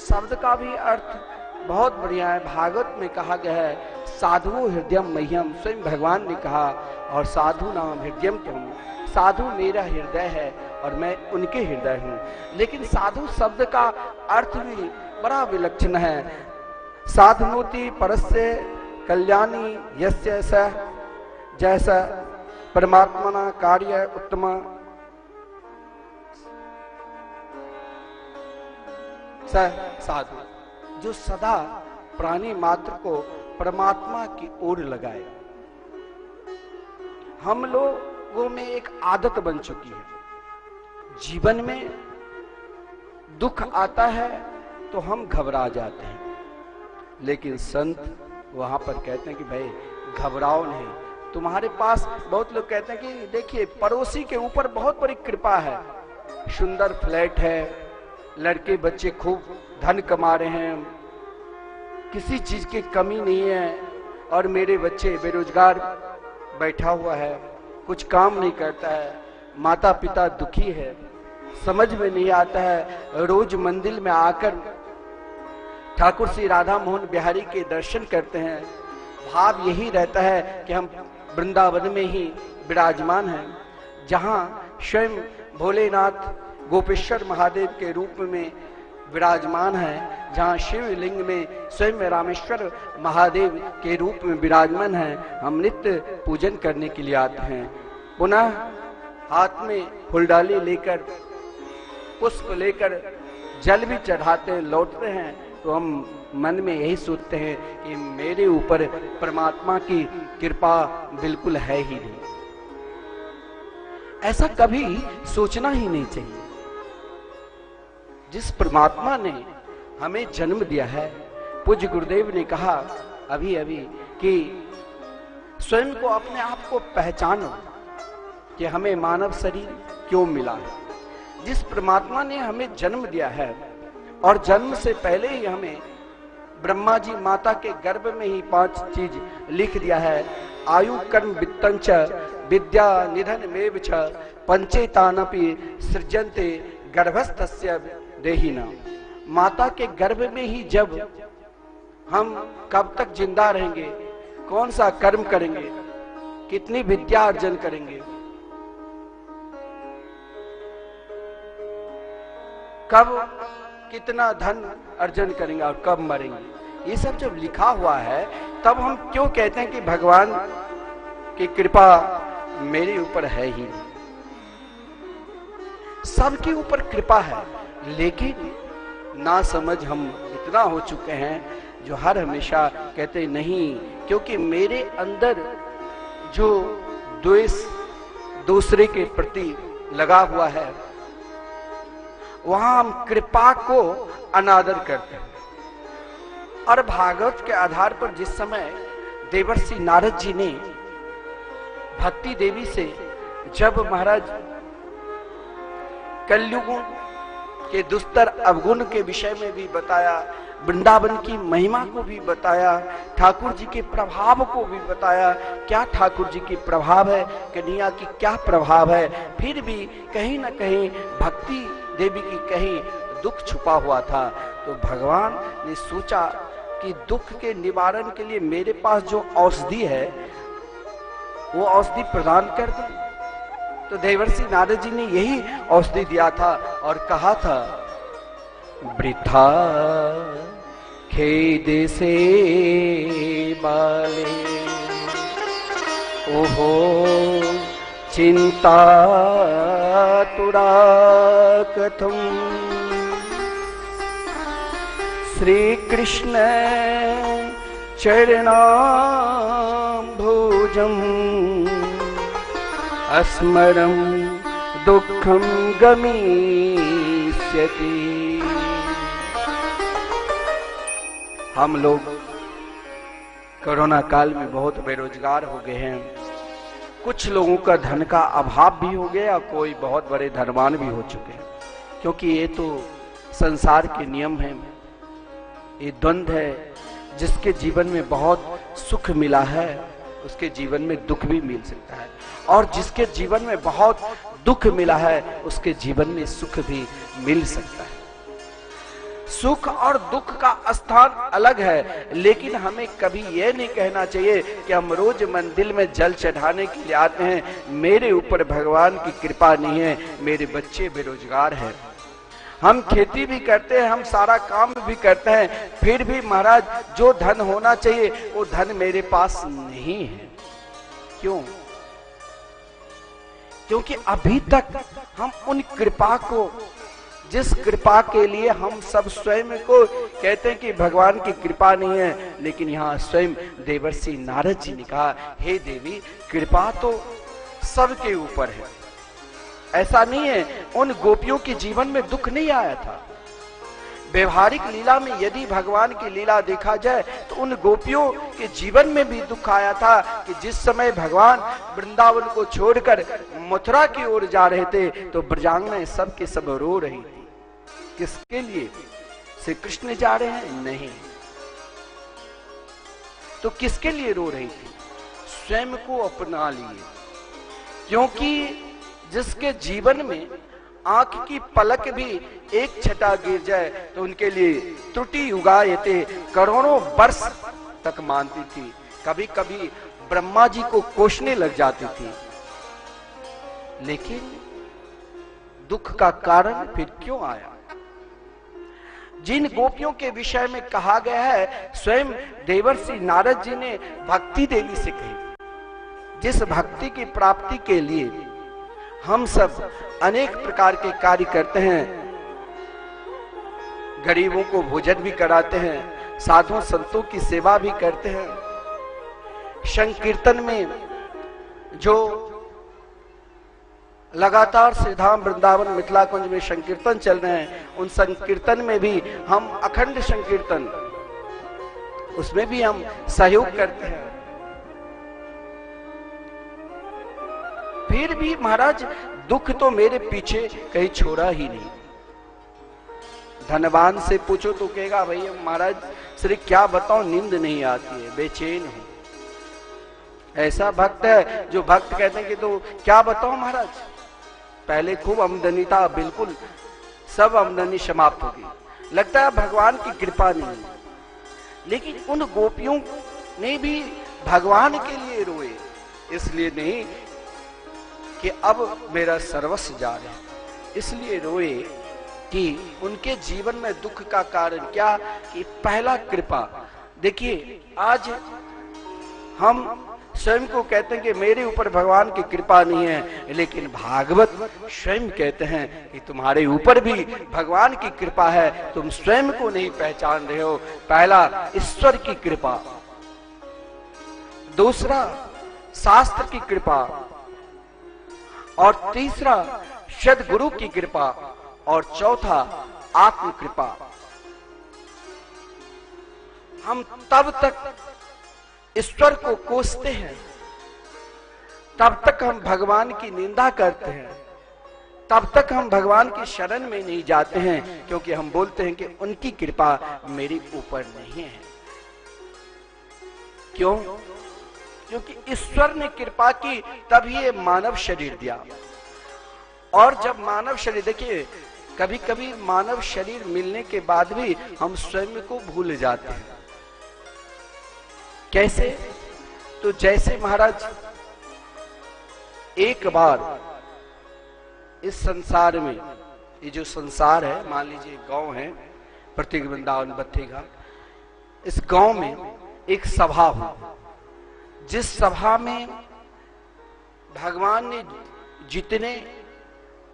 शब्द का भी अर्थ बहुत बढ़िया है। भागवत में कहा गया है साधु हृदयम मह्यम, स्वयं भगवान ने कहा, और साधु नाम हृदयम तुम, साधु मेरा हृदय है और मैं उनके हृदय हूं। लेकिन साधु शब्द का अर्थ भी बड़ा विलक्षण है। साधनोति परस्य कल्याणी यस्य स, जैसा परमात्मना कार्य उत्तम साधु, जो सदा प्राणी मात्र को परमात्मा की ओर लगाए। हम लोगों में एक आदत बन चुकी है, जीवन में दुख आता है तो हम घबरा जाते हैं, लेकिन संत वहां पर कहते हैं कि भाई घबराओ नहीं, तुम्हारे पास। बहुत लोग कहते हैं कि देखिए पड़ोसी के ऊपर बहुत बड़ी कृपा है, सुंदर फ्लैट है, लड़के बच्चे खूब धन कमा रहे हैं, किसी चीज की कमी नहीं है, और मेरे बच्चे बेरोजगार बैठा हुआ है, कुछ काम नहीं करता है, माता पिता दुखी है, समझ में नहीं आता है। रोज मंदिर में आकर ठाकुर श्री राधा मोहन बिहारी के दर्शन करते हैं, भाव यही रहता है कि हम वृंदावन में ही विराजमान हैं, जहां स्वयं भोलेनाथ गोपेश्वर महादेव के रूप में विराजमान है, जहां शिवलिंग में स्वयं रामेश्वर महादेव के रूप में विराजमान है। हम नित्य पूजन करने के लिए आते हैं, पुनः हाथ में फुलडाली लेकर, पुष्प लेकर जल भी चढ़ाते लौटते हैं, तो हम मन में यही सोचते हैं कि मेरे ऊपर परमात्मा की कृपा बिल्कुल है ही नहीं। ऐसा कभी सोचना ही नहीं चाहिए। जिस परमात्मा ने हमें जन्म दिया है, पूज्य गुरुदेव ने कहा अभी अभी कि स्वयं को, अपने आप को पहचानो कि हमें मानव शरीर क्यों मिला है। जिस परमात्मा ने हमें जन्म दिया है और जन्म से पहले ही हमें ब्रह्मा जी माता के गर्भ में ही 5 चीज लिख दिया है, आयु कर्म वित्तं च विद्या निधन मेव च पंचेतानपि सृजन्ते गर्भस्थस्य देहिना। माता के गर्भ में ही जब हम कब तक जिंदा रहेंगे, कौन सा कर्म करेंगे, कितनी विद्या अर्जन करेंगे, कब कितना धन अर्जन करेंगे और कब मरेंगे, ये सब जब लिखा हुआ है, तब हम क्यों कहते हैं कि भगवान की कृपा मेरे ऊपर है ही नहीं। सबके ऊपर कृपा है, लेकिन ना समझ हम इतना हो चुके हैं जो हर हमेशा कहते नहीं, क्योंकि मेरे अंदर जो द्वेष दूसरे के प्रति लगा हुआ है, वहां हम कृपा को अनादर करते हैं। और भागवत के आधार पर जिस समय देवर्षि नारद जी ने भक्ति देवी से जब महाराज कलयुग के दुस्तर अवगुण के विषय में भी बताया, वृंदावन की महिमा को भी बताया, ठाकुर जी के प्रभाव को भी बताया, क्या ठाकुर जी की प्रभाव है, कन्हैया की क्या प्रभाव है, फिर भी कहीं ना कहीं भक्ति देवी की कहीं दुख छुपा हुआ था। तो भगवान ने सोचा कि दुख के निवारण के लिए मेरे पास जो औषधि है वो औषधि प्रदान कर दो। तो देवर्षि नारद जी ने यही औषधि दिया था और कहा था, वृथा खेद से बाले ओहो चिंता तुरा कथम श्री कृष्ण चरणाम्भोजम् अस्मरं दुःखं गमिष्यति। हम लोग कोरोना काल में बहुत बेरोजगार हो गए हैं। कुछ लोगों का धन का अभाव भी हो गया, कोई बहुत बड़े धनवान भी हो चुके हैं, क्योंकि ये तो संसार के नियम हैं। ये द्वंद्व है, जिसके जीवन में बहुत सुख मिला है उसके जीवन में दुख भी मिल सकता है, और जिसके जीवन में बहुत दुख मिला है उसके जीवन में सुख भी मिल सकता है। सुख और दुख का स्थान अलग है, लेकिन हमें कभी यह नहीं कहना चाहिए कि हम रोज मंदिर में जल चढ़ाने के लिए आते हैं, मेरे ऊपर भगवान की कृपा नहीं है, मेरे बच्चे बेरोजगार हैं। हम खेती भी करते हैं, हम सारा काम भी करते हैं, फिर भी महाराज जो धन होना चाहिए वो धन मेरे पास नहीं है। क्यों? क्योंकि अभी तक हम उन कृपा को, जिस कृपा के लिए हम सब स्वयं को कहते हैं कि भगवान की कृपा नहीं है, लेकिन यहाँ स्वयं देवर्षि नारद जी ने कहा, हे देवी, कृपा तो सबके ऊपर है। ऐसा नहीं है, उन गोपियों के जीवन में दुख नहीं आया था। व्यवहारिक लीला में यदि भगवान की लीला देखा जाए तो उन गोपियों के जीवन में भी दुख आया था कि जिस समय भगवान वृंदावन को छोड़कर मथुरा की ओर जा रहे थे तो ब्रजांगनाएं सब के सब रो रही थी। किसके लिए? श्री कृष्ण जा रहे हैं? नहीं। तो किसके लिए रो रही थी? स्वयं को अपना लिए, क्योंकि जिसके जीवन में आंख की पलक भी एक छटा गिर जाए तो उनके लिए त्रुटि उगायते करोड़ों वर्ष तक मानती थी। कभी कभी ब्रह्मा जी को कोसने लग जाती थी। लेकिन दुख का कारण फिर क्यों आया? जिन गोपियों के विषय में कहा गया है, स्वयं देवर्षि नारद जी ने भक्ति देवी से कही, जिस भक्ति की प्राप्ति के लिए हम सब अनेक प्रकार के कार्य करते हैं, गरीबों को भोजन भी कराते हैं, साधुओं संतों की सेवा भी करते हैं। संकीर्तन में जो लगातार श्रीधाम वृंदावन मिथिला कुंज में संकीर्तन चल रहे हैं, उन संकीर्तन में भी हम अखंड संकीर्तन, उसमें भी हम सहयोग करते हैं। फिर भी महाराज दुख तो मेरे पीछे कहीं छोड़ा ही नहीं। धनवान से पूछो तो कहेगा भैया महाराज श्री क्या बताओ, नींद नहीं आती है, बेचैन हूं। ऐसा भक्त है जो भक्त कहते हैं कि तो क्या बताओ महाराज, पहले खूब आमदनी था, बिल्कुल सब आमदनी समाप्त हो गई, लगता है भगवान की कृपा नहीं। लेकिन उन गोपियों ने भी भगवान के लिए रोए, इसलिए नहीं कि अब मेरा सर्वस्व जा रहा है, इसलिए रोए कि उनके जीवन में दुख का कारण क्या, कि पहला कृपा। देखिए आज हम स्वयं को कहते हैं कि मेरे ऊपर भगवान की कृपा नहीं है, लेकिन भागवत स्वयं कहते हैं कि तुम्हारे ऊपर भी भगवान की कृपा है, तुम स्वयं को नहीं पहचान रहे हो। पहला ईश्वर की कृपा, दूसरा शास्त्र की कृपा, और तीसरा सद्गुरु की कृपा, और चौथा आत्म कृपा। हम तब तक ईश्वर को कोसते हैं, तब तक हम भगवान की निंदा करते हैं, तब तक हम भगवान की शरण में नहीं जाते हैं, क्योंकि हम बोलते हैं कि उनकी कृपा मेरे ऊपर नहीं है। क्यों? क्योंकि ईश्वर ने कृपा की तभी ये मानव शरीर दिया। और जब मानव शरीर, देखिए कभी कभी मानव शरीर मिलने के बाद भी हम स्वयं को भूल जाते हैं। कैसे? तो जैसे महाराज एक बार इस संसार में, ये जो संसार है, मान लीजिए गांव है प्रतीक वृंदावन बत्तीघाट, इस गांव में एक सभा हुई, जिस सभा में भगवान ने जितने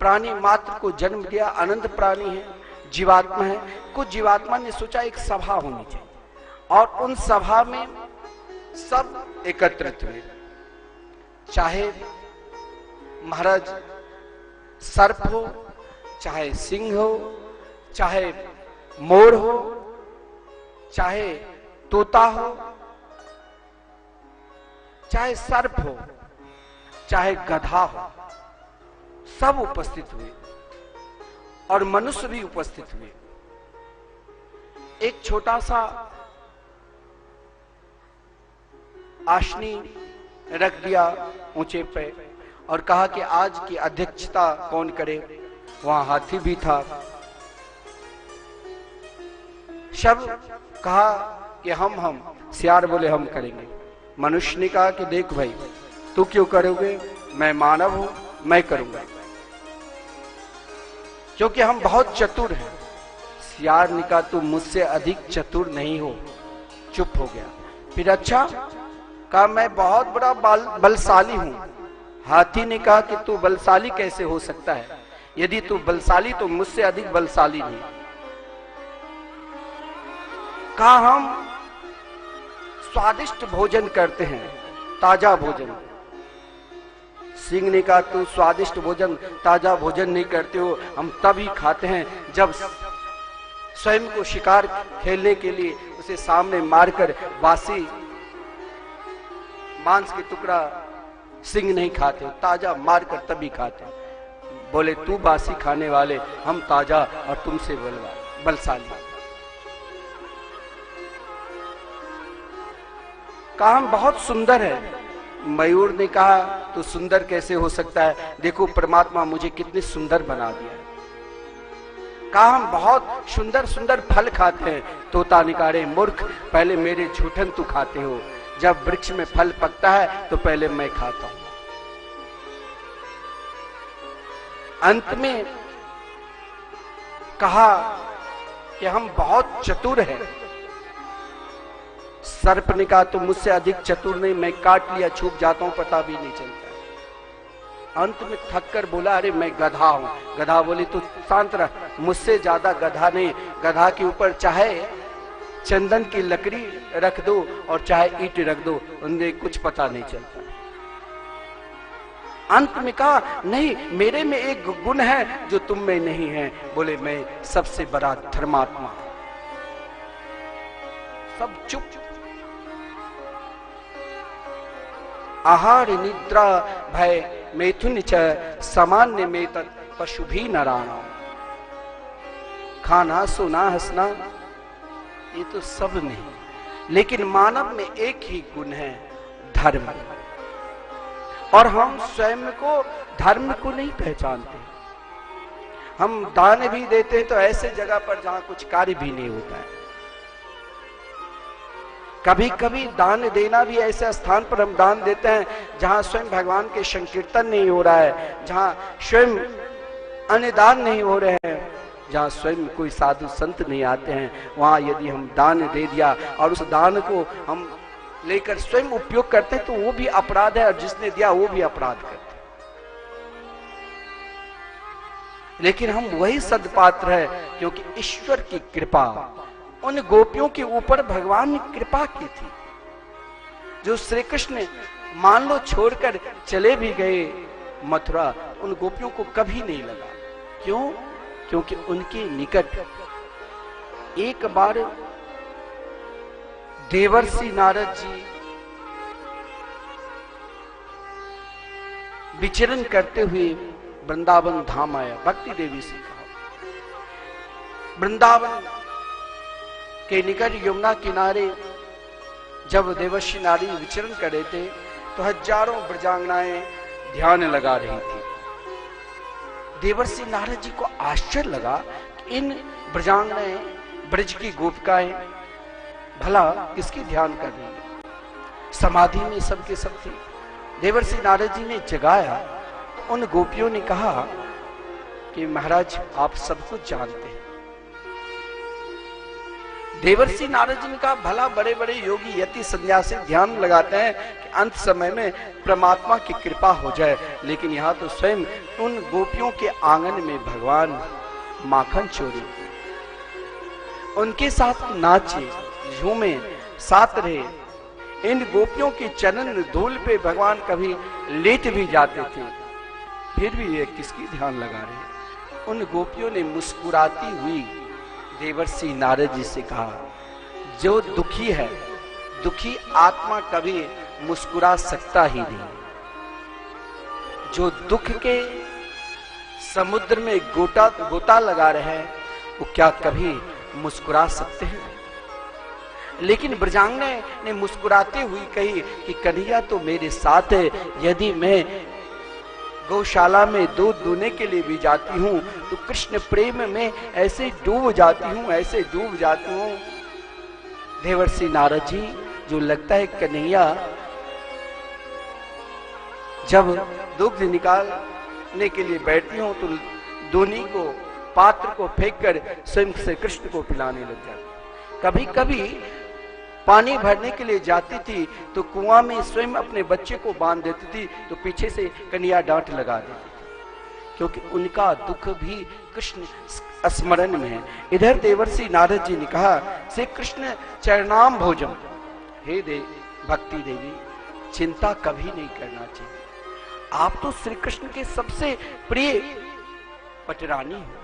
प्राणी मात्र को जन्म दिया, अनंत प्राणी है, जीवात्मा है, कुछ जीवात्मा ने सोचा एक सभा होनी चाहिए, और उन सभा में सब एकत्रित हुए। चाहे महाराज सर्प हो, चाहे सिंह हो, चाहे मोर हो, चाहे तोता हो, चाहे सर्प हो, चाहे गधा हो, सब उपस्थित हुए और मनुष्य भी उपस्थित हुए। एक छोटा सा आसनी रख दिया ऊंचे पे और कहा कि आज की अध्यक्षता कौन करे। वहां हाथी भी था। सब कहा कि हम सियार बोले हम करेंगे। मनुष्य ने कहा कि देख भाई तू क्यों करोगे, मैं मानव हूं, मैं करूंगा, क्योंकि हम बहुत चतुर हैं। सियार ने कहा तू मुझसे अधिक चतुर नहीं हो, चुप हो गया। फिर अच्छा कहा मैं बहुत बड़ा बलशाली हूं। हाथी ने कहा कि तू बलशाली कैसे हो सकता है, यदि तू बलशाली तो मुझसे अधिक बलशाली नहीं। कहा हम स्वादिष्ट भोजन करते हैं, ताजा भोजन। सिंह ने कहा तू स्वादिष्ट भोजन ताजा भोजन नहीं करते हो, हम तभी खाते हैं जब स्वयं को शिकार खेलने के लिए उसे सामने मारकर वासी मांस के टुकड़ा सिंह नहीं खाते, ताजा मारकर तभी खाते। बोले तू बासी खाने वाले, हम ताजा और तुमसे बलशाली। कहा हम बहुत सुंदर है, मयूर ने कहा तो सुंदर कैसे हो सकता है, देखो परमात्मा मुझे कितनी सुंदर बना दिया। कहा हम बहुत सुंदर सुंदर फल खाते हैं। तोता ने कहा रे मूर्ख, पहले मेरे झूठन तू खाते हो, जब वृक्ष में फल पकता है तो पहले मैं खाता हूं। अंत में कहा कि हम बहुत चतुर हैं। सर्प ने कहा तुम मुझसे अधिक चतुर नहीं, मैं काट लिया छूट जाता हूं, पता भी नहीं चलता। अंत में थक कर बोला अरे मैं गधा हूं। गधा बोली तू शांत रह, मुझसे ज्यादा गधा नहीं। गधा के ऊपर चाहे चंदन की लकड़ी रख दो और चाहे ईंट रख दो, उन्हें कुछ पता नहीं चलता। अंत में कहा नहीं, मेरे में एक गुण है जो तुम में नहीं है। बोले मैं सबसे बड़ा धर्मात्मा। सब चुप। आहार निद्रा भय मैथुन च सामान्य में तत् पशु भी नारायण। खाना सोना हंसना ये तो सब नहीं, लेकिन मानव में एक ही गुण है, धर्म। और हम स्वयं को धर्म को नहीं पहचानते। हम दान भी देते हैं तो ऐसे जगह पर जहां कुछ कार्य भी नहीं होता है। कभी कभी दान देना भी ऐसे स्थान पर हम दान देते हैं जहां स्वयं भगवान के संकीर्तन नहीं हो रहा है, जहां स्वयं अन्नदान नहीं हो रहे हैं, जहां स्वयं कोई साधु संत नहीं आते हैं। वहां यदि हम दान दे दिया और उस दान को हम लेकर स्वयं उपयोग करते हैं तो वो भी अपराध है, और जिसने दिया वो भी अपराध करते हैं। लेकिन हम वही सदपात्र है क्योंकि ईश्वर की कृपा, उन गोपियों के ऊपर भगवान ने कृपा की थी। जो श्री कृष्ण मान लो छोड़कर चले भी गए मथुरा, उन गोपियों को कभी नहीं लगा। क्यों? क्योंकि उनके निकट एक बार देवर्षि नारद जी विचरण करते हुए वृंदावन धाम आया। भक्ति देवी से कहा, वृंदावन के निकट यमुना किनारे जब देवर्षि नारी विचरण कर रहे थे तो हजारों ब्रजांगनाएं ध्यान लगा रही थी। देवर्षि नारद जी को आश्चर्य लगा कि इन ब्रजांगनाएं, ब्रज की गोपिकाएं भला किसकी ध्यान कर रही है। समाधि में सबके सब थी। देवर्षि नारद जी ने जगाया तो उन गोपियों ने कहा कि महाराज आप सब कुछ जानते हैं। देवर्षि नारद जी ने कहा भला बड़े बड़े योगी यति सन्यासी ध्यान लगाते हैं कि अंत समय में परमात्मा की कृपा हो जाए, लेकिन यहाँ तो स्वयं उन गोपियों के आंगन में भगवान माखन चोरी, उनके साथ नाचे झूमे साथ रहे। इन गोपियों के चरण धूल पे भगवान कभी लेट भी जाते थे, फिर भी ये किसकी ध्यान लगा रहे। उन गोपियों ने मुस्कुराती हुई देवर्षि नारद जी से कहा, जो दुखी है, दुखी आत्मा कभी मुस्कुरा सकता ही नहीं। जो दुख के समुद्र में गोता लगा रहे हैं वो क्या कभी मुस्कुरा सकते हैं? लेकिन ब्रजांगना ने मुस्कुराते हुई कही कि कन्हैया तो मेरे साथ है, यदि मैं गौशाला में दूध दूने के लिए भी जाती हूँ तो कृष्ण प्रेम में ऐसे डूब जाती हूँ, ऐसे डूब जाती हूँ। देवर्षि नारद जी, जो लगता है कन्हैया जब दुग्ध निकालने के लिए बैठती हूँ तो दोनी को, पात्र को फेंककर स्वयं से कृष्ण को पिलाने लग जाती। कभी कभी पानी भरने के लिए जाती थी तो कुआं में स्वयं अपने बच्चे को बांध देती थी तो पीछे से कन्हैया डांट लगा देती थी, क्योंकि उनका दुख भी कृष्ण स्मरण में है। इधर देवर्षि नारद जी ने कहा, श्री कृष्ण चरणाम भोजम, हे भक्ति देवी चिंता कभी नहीं करना चाहिए। आप तो श्री कृष्ण के सबसे प्रिय पटरानी हो।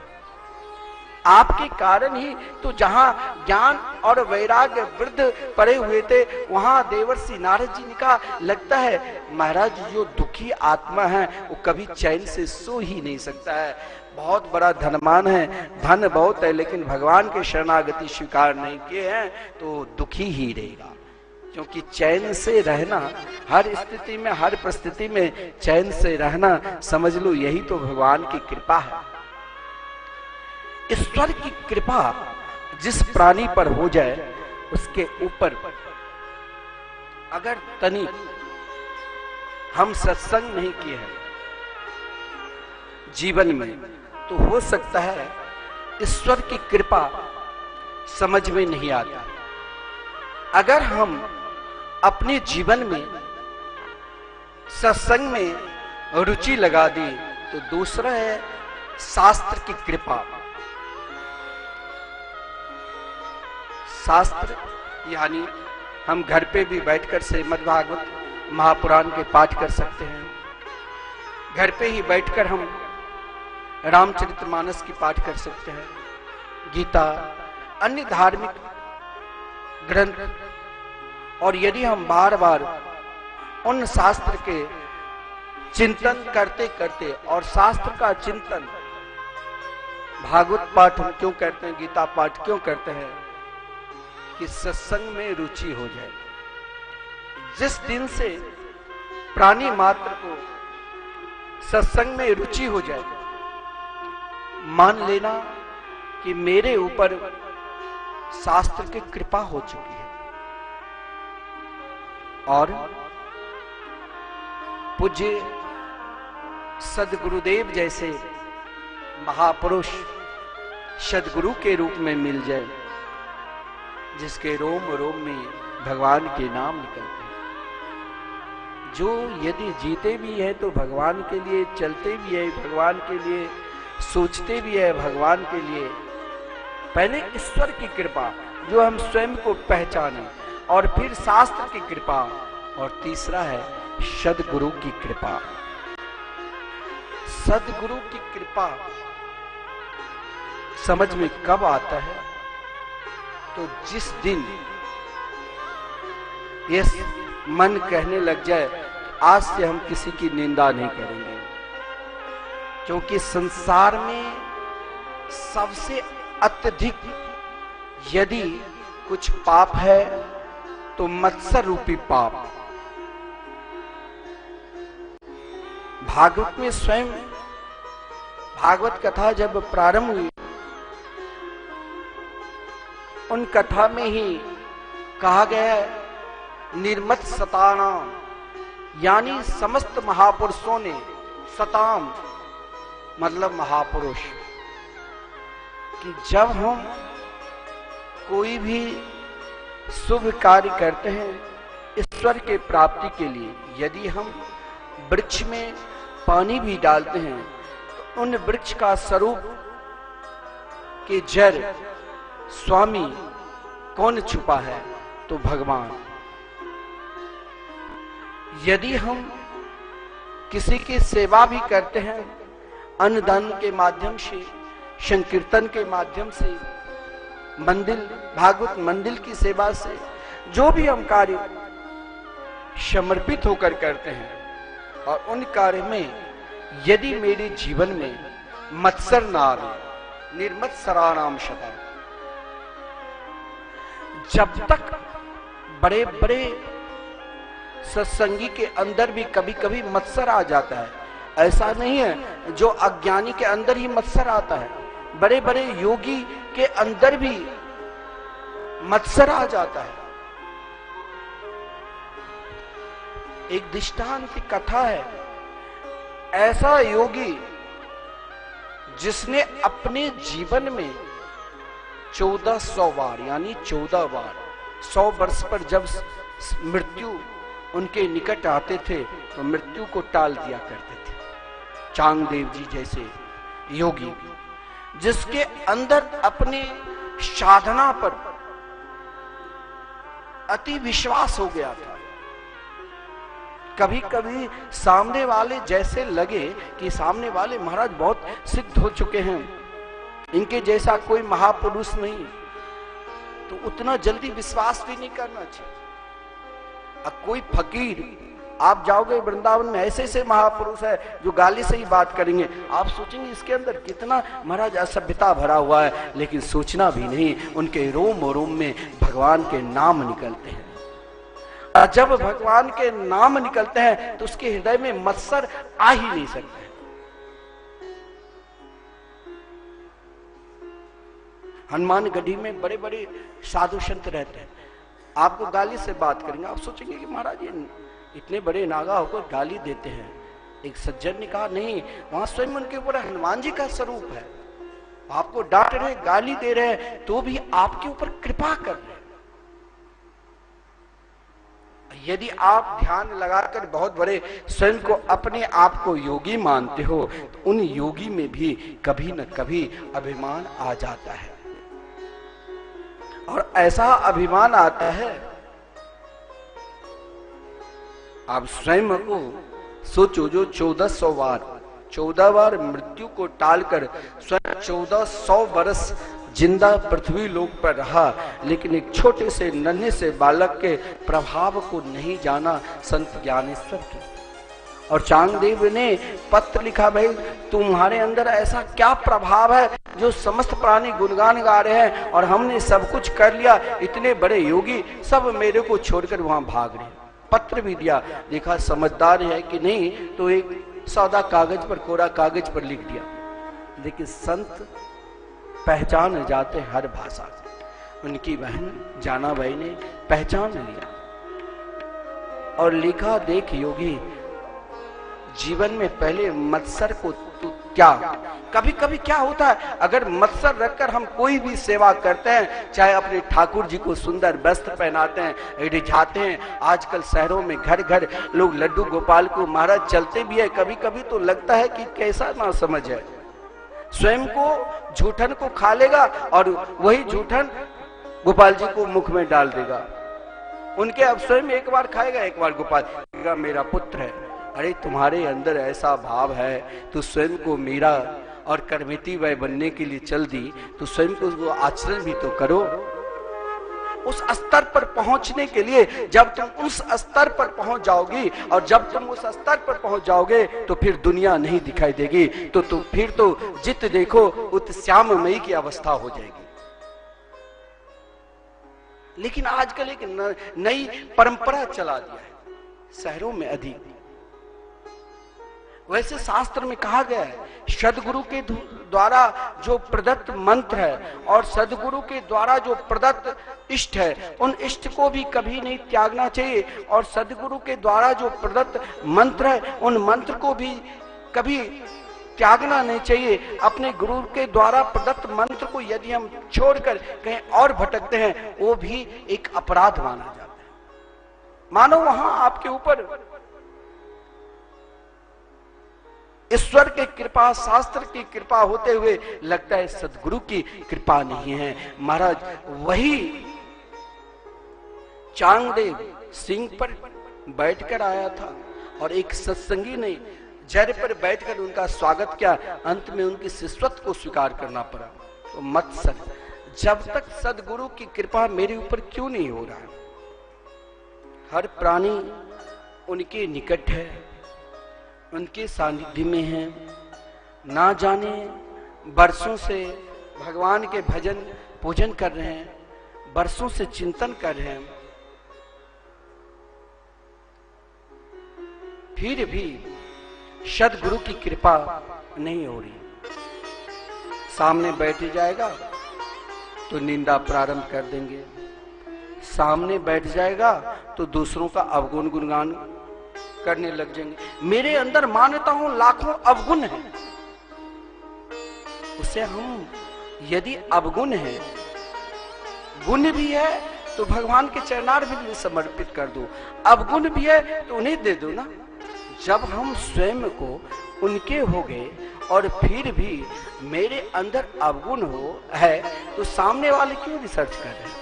आपके कारण ही तो जहां ज्ञान और वैराग्य वृद्ध पड़े हुए थे वहां देवर्षि नारद जी ने कहा, लगता है महाराज जो दुखी आत्मा है वो कभी चैन से सो ही नहीं सकता है। बहुत बड़ा धनवान है, धन बहुत है, लेकिन भगवान के शरणागति स्वीकार नहीं किए हैं तो दुखी ही रहेगा। क्योंकि चैन से रहना, हर स्थिति में, हर परिस्थिति में चैन से रहना, समझ लो यही तो भगवान की कृपा है। ईश्वर की कृपा जिस प्राणी पर हो जाए, उसके ऊपर अगर तनिक हम सत्संग नहीं किए हैं जीवन में, तो हो सकता है ईश्वर की कृपा समझ में नहीं आती। अगर हम अपने जीवन में सत्संग में रुचि लगा दी, तो दूसरा है शास्त्र की कृपा। शास्त्र यानी हम घर पे भी बैठकर श्रीमद् भागवत महापुराण के पाठ कर सकते हैं। घर पे ही बैठकर हम रामचरितमानस की पाठ कर सकते हैं, गीता, अन्य धार्मिक ग्रंथ। और यदि हम बार बार उन शास्त्र के चिंतन करते करते, और शास्त्र का चिंतन भागवत पाठ हम क्यों करते हैं, गीता पाठ क्यों करते हैं, कि सत्संग में रुचि हो जाए। जिस दिन से प्राणी मात्र को सत्संग में रुचि हो जाए, मान लेना कि मेरे ऊपर शास्त्र की कृपा हो चुकी है। और पूज्य सदगुरुदेव जैसे महापुरुष सदगुरु के रूप में मिल जाए, जिसके रोम रोम में भगवान के नाम निकलते हैं, जो यदि जीते भी है तो भगवान के लिए, चलते भी है भगवान के लिए, सोचते भी है भगवान के लिए। पहले ईश्वर की कृपा जो हम स्वयं को पहचाने, और फिर शास्त्र की कृपा, और तीसरा है सद्गुरु की कृपा। सद्गुरु की कृपा समझ में कब आता है, तो जिस दिन ये मन कहने लग जाए आज से हम किसी की निंदा नहीं करेंगे। क्योंकि संसार में सबसे अत्यधिक यदि कुछ पाप है तो मत्सर रूपी पाप। भागवत में स्वयं भागवत कथा जब प्रारंभ हुई, उन कथा में ही कहा गया निर्मत सतानाम, यानी समस्त महापुरुषों ने, सताम मतलब महापुरुष, कि जब हम कोई भी शुभ कार्य करते हैं ईश्वर के प्राप्ति के लिए, यदि हम वृक्ष में पानी भी डालते हैं तो उन वृक्ष का स्वरूप के जड़ स्वामी कौन छुपा है, तो भगवान। यदि हम किसी की सेवा भी करते हैं अन्नदान के माध्यम से, संकीर्तन के माध्यम से, मंदिर भागवत मंदिर की सेवा से, जो भी हम कार्य समर्पित होकर करते हैं, और उन कार्य में यदि मेरे जीवन में मत्सर ना आए, निर्मत्सराणाम शता, जब तक बड़े बड़े सत्संगी के अंदर भी कभी कभी मत्सर आ जाता है, ऐसा नहीं है जो अज्ञानी के अंदर ही मत्सर आता है, बड़े बड़े योगी के अंदर भी मत्सर आ जाता है। एक दृष्टांत की कथा है, ऐसा योगी जिसने अपने जीवन में 1400 बार यानी 14 बार 100 वर्ष पर जब मृत्यु उनके निकट आते थे तो मृत्यु को टाल दिया करते थे। चांगदेव जी जैसे योगी जिसके अंदर अपने साधना पर अति विश्वास हो गया था। कभी कभी सामने वाले जैसे लगे कि सामने वाले महाराज बहुत सिद्ध हो चुके हैं, इनके जैसा कोई महापुरुष नहीं, तो उतना जल्दी विश्वास भी नहीं करना चाहिए। अब कोई फकीर आप जाओगे वृंदावन में, ऐसे ऐसे महापुरुष है जो गाली से ही बात करेंगे, आप सोचेंगे इसके अंदर कितना महाराज असभ्यता भरा हुआ है, लेकिन सोचना भी नहीं, उनके रोम रोम में भगवान के नाम निकलते हैं। और जब भगवान के नाम निकलते हैं तो उसके हृदय में मत्सर आ ही नहीं सकते। हनुमान गढ़ी में बड़े बड़े साधु संत रहते हैं, आपको गाली से बात करेंगे, आप सोचेंगे कि महाराज ये इतने बड़े नागा होकर गाली देते हैं। एक सज्जन ने कहा नहीं, वहां स्वयं उनके ऊपर हनुमान जी का स्वरूप है, आपको डांट रहे, गाली दे रहे हैं, तो भी आपके ऊपर कृपा कर रहे हैं। यदि आप ध्यान लगाकर बहुत बड़े स्वयं को अपने आप को योगी मानते हो तो उन योगी में भी कभी न कभी अभिमान आ जाता है। और ऐसा अभिमान आता है, आप स्वयं को सोचो, जो 1400 बार मृत्यु को टालकर स्वयं 1400 वर्ष जिंदा पृथ्वी लोक पर रहा, लेकिन एक छोटे से नन्हे से बालक के प्रभाव को नहीं जाना संत ज्ञानेश्वर की। और चांगदेव ने पत्र लिखा, भाई तुम्हारे अंदर ऐसा क्या प्रभाव है जो समस्त प्राणी गुणगान गा रहे हैं और हमने सब कुछ कर लिया, इतने बड़े योगी सब मेरे को छोड़कर वहां भाग रहे। पत्र भी दिया, देखा समझदार है कि नहीं, तो एक सौदा कागज पर, कोरा कागज पर लिख दिया। लेकिन संत पहचान जाते हर भाषा। उनकी बहन जानाबाई ने पहचान लिया और लिखा, देख योगी, जीवन में पहले मत्सर को तू त्याग। कभी कभी क्या होता है, अगर मत्सर रखकर हम कोई भी सेवा करते हैं, चाहे अपने ठाकुर जी को सुंदर वस्त्र पहनाते हैं, रिझाते हैं, आजकल शहरों में घर घर लोग लड्डू गोपाल को महाराज चलते भी है, कभी कभी तो लगता है कि कैसा ना समझ है, स्वयं को झूठन को खा लेगा और वही झूठन गोपाल जी को मुख में डाल देगा। उनके अब स्वयं एक बार खाएगा, एक बार गोपाल कहेगा मेरा पुत्र है। अरे तुम्हारे अंदर ऐसा भाव है, तो स्वयं को मीरा और करमेती बाई बनने के लिए चल दी, तो स्वयं को वो आचरण भी तो करो। उस स्तर पर पहुंचने के लिए जब तुम उस स्तर पर पहुंच जाओगी, और जब तुम उस स्तर पर पहुंच जाओगे तो फिर दुनिया नहीं दिखाई देगी, तो फिर तो जित देखो उत श्याममयी की अवस्था हो जाएगी। लेकिन आजकल एक नई परंपरा चला दिया है शहरों में अधिक। वैसे शास्त्र में कहा गया है, सदगुरु के द्वारा जो प्रदत्त मंत्र है और सदगुरु के द्वारा जो प्रदत्त इष्ट है, उन इष्ट को भी कभी नहीं त्यागना चाहिए। और सदगुरु के द्वारा जो प्रदत्त मंत्र है, उन मंत्र को भी कभी त्यागना नहीं चाहिए। अपने गुरु के द्वारा प्रदत्त मंत्र को यदि हम छोड़कर कहीं और भटकते हैं, वो भी एक अपराध माना जाता है। मानो वहां आपके ऊपर ईश्वर की कृपा, शास्त्र की कृपा होते हुए लगता है सदगुरु की कृपा नहीं है। महाराज वही चांगदेव सिंह पर बैठकर आया था और एक सत्संगी ने जर पर बैठकर उनका स्वागत किया, अंत में उनकी शिष्यत्व को स्वीकार करना पड़ा। तो मत्सर, जब तक सदगुरु की कृपा मेरे ऊपर क्यों नहीं हो रहा है? हर प्राणी उनके निकट है, उनके सानिध्य में है, ना जाने बरसों से भगवान के भजन पूजन कर रहे हैं, बरसों से चिंतन कर रहे हैं, फिर भी सद्गुरु की कृपा नहीं हो रही। सामने बैठ जाएगा तो निंदा प्रारंभ कर देंगे, सामने बैठ जाएगा तो दूसरों का अवगुण गुणगान करने लग जाएंगे। मेरे अंदर मानता हूं लाखों अवगुण है, उसे हम यदि अवगुण है, गुण भी है तो भगवान के चरणार्थ में समर्पित कर दो, अवगुण भी है तो उन्हें दे दो ना। जब हम स्वयं को उनके हो गए और फिर भी मेरे अंदर अवगुण है तो सामने वाले क्यों रिसर्च कर रहे हैं?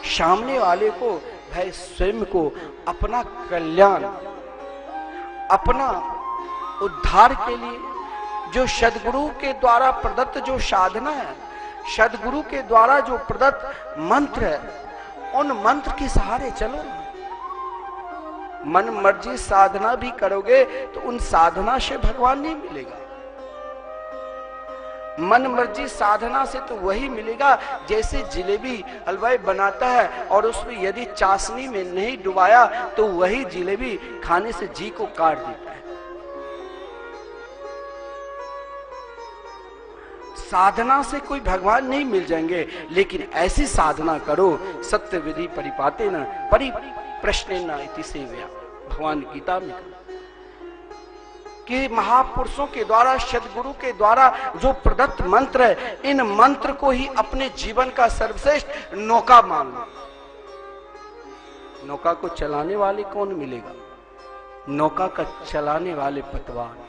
सामने वाले को भाई स्वयं को अपना कल्याण, अपना उद्धार के लिए जो सद्गुरु के द्वारा प्रदत्त जो साधना है, सद्गुरु के द्वारा जो प्रदत्त मंत्र है, उन मंत्र के सहारे चलो। मन मर्जी साधना भी करोगे तो उन साधना से भगवान नहीं मिलेगा। मन मर्जी साधना से तो वही मिलेगा जैसे जिलेबी हलवाई बनाता है और उसमें यदि चाशनी में नहीं डुबाया तो वही जिलेबी खाने से जी को काट देता है। साधना से कोई भगवान नहीं मिल जाएंगे, लेकिन ऐसी साधना करो सत्य विधि परिपाते न परि प्रश्ने न इति सेव्या, भगवान गीता में कि महापुरुषों के द्वारा, सदगुरु के द्वारा जो प्रदत्त मंत्र है, इन मंत्र को ही अपने जीवन का सर्वश्रेष्ठ नौका मान लो। नौका को चलाने वाले कौन मिलेगा? नौका का चलाने वाले पतवार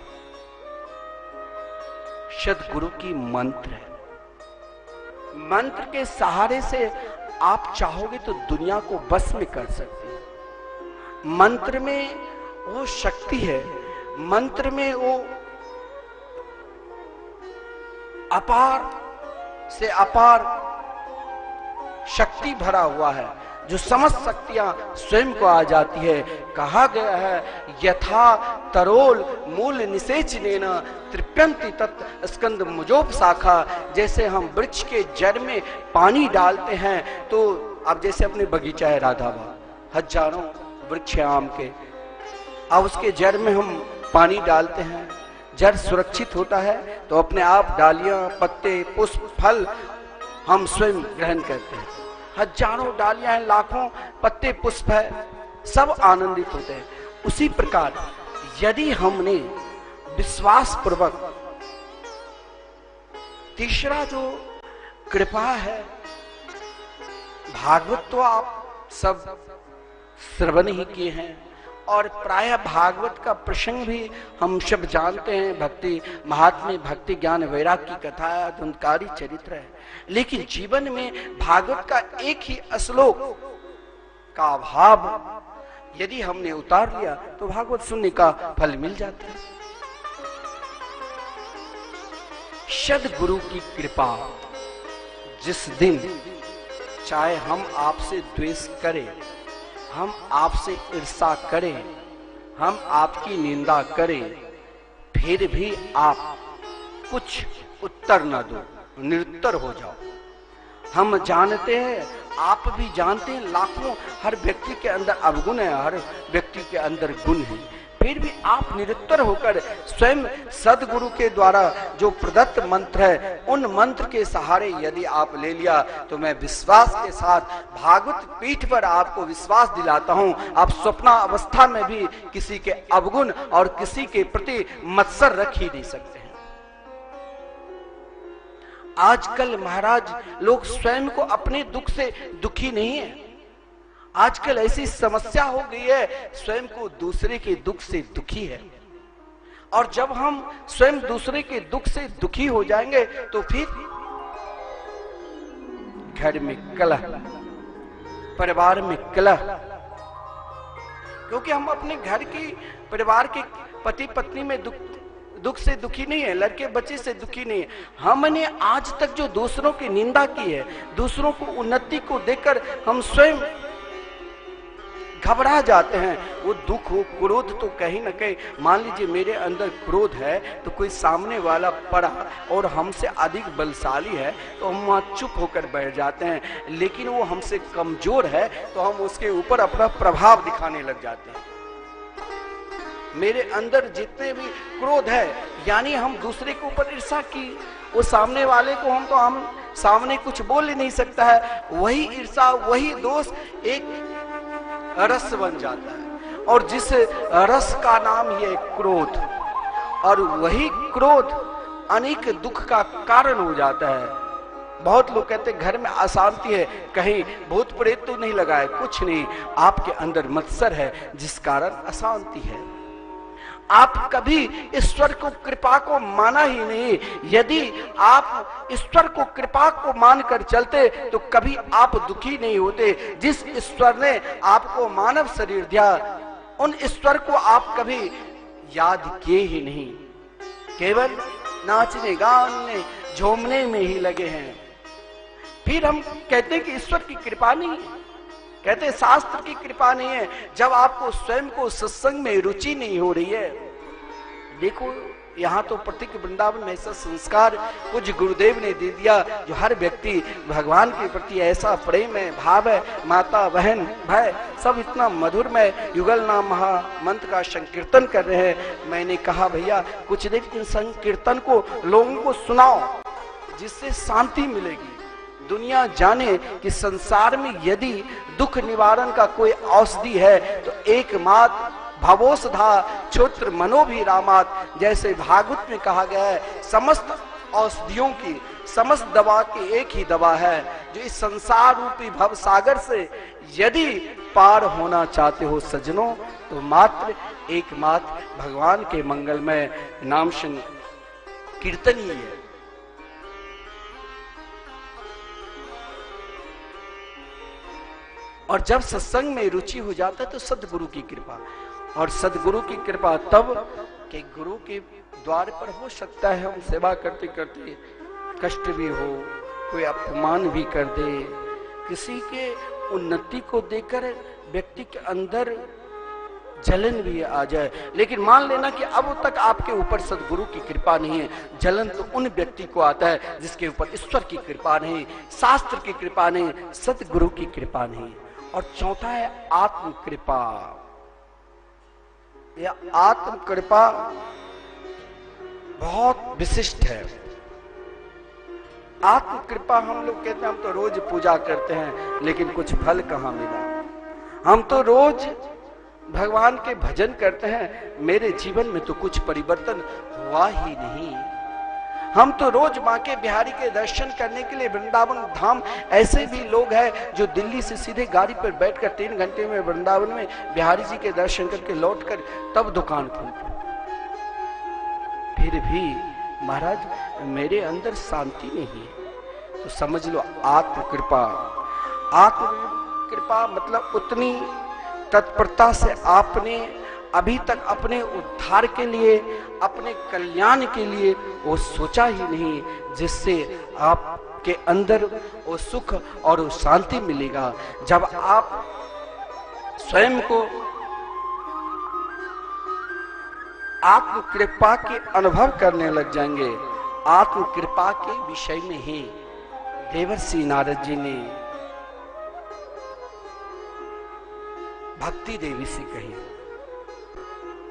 सदगुरु की मंत्र है। मंत्र के सहारे से आप चाहोगे तो दुनिया को बस में कर सकते हैं। मंत्र में वो शक्ति है, मंत्र में वो अपार से अपार शक्ति भरा हुआ है, जो समस्त शक्तियां स्वयं को आ जाती है। कहा गया है यथा तरोल मूल निषेचनेन तृप्यन्ति तत् स्कंद मुजोप शाखा। जैसे हम वृक्ष के जड़ में पानी डालते हैं, तो अब जैसे अपने बगीचा है राधाबा, हजारों वृक्ष आम के, अब उसके जड़ में हम पानी डालते हैं, जड़ सुरक्षित होता है तो अपने आप डालियां, पत्ते, पुष्प, फल हम स्वयं ग्रहण करते हैं। हजारों डालियां हैं, लाखों पत्ते पुष्प है, सब आनंदित होते हैं। उसी प्रकार यदि हमने विश्वास पूर्वक, तीसरा जो कृपा है, भागवत तो आप सब श्रवण ही किए हैं और प्रायः भागवत का प्रसंग भी हम सब जानते हैं। भक्ति महात्म्य, भक्ति ज्ञान वैराग्य की कथा है, धुंधकारी चरित्र है, लेकिन जीवन में भागवत का एक ही श्लोक का भाव यदि हमने उतार लिया तो भागवत सुनने का फल मिल जाता है। सद्गुरु की कृपा, जिस दिन चाहे हम आपसे द्वेष करें, हम आपसे ईर्षा करें, हम आपकी निंदा करें, फिर भी आप कुछ उत्तर न दो, निरुत्तर हो जाओ। हम जानते हैं, आप भी जानते हैं, लाखों हर व्यक्ति के अंदर अवगुण है, हर व्यक्ति के अंदर गुण है, फिर भी आप निरुत्तर होकर स्वयं सद्गुरु के द्वारा जो प्रदत्त मंत्र है, उन मंत्र के सहारे यदि आप ले लिया तो मैं विश्वास के साथ भागवत पीठ पर आपको विश्वास दिलाता हूं, आप स्वप्न अवस्था में भी किसी के अवगुण और किसी के प्रति मत्सर रख ही नहीं सकते हैं। आजकल महाराज लोग स्वयं को अपने दुख से दुखी नहीं है। आजकल ऐसी समस्या हो गई है, स्वयं को दूसरे के दुख से दुखी है। और जब हम स्वयं दूसरे के दुख से दुखी हो जाएंगे तो फिर घर में कलह, परिवार में कलह, क्योंकि हम अपने घर की, परिवार के पति पत्नी में दुख से दुखी नहीं है, लड़के बच्चे से दुखी नहीं है। हमने आज तक जो दूसरों की निंदा की है, दूसरों को उन्नति को देखकर हम स्वयं घबरा जाते हैं। वो दुख हो, क्रोध तो कहीं ना कहीं, मान लीजिए मेरे अंदर क्रोध है तो कोई सामने वाला पड़ा और हमसे अधिक बलशाली है तो हम वहां चुप होकर बैठ जाते हैं, लेकिन वो हमसे कमजोर है तो हम उसके ऊपर अपना प्रभाव दिखाने लग जाते हैं। मेरे अंदर जितने भी क्रोध है, यानी हम दूसरे के ऊपर ईर्ष्या की, वो सामने वाले को हम सामने कुछ बोल ही नहीं सकता है, वही ईर्ष्या, वही दोष एक रस बन जाता है, और जिस रस का नाम ही है क्रोध, और वही क्रोध अनेक दुख का कारण हो जाता है। बहुत लोग कहते हैं घर में अशांति है, कहीं भूत प्रेत तो नहीं लगा है, कुछ नहीं, आपके अंदर मत्सर है जिस कारण अशांति है। आप कभी ईश्वर को, कृपा को माना ही नहीं। यदि आप ईश्वर को, कृपा को मानकर चलते तो कभी आप दुखी नहीं होते। जिस ईश्वर ने आपको मानव शरीर दिया, उन ईश्वर को आप कभी याद किए ही नहीं, केवल नाचने गाने झूमने में ही लगे हैं। फिर हम कहते हैं कि ईश्वर की कृपा नहीं है, कहते शास्त्र की कृपा नहीं है, जब आपको स्वयं को सत्संग में रुचि नहीं हो रही है। देखो यहाँ तो प्रत्येक वृंदावन में ऐसा संस्कार पूज्य गुरुदेव ने दे दिया, जो हर व्यक्ति भगवान के प्रति ऐसा प्रेम है, भाव है, माता बहन भाई सब इतना मधुर में युगल नाम महा मंत्र का संकीर्तन कर रहे हैं। मैंने कहा भैया कुछ देर इन संकीर्तन को लोगों को सुनाओ, जिससे शांति मिलेगी। दुनिया जाने कि संसार में यदि दुख निवारण का कोई औषधि है तो एकमात्र भवोषधा क्षोत्र मनोभिरामात, जैसे भागवत में कहा गया है समस्त औषधियों की, समस्त दवा की एक ही दवा है, जो इस संसार रूपी भव सागर से यदि पार होना चाहते हो सज्जनों, तो मात्र एकमात्र भगवान के मंगलमय नाम कीर्तन ही है। और जब सत्संग में रुचि हो जाता है तो सदगुरु की कृपा, और सदगुरु की कृपा तब कि गुरु के द्वार पर हो सकता है हम सेवा करते करते कष्ट भी हो, कोई अपमान भी कर दे, किसी के उन्नति को देखकर व्यक्ति के अंदर जलन भी आ जाए, लेकिन मान लेना कि अब तक आपके ऊपर सदगुरु की कृपा नहीं है। जलन तो उन व्यक्ति को आता है जिसके ऊपर ईश्वर की कृपा नहीं, शास्त्र की कृपा नहीं, सदगुरु की कृपा नहीं। और चौथा है आत्म कृपा। यह आत्म कृपा बहुत विशिष्ट है। आत्म कृपा हम लोग कहते हैं हम तो रोज पूजा करते हैं, लेकिन कुछ फल कहां मिला। हम तो रोज भगवान के भजन करते हैं, मेरे जीवन में तो कुछ परिवर्तन हुआ ही नहीं। हम तो रोज मां के बिहारी के दर्शन करने के लिए वृंदावन धाम, ऐसे भी लोग हैं जो दिल्ली से सीधे गाड़ी पर बैठकर 3 घंटे में वृंदावन में बिहारी जी के दर्शन करके लौटकर तब दुकान खोलते। फिर भी महाराज मेरे अंदर शांति नहीं है। तो समझ लो आत्म कृपा। आत्म कृपा मतलब उतनी तत्परता से आपने अभी तक अपने उद्धार के लिए, अपने कल्याण के लिए वो सोचा ही नहीं, जिससे आपके अंदर वो सुख और वो शांति मिलेगा। जब आप स्वयं को आत्म कृपा के अनुभव करने लग जाएंगे। आत्म कृपा के विषय में ही देवर्षि नारद जी ने भक्ति देवी से कही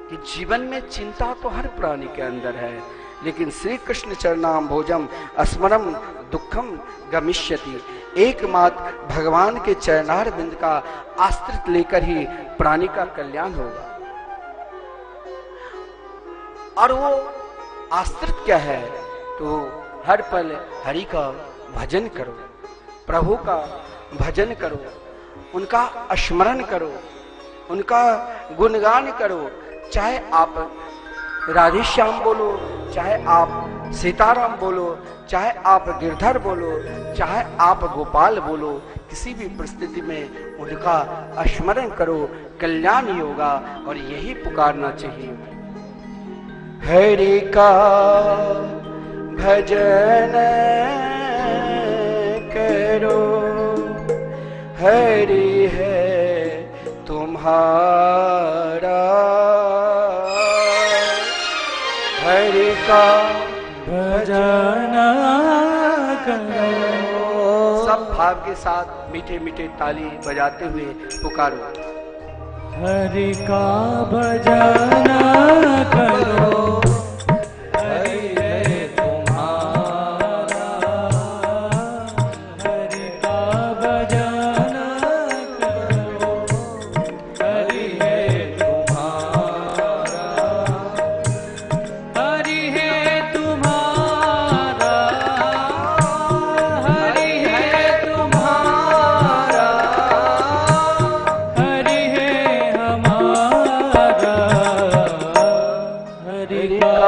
कि जीवन में चिंता तो हर प्राणी के अंदर है, लेकिन श्री कृष्ण चरणाम भोजम स्मरम दुखम गमिष्यति। एकमात्र भगवान के चरणार बिंद का आश्रित लेकर ही प्राणी का कल्याण होगा। और वो आश्रित क्या है? तो हर पल हरि का भजन करो, प्रभु का भजन करो, उनका स्मरण करो, उनका गुणगान करो। चाहे आप राधे श्याम बोलो, चाहे आप सीताराम बोलो, चाहे आप गिरधर बोलो, चाहे आप गोपाल बोलो, किसी भी परिस्थिति में उनका स्मरण करो, कल्याण ही होगा। और यही पुकारना चाहिए, हरि का भजन करो, हरि है तुम्हारा, हरि का भजन करो। सब भाव के साथ मीठे मीठे ताली बजाते हुए पुकारो, हरि का भजन करो, हरि है तुम्हारा, हरि का भजन करो, हरि है तुम्हारा, हरि है तुम्हारा, हरि है तुम्हारा, हरि है हमारा, हरि का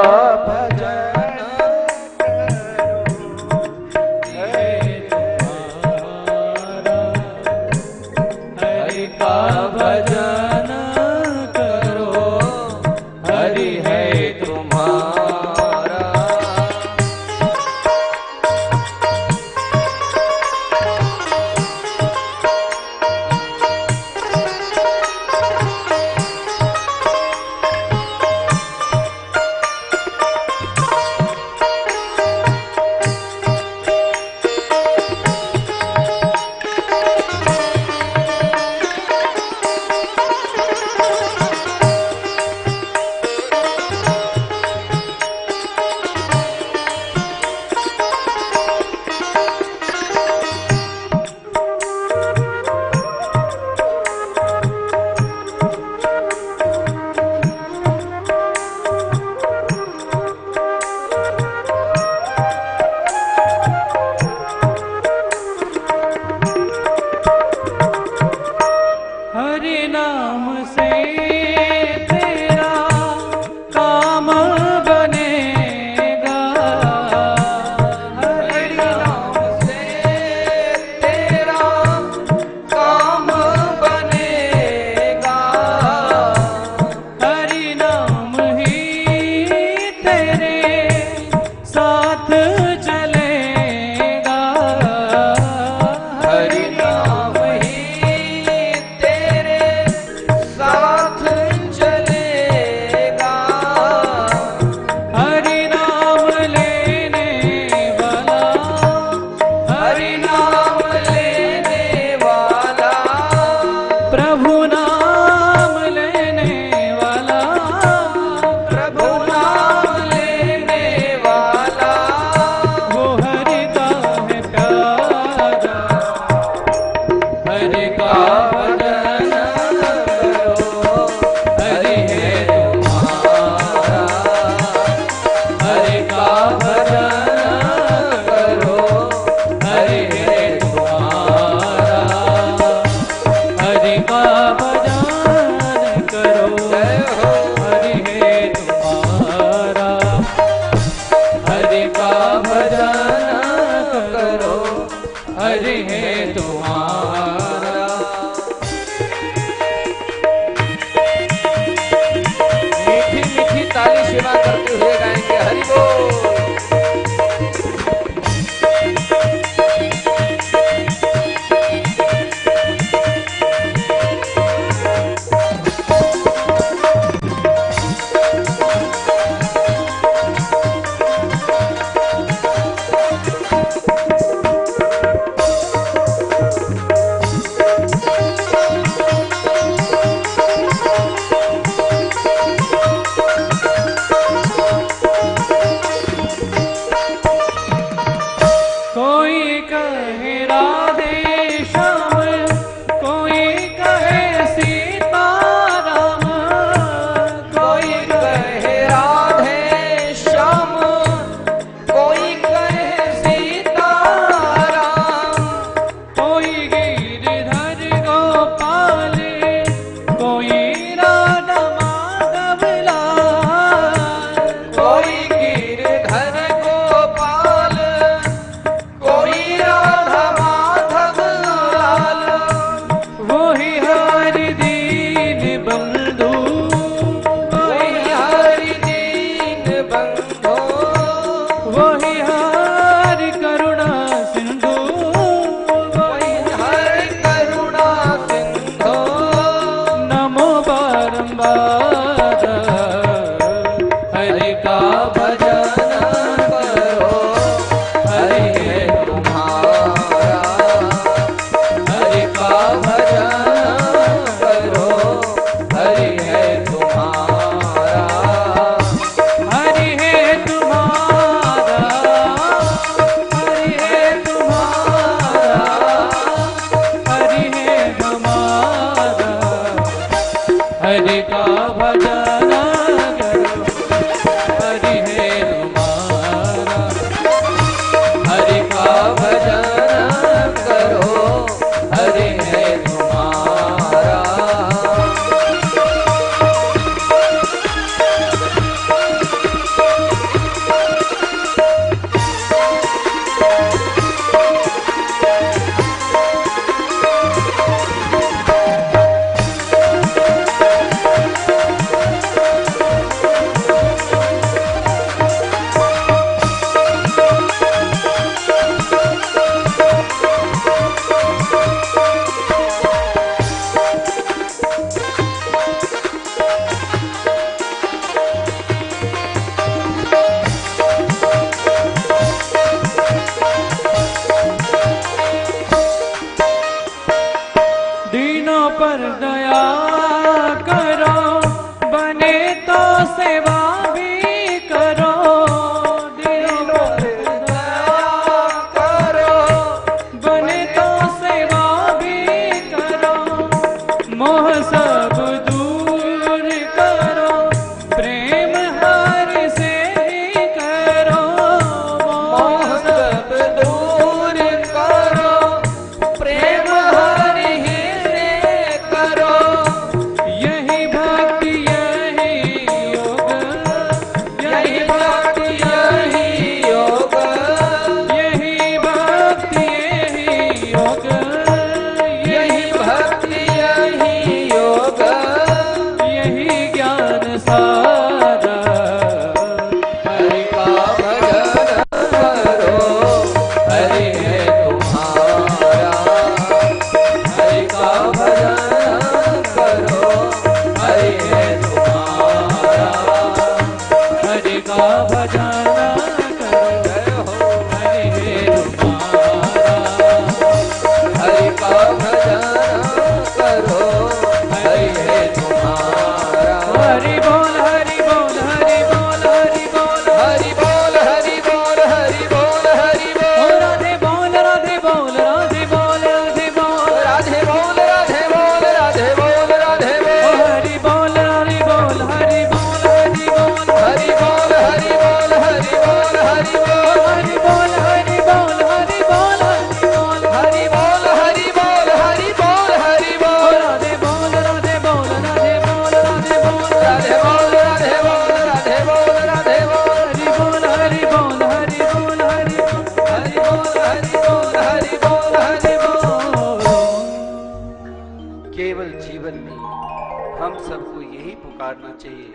पुकारना चाहिए।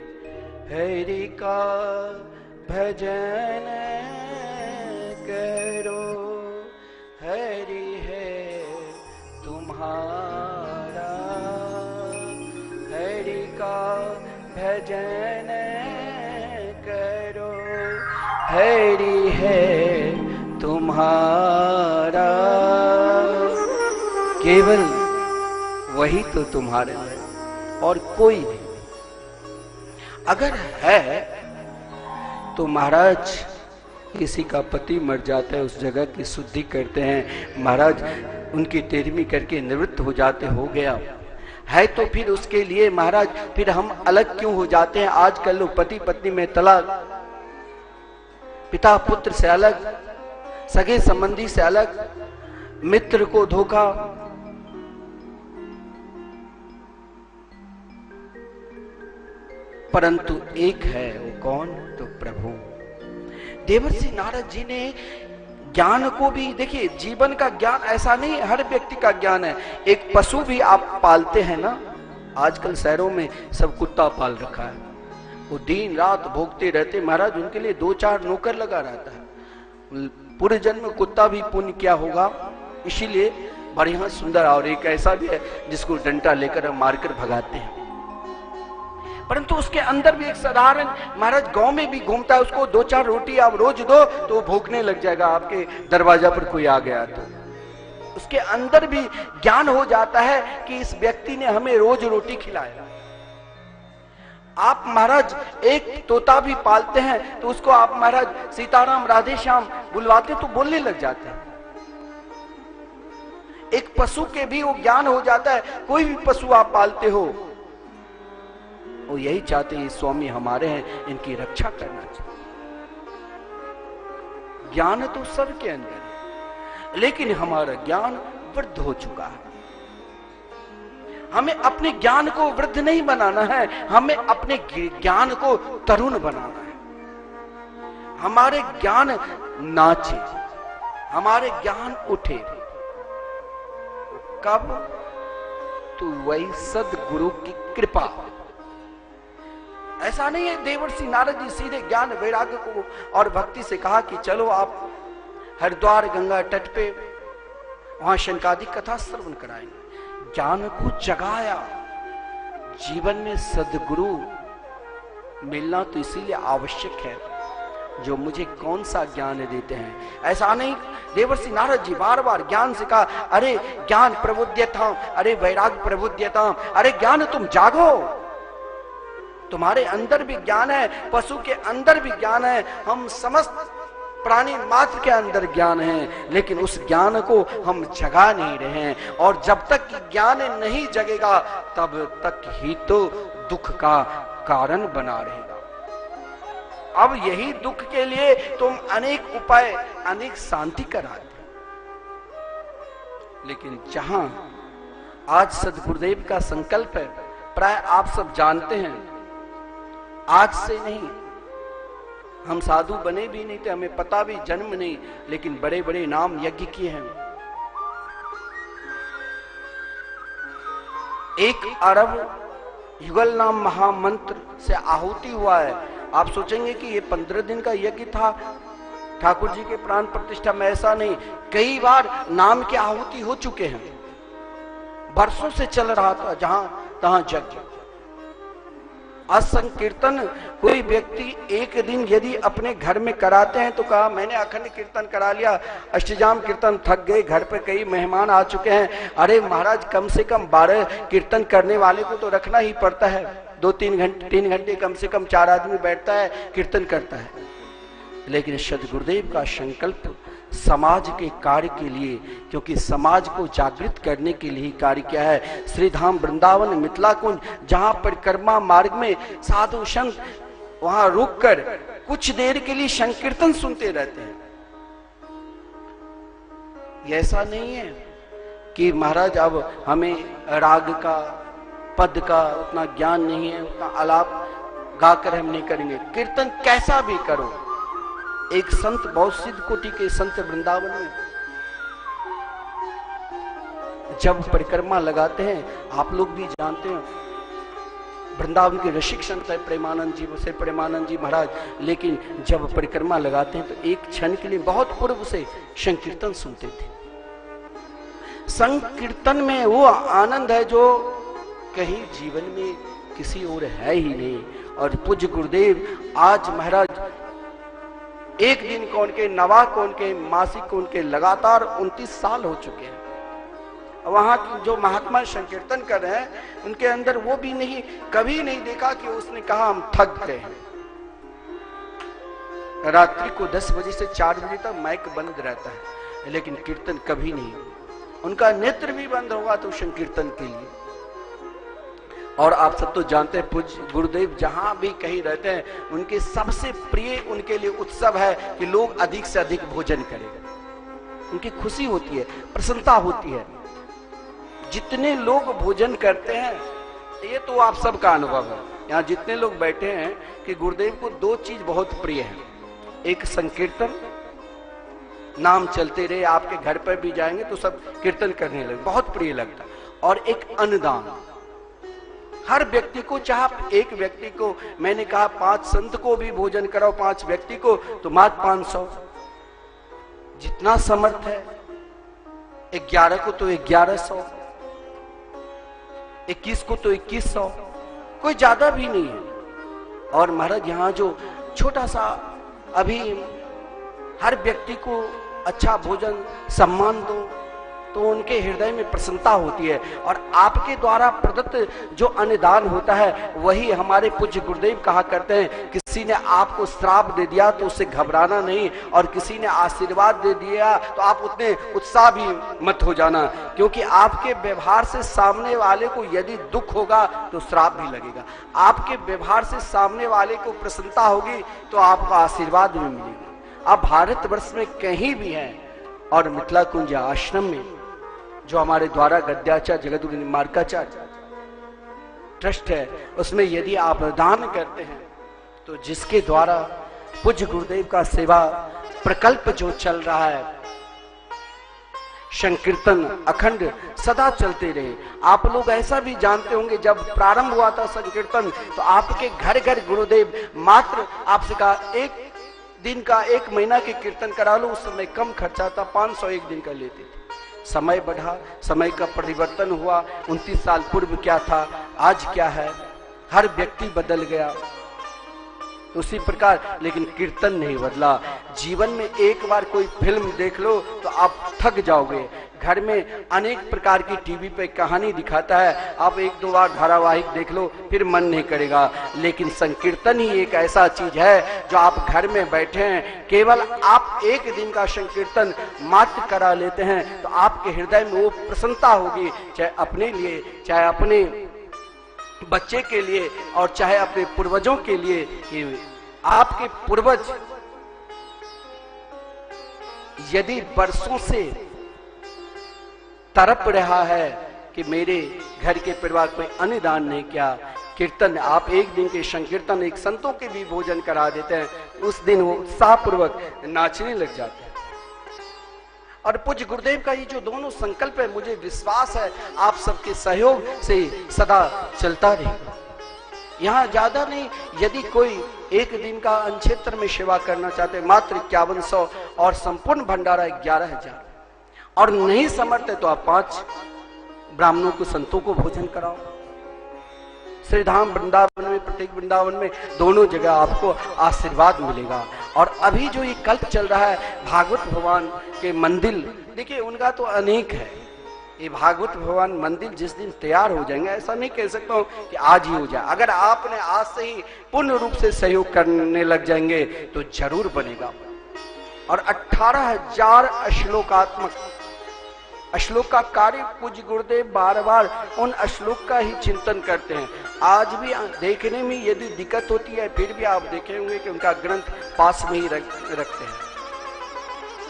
हरि का भजन करो, हरि है तुम्हारा, हरि का भजन करो, हरि है तुम्हारा। केवल वही तो तुम्हारे है और कोई नहीं। अगर है तो महाराज किसी का पति मर जाता है, उस जगह की शुद्धि करते हैं, महाराज उनकी तेरहवीं करके निवृत्त हो जाते, हो गया है तो फिर उसके लिए महाराज फिर हम अलग क्यों हो जाते हैं? आजकल लोग पति पत्नी में तलाक, पिता पुत्र से अलग, सगे संबंधी से अलग, मित्र को धोखा। परंतु एक है, वो कौन? तो प्रभु। देवर्षि नारद जी ने ज्ञान को भी देखिए, जीवन का ज्ञान ऐसा नहीं हर व्यक्ति का ज्ञान है। एक पशु भी आप पालते हैं ना, आजकल शहरों में सब कुत्ता पाल रखा है, वो दिन रात भोगते रहते, महाराज उनके लिए 2-4 नौकर लगा रहता है। पूरे जन्म कुत्ता भी पुण्य क्या होगा, इसीलिए बढ़िया सुंदर। और एक ऐसा भी है जिसको डंडा लेकर हम मारकर भगाते हैं, परंतु उसके अंदर भी एक साधारण महाराज गांव में भी घूमता है, उसको 2-4 रोटी आप रोज दो तो वो भूखने लग जाएगा। आपके दरवाजा पर कोई आ गया तो उसके अंदर भी ज्ञान हो जाता है कि इस व्यक्ति ने हमें रोज रोटी खिलाया। आप महाराज एक तोता भी पालते हैं तो उसको आप महाराज सीताराम राधे श्याम बुलवाते तो बोलने लग जाते हैं। एक पशु के भी वो ज्ञान हो जाता है। कोई भी पशु आप पालते हो, वो यही चाहते हैं स्वामी हमारे हैं, इनकी रक्षा करना चाहिए। ज्ञान तो सबके अंदर है, लेकिन हमारा ज्ञान वृद्ध हो चुका है। हमें अपने ज्ञान को वृद्ध नहीं बनाना है, हमें अपने ज्ञान को तरुण बनाना है। हमारे ज्ञान नाचे, हमारे ज्ञान उठे। कब? तो वही सदगुरु की कृपा। ऐसा नहीं है देवर्षि नारद जी सीधे ज्ञान वैराग्य को और भक्ति से कहा कि चलो आप हरिद्वार गंगा तट पे वहां शंकादिक कथा श्रवण कराएंगे। ज्ञान को जगाया। जीवन में सदगुरु मिलना तो इसीलिए आवश्यक है जो मुझे कौन सा ज्ञान देते हैं। ऐसा नहीं, देवर्षि नारद जी बार बार ज्ञान से कहा, अरे ज्ञान प्रबुद्धयताम, अरे वैराग्य प्रबुद्धयताम, अरे ज्ञान तुम जागो, तुम्हारे अंदर भी ज्ञान है, पशु के अंदर भी ज्ञान है, हम समस्त प्राणी मात्र के अंदर ज्ञान है, लेकिन उस ज्ञान को हम जगा नहीं रहे हैं। और जब तक ज्ञान नहीं जगेगा तब तक ही तो दुख का कारण बना रहेगा। अब यही दुख के लिए तुम अनेक उपाय, अनेक शांति कराते, लेकिन जहां आज सदगुरुदेव का संकल्प है, प्राय आप सब जानते हैं, आज से नहीं, हम साधु बने भी नहीं थे, हमें पता भी जन्म नहीं, लेकिन बड़े बड़े नाम यज्ञ किए हैं। 1 अरब युगल नाम महामंत्र से आहुति हुआ है। आप सोचेंगे कि ये 15 दिन का यज्ञ था ठाकुर जी के प्राण प्रतिष्ठा में, ऐसा नहीं, कई बार नाम की आहुति हो चुके हैं, वर्षों से चल रहा था जहां तहां यज्ञ। असंकीर्तन कोई व्यक्ति एक दिन यदि अपने घर में कराते हैं तो कहा मैंने अखंड कीर्तन करा लिया, अष्टजाम कीर्तन, थक गए, घर पे कई मेहमान आ चुके हैं। अरे महाराज कम से कम 12 कीर्तन करने वाले को तो रखना ही पड़ता है, 2-3 घंटे 3 घंटे कम से कम 4 आदमी बैठता है, कीर्तन करता है। लेकिन सदगुरुदेव का संकल्प समाज के कार्य के लिए, क्योंकि समाज को जागृत करने के लिए कार्य किया है। श्री धाम वृंदावन मिथिला कुंज, जहां परिक्रमा मार्ग में साधु संत वहां रुककर कुछ देर के लिए संकीर्तन सुनते रहते हैं। ऐसा नहीं है कि महाराज अब हमें राग का, पद का उतना ज्ञान नहीं है, उतना आलाप गाकर हम नहीं करेंगे। कीर्तन कैसा भी करो। एक संत, बहुत सिद्ध कोटि के संत वृंदावन में जब परिक्रमा लगाते हैं, आप लोग भी जानते हैं, वृंदावन के रसिक संत है प्रेमानंद जी, से प्रेमानंद जी महाराज, लेकिन जब परिक्रमा लगाते हैं तो एक क्षण के लिए बहुत पूर्व से संकीर्तन सुनते थे। संकीर्तन में वो आनंद है जो कहीं जीवन में किसी और है ही नहीं। और पूज्य गुरुदेव आज महाराज एक दिन कौन के, नवा कौन के, मासिक कौन के लगातार 29 साल हो चुके हैं। वहां की जो महात्मा संकीर्तन कर रहे हैं उनके अंदर वो भी नहीं, कभी नहीं देखा कि उसने कहा हम थक गए हैं। रात्रि को 10 बजे से 4 बजे तक माइक बंद रहता है, लेकिन कीर्तन कभी नहीं। उनका नेत्र भी बंद होगा तो संकीर्तन के लिए। और आप सब तो जानते हैं पूज्य गुरुदेव जहां भी कहीं रहते हैं उनके सबसे प्रिय उनके लिए उत्सव है कि लोग अधिक से अधिक भोजन करें। उनकी खुशी होती है, प्रसन्नता होती है। जितने लोग भोजन करते हैं, ये तो आप सबका अनुभव है, यहाँ जितने लोग बैठे हैं, कि गुरुदेव को 2 चीज बहुत प्रिय है। एक संकीर्तन, नाम चलते रहे, आपके घर पर भी जाएंगे तो सब कीर्तन करने लगे, बहुत प्रिय लगता। और एक अन्नदान, हर व्यक्ति को, चाहे एक व्यक्ति को, मैंने कहा 5 संत को भी भोजन कराओ, 5 व्यक्ति को तो मात्र 500, जितना समर्थ है। 11 को तो 1100, 21 को तो 2100, कोई ज्यादा भी नहीं है। और महाराज यहाँ जो छोटा सा अभी हर व्यक्ति को अच्छा भोजन सम्मान दो तो उनके हृदय में प्रसन्नता होती है। और आपके द्वारा प्रदत्त जो अन्नदान होता है वही हमारे पूज्य गुरुदेव कहा करते हैं, किसी ने आपको श्राप दे दिया तो उससे घबराना नहीं, और किसी ने आशीर्वाद दे दिया तो आप उतने उत्साह भी मत हो जाना, क्योंकि आपके व्यवहार से सामने वाले को यदि दुख होगा तो श्राप भी लगेगा। आपके व्यवहार से सामने वाले को प्रसन्नता होगी तो आपका आशीर्वाद भी मिलेगा। आप भारतवर्ष में कहीं भी हैं, और मिथिला कुंज आश्रम में जो हमारे द्वारा गद्याचार्य जगतगुरु निम्बार्काचार्य ट्रस्ट है, उसमें यदि आप दान करते हैं तो जिसके द्वारा पूज्य गुरुदेव का सेवा प्रकल्प जो चल रहा है, संकीर्तन अखंड सदा चलते रहे। आप लोग ऐसा भी जानते होंगे, जब प्रारंभ हुआ था संकीर्तन तो आपके घर घर गुरुदेव मात्र आपसे कहा 1 दिन का, 1 महीना के कीर्तन करा लो। उस समय कम खर्चा था, 500 एक दिन का लेते थे। समय बढ़ा, समय का परिवर्तन हुआ। 29 साल पूर्व क्या था, आज क्या है, हर व्यक्ति बदल गया उसी प्रकार, लेकिन कीर्तन नहीं बदला। जीवन में एक बार कोई फिल्म देख लो तो आप थक जाओगे। घर में अनेक प्रकार की टीवी पे कहानी दिखाता है, आप 1-2 बार धारावाहिक देख लो फिर मन नहीं करेगा। लेकिन संकीर्तन ही एक ऐसा चीज है जो आप घर में बैठे हैं, केवल आप 1 दिन का संकीर्तन मात्र करा लेते हैं तो आपके हृदय में वो प्रसन्नता होगी, चाहे अपने लिए, चाहे अपने बच्चे के लिए, और चाहे अपने पूर्वजों के लिए, कि आपके पूर्वज यदि वर्षों से तड़प रहा है कि मेरे घर के परिवार को अन्नदान नहीं किया, कीर्तन आप 1 दिन के संकीर्तन, एक संतों के भी भोजन करा देते हैं, उस दिन वो उत्साहपूर्वक नाचने लग जाते हैं। और पूज्य गुरुदेव का ये जो दोनों संकल्प है, मुझे विश्वास है आप सबके सहयोग से सदा चलता रहेगा। यहाँ ज्यादा नहीं, यदि कोई 1 दिन का अनक्षेत्र में सेवा करना चाहते मात्र 5100, और संपूर्ण भंडारा 11,000, और नहीं समर्थ है तो आप 5 ब्राह्मणों को, संतों को भोजन कराओ। श्रीधाम वृंदावन में, प्रत्येक वृंदावन में, दोनों जगह आपको आशीर्वाद मिलेगा। और अभी जो ये कल्प चल रहा है भागवत भगवान के मंदिर, देखिए उनका तो अनेक है। ये भागवत भगवान मंदिर जिस दिन तैयार हो जाएंगे, ऐसा नहीं कह सकता हूं कि आज ही हो जाए, अगर आपने आज से ही पूर्ण रूप से सहयोग करने लग जाएंगे तो जरूर बनेगा। और 18,000 श्लोक का कार्य पूज्य गुरुदेव बार-बार उन श्लोक का ही चिंतन करते हैं। आज भी देखने में यदि दिक्कत होती है फिर भी आप देखे होंगे कि उनका ग्रंथ पास में ही रखते हैं।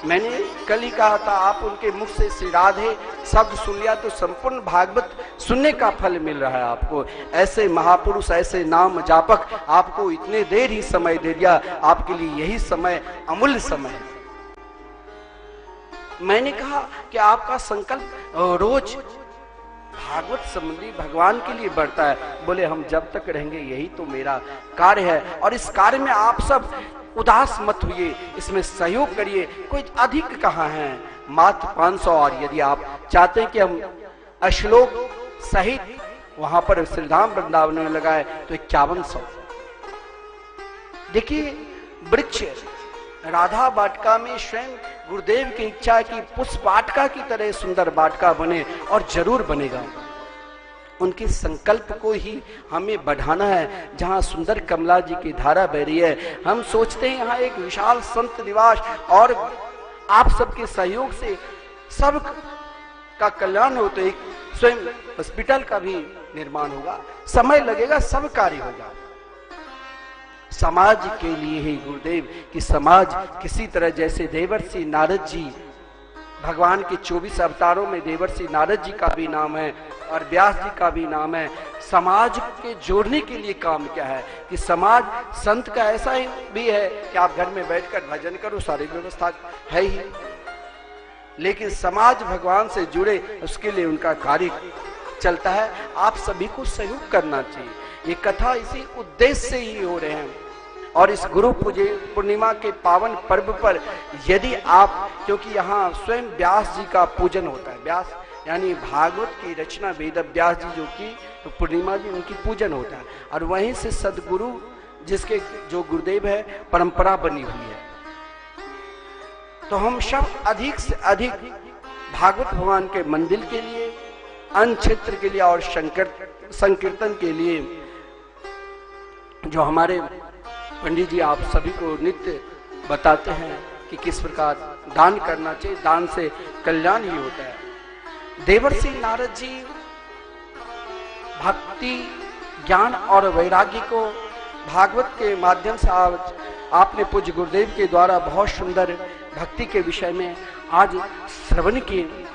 मैंने कल ही कहा था, आप उनके मुख से श्री राधे शब्द सुन लिया तो संपूर्ण भागवत सुनने का फल मिल रहा है आपको। ऐसे महापुरुष, ऐसे नाम जापक आपको इतने देर ही समय दे दिया, आपके लिए यही समय अमूल्य समय है। मैंने कहा कि आपका संकल्प रोज भागवत संबंधी भगवान के लिए बढ़ता है। बोले हम जब तक रहेंगे यही तो मेरा कार्य है, और इस कार्य में आप सब उदास मत होइए, इसमें सहयोग करिए। कोई अधिक कहाँ है, मात्र 500, और यदि आप चाहते हैं कि हम अश्लोक सहित वहां पर श्रीधाम वृंदावन में लगाए तो 5100। देखिए वृक्ष राधा वाटिका में स्वयं गुरुदेव की इच्छा है कि पुष्प वाटिका की तरह सुंदर वाटिका बने, और जरूर बनेगा। उनके संकल्प को ही हमें बढ़ाना है। जहां सुंदर कमला जी की धारा बह रही है, हम सोचते हैं यहाँ एक विशाल संत निवास, और आप सबके सहयोग से सब का कल्याण हो तो एक स्वयं हॉस्पिटल का भी निर्माण होगा। समय लगेगा, सब कार्य होगा समाज के लिए ही गुरुदेव कि समाज किसी तरह, जैसे देवर्षि नारद जी, भगवान के 24 अवतारों में देवर्षि नारद जी का भी नाम है और व्यास जी का भी नाम है। समाज के जोड़ने के लिए काम क्या है कि समाज संत का ऐसा ही भी है कि आप घर में बैठकर भजन करो, सारी व्यवस्था है ही, लेकिन समाज भगवान से जुड़े उसके लिए उनका कार्य चलता है। आप सभी को सहयोग करना चाहिए। ये कथा इसी उद्देश्य से ही हो रहे हैं। और इस गुरु पूर्णिमा के पावन पर्व पर यदि आप, क्योंकि यहाँ स्वयं व्यास जी का पूजन होता है, व्यास यानी भागवत की रचना वेद व्यास जी जो की, तो पूर्णिमा जी उनकी पूजन होता है, और वहीं से सदगुरु जिसके जो गुरुदेव है परंपरा बनी हुई है। तो हम सब अधिक से अधिक भागवत भगवान के मंदिर के लिए, अन्य क्षेत्र के लिए और संकीर्तन के लिए, जो हमारे पंडित जी आप सभी को नित्य बताते हैं कि किस प्रकार दान करना चाहिए, दान से कल्याण ही होता है। देवर्षि नारद जी भक्ति, ज्ञान और वैराग्य को भागवत के माध्यम से आपने पूज्य गुरुदेव के द्वारा बहुत सुंदर भक्ति के विषय में आज श्रवण किए।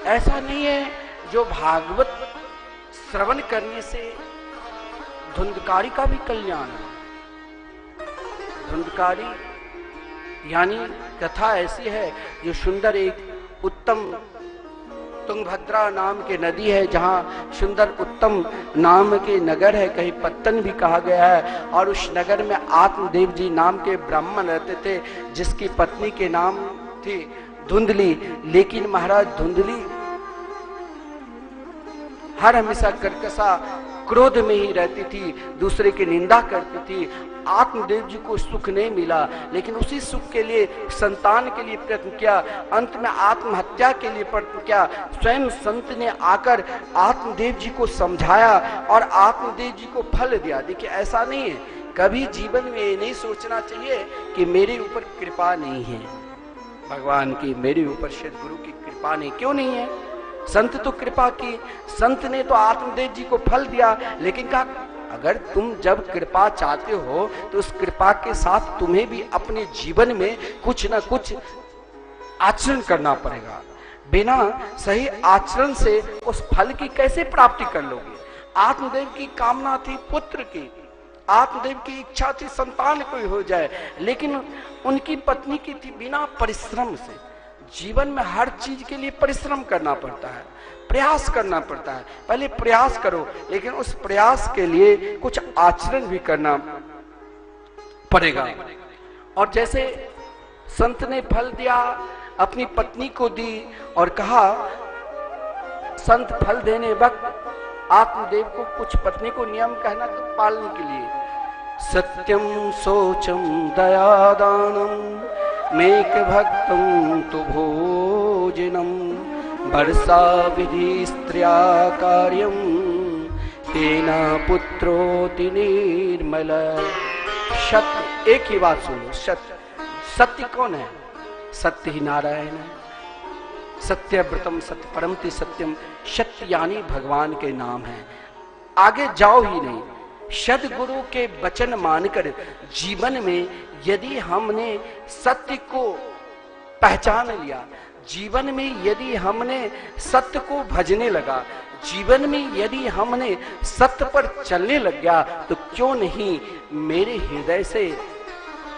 ऐसा नहीं है जो भागवत श्रवण करने से धुंधकारी का भी कल्याण है। धुंधकारी यानी कथा ऐसी है जो सुंदर, एक उत्तम तुंगभद्रा नाम के नदी है, जहाँ सुंदर उत्तम नाम के नगर है, कहीं पत्तन भी कहा गया है, और उस नगर में आत्मदेव जी नाम के ब्राह्मण रहते थे, जिसकी पत्नी के नाम थी धुंधली। लेकिन महाराज धुंधली हर हमेशा कर्कशा क्रोध में ही रहती थी, दूसरे की निंदा करती थी। आत्मदेव जी को सुख नहीं मिला, लेकिन उसी सुख के लिए संतान के लिए प्रयत्न किया, अंत में आत्महत्या के लिए प्रयत्न किया। स्वयं संत ने आकर आत्मदेव जी को समझाया और आत्मदेव जी को फल दिया। देखिए ऐसा नहीं है, कभी जीवन में ये नहीं सोचना चाहिए कि मेरे ऊपर कृपा नहीं है भगवान की, मेरे ऊपर श्री गुरु की कृपा नहीं। क्यों नहीं है? संत तो कृपा की, संत ने तो आत्मदेव जी को फल दिया, लेकिन कहा अगर तुम जब कृपा चाहते हो तो उस कृपा के साथ तुम्हें भी अपने जीवन में कुछ न कुछ आचरण करना पड़ेगा। बिना सही आचरण से उस फल की कैसे प्राप्ति कर लोगे? आत्मदेव की कामना थी पुत्र की, आत्मदेव की इच्छा थी संतान कोई हो जाए, लेकिन उनकी पत्नी की थी बिना परिश्रम से। जीवन में हर चीज के लिए परिश्रम करना पड़ता है, प्रयास करना पड़ता है। पहले प्रयास करो, लेकिन उस प्रयास के लिए कुछ आचरण भी करना पड़ेगा। और जैसे संत ने फल दिया, अपनी पत्नी को दी और कहा, संत फल देने वक्त आत्मदेव को कुछ पत्नी को नियम कहना तो पालने के लिए, सत्यम सोचम दयादानम मेक भक्तम तु भोजनम वर्षा विधि स्त्रिया कार्यम तेना पुत्रोति निर्मल। सत्य, एक ही बात सुनो, सत्य। सत्य कौन है? सत्य ही नारायण है। सत्यव्रतम सत्य परमति सत्यम, सत्य यानी भगवान के नाम है। आगे जाओ ही नहीं। सदगुरु के वचन मानकर जीवन में यदि हमने सत्य को पहचान लिया, जीवन में यदि हमने सत्य को भजने लगा, जीवन में यदि हमने सत्य पर चलने लग गया, तो क्यों नहीं मेरे हृदय से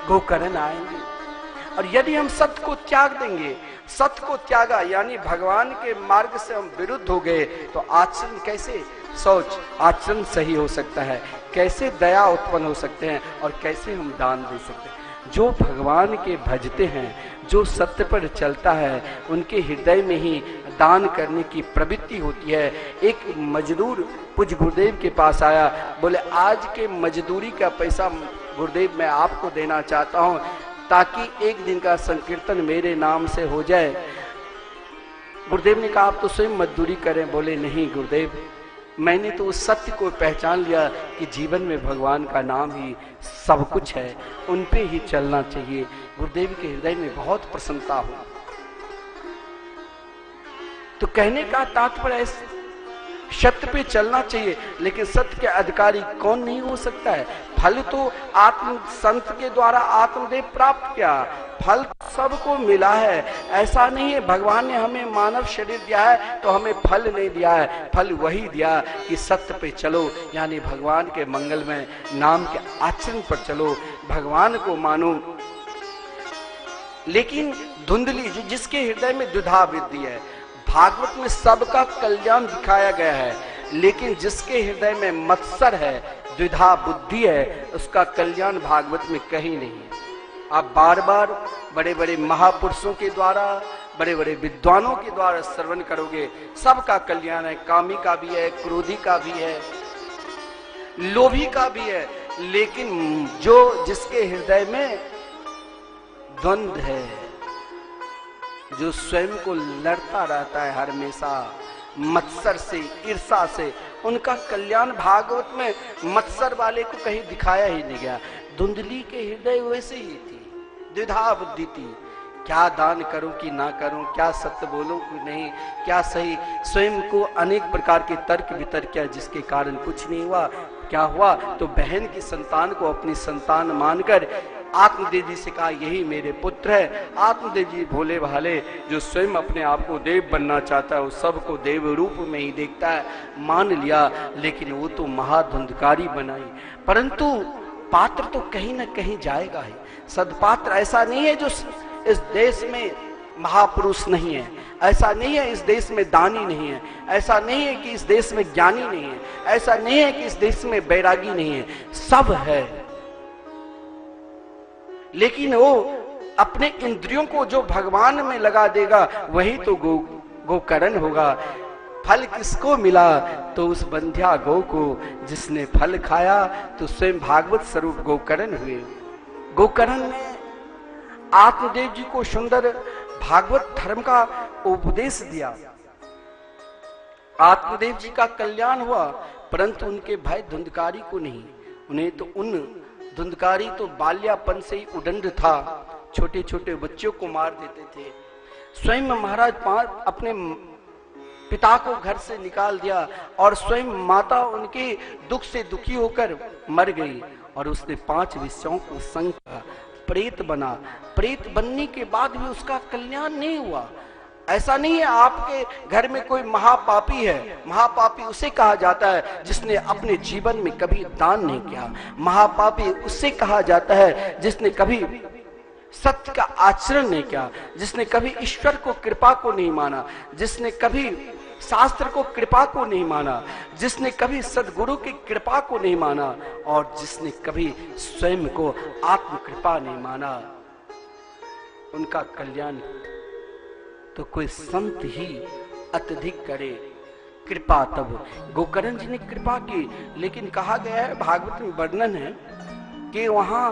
गोकर्ण आएंगे। और यदि हम सत्य को त्याग देंगे, सत्य को त्यागा यानी भगवान के मार्ग से हम विरुद्ध हो गए, तो आचरण कैसे, सोच आचरण सही हो सकता है, कैसे दया उत्पन्न हो सकते हैं और कैसे हम दान दे सकते हैं। जो भगवान के भजते हैं, जो सत्य पर चलता है, उनके हृदय में ही दान करने की प्रवृत्ति होती है। एक मजदूर पूज्य गुरुदेव के पास आया, बोले आज के मजदूरी का पैसा गुरुदेव मैं आपको देना चाहता हूं ताकि एक दिन का संकीर्तन मेरे नाम से हो जाए। गुरुदेव ने कहा आप तो स्वयं मजदूरी करें। बोले नहीं गुरुदेव, मैंने तो उस सत्य को पहचान लिया कि जीवन में भगवान का नाम ही सब कुछ है, उन पे ही चलना चाहिए। गुरुदेव के हृदय में बहुत प्रसन्नता हुई। तो कहने का तात्पर्य सत्य पे चलना चाहिए, लेकिन सत्य के अधिकारी कौन नहीं हो सकता है। फल तो आत्म संत के द्वारा आत्मदेव प्राप्त किया, फल सबको मिला है। ऐसा नहीं है भगवान ने हमें मानव शरीर दिया है तो हमें फल नहीं दिया है। फल वही दिया कि सत्य पे चलो, यानी भगवान के मंगलमय नाम के आचरण पर चलो, भगवान को मानो। लेकिन धुंधली जिसके हृदय में द्विधा वृद्धि है, भागवत में सबका कल्याण दिखाया गया है, लेकिन जिसके हृदय में मत्सर है, द्विधा बुद्धि है, उसका कल्याण भागवत में कहीं नहीं है। आप बार बार बड़े बड़े महापुरुषों के द्वारा, बड़े बड़े विद्वानों के द्वारा श्रवण करोगे, सबका कल्याण है। कामी का भी है, क्रोधी का भी है, लोभी का भी है, लेकिन जो जिसके हृदय में द्वंद्व है, जो स्वयं को लड़ता रहता है हर हमेशा मत्सर से, ईर्षा से, उनका कल्याण भागवत में मत्सर वाले को कहीं दिखाया ही नहीं गया। धुंधली के हृदय वैसे ही थी, द्विधा बुद्धि थी, क्या दान करूं कि ना करूं, क्या सत्य बोलूं कि नहीं, क्या सही। स्वयं को अनेक प्रकार के तर्क वितर्क किया, जिसके कारण कुछ नहीं हुआ। क्या हुआ तो बहन की संतान को अपनी संतान मानकर आत्मदेव जी से कहा यही मेरे पुत्र है। आत्मदेव जी भोले भाले, जो स्वयं अपने आप को देव बनना चाहता है, वो सबको देव रूप में ही देखता है, मान लिया। लेकिन वो तो महाधुंधकारी बनाई, परंतु पात्र तो कहीं ना कहीं जाएगा ही। सदपात्र ऐसा नहीं है जो इस देश में महापुरुष नहीं है, ऐसा नहीं है इस देश में दानी नहीं है, ऐसा नहीं है कि इस देश में ज्ञानी नहीं है, ऐसा नहीं है कि इस देश में बैरागी नहीं है, सब है। लेकिन वो अपने इंद्रियों को जो भगवान में लगा देगा वही तो गोकर्ण होगा। फल किसको मिला तो उस बंध्या गौ को, जिसने फल खाया तो स्वयं भागवत स्वरूप गोकर्ण हुए। गोकर्ण ने आत्मदेव जी को सुंदर भागवत धर्म का उपदेश दिया, आत्मदेव जी का कल्याण हुआ, परंतु उनके भाई धुंधकारी को नहीं। उन्हें तो धुंधकारी तो बाल्यापन से ही उदंड था, छोटे छोटे बच्चों को मार देते थे। स्वयं महाराज अपने पिता को घर से निकाल दिया और स्वयं माता उनके दुख से दुखी होकर मर गई, और उसने 5 विषयों को संग किया, प्रेत बना। प्रेत बनने के बाद भी उसका कल्याण नहीं हुआ। ऐसा नहीं है आपके घर में कोई महापापी है, महापापी उसे कहा जाता है जिसने अपने जीवन में कभी दान नहीं किया। महापापी उसे कहा जाता है जिसने कभी सत्य का आचरण नहीं किया, जिसने कभी ईश्वर को, कृपा को नहीं माना, जिसने कभी शास्त्र को, कृपा को नहीं माना, जिसने कभी सदगुरु की कृपा को नहीं माना, और जिसने कभी स्वयं को आत्म कृपा नहीं माना। उनका कल्याण तो कोई संत ही अत्यधिक करे कृपा। तब गोकर्ण जी ने कृपा की, लेकिन कहा गया है, भागवत में वर्णन है कि वहां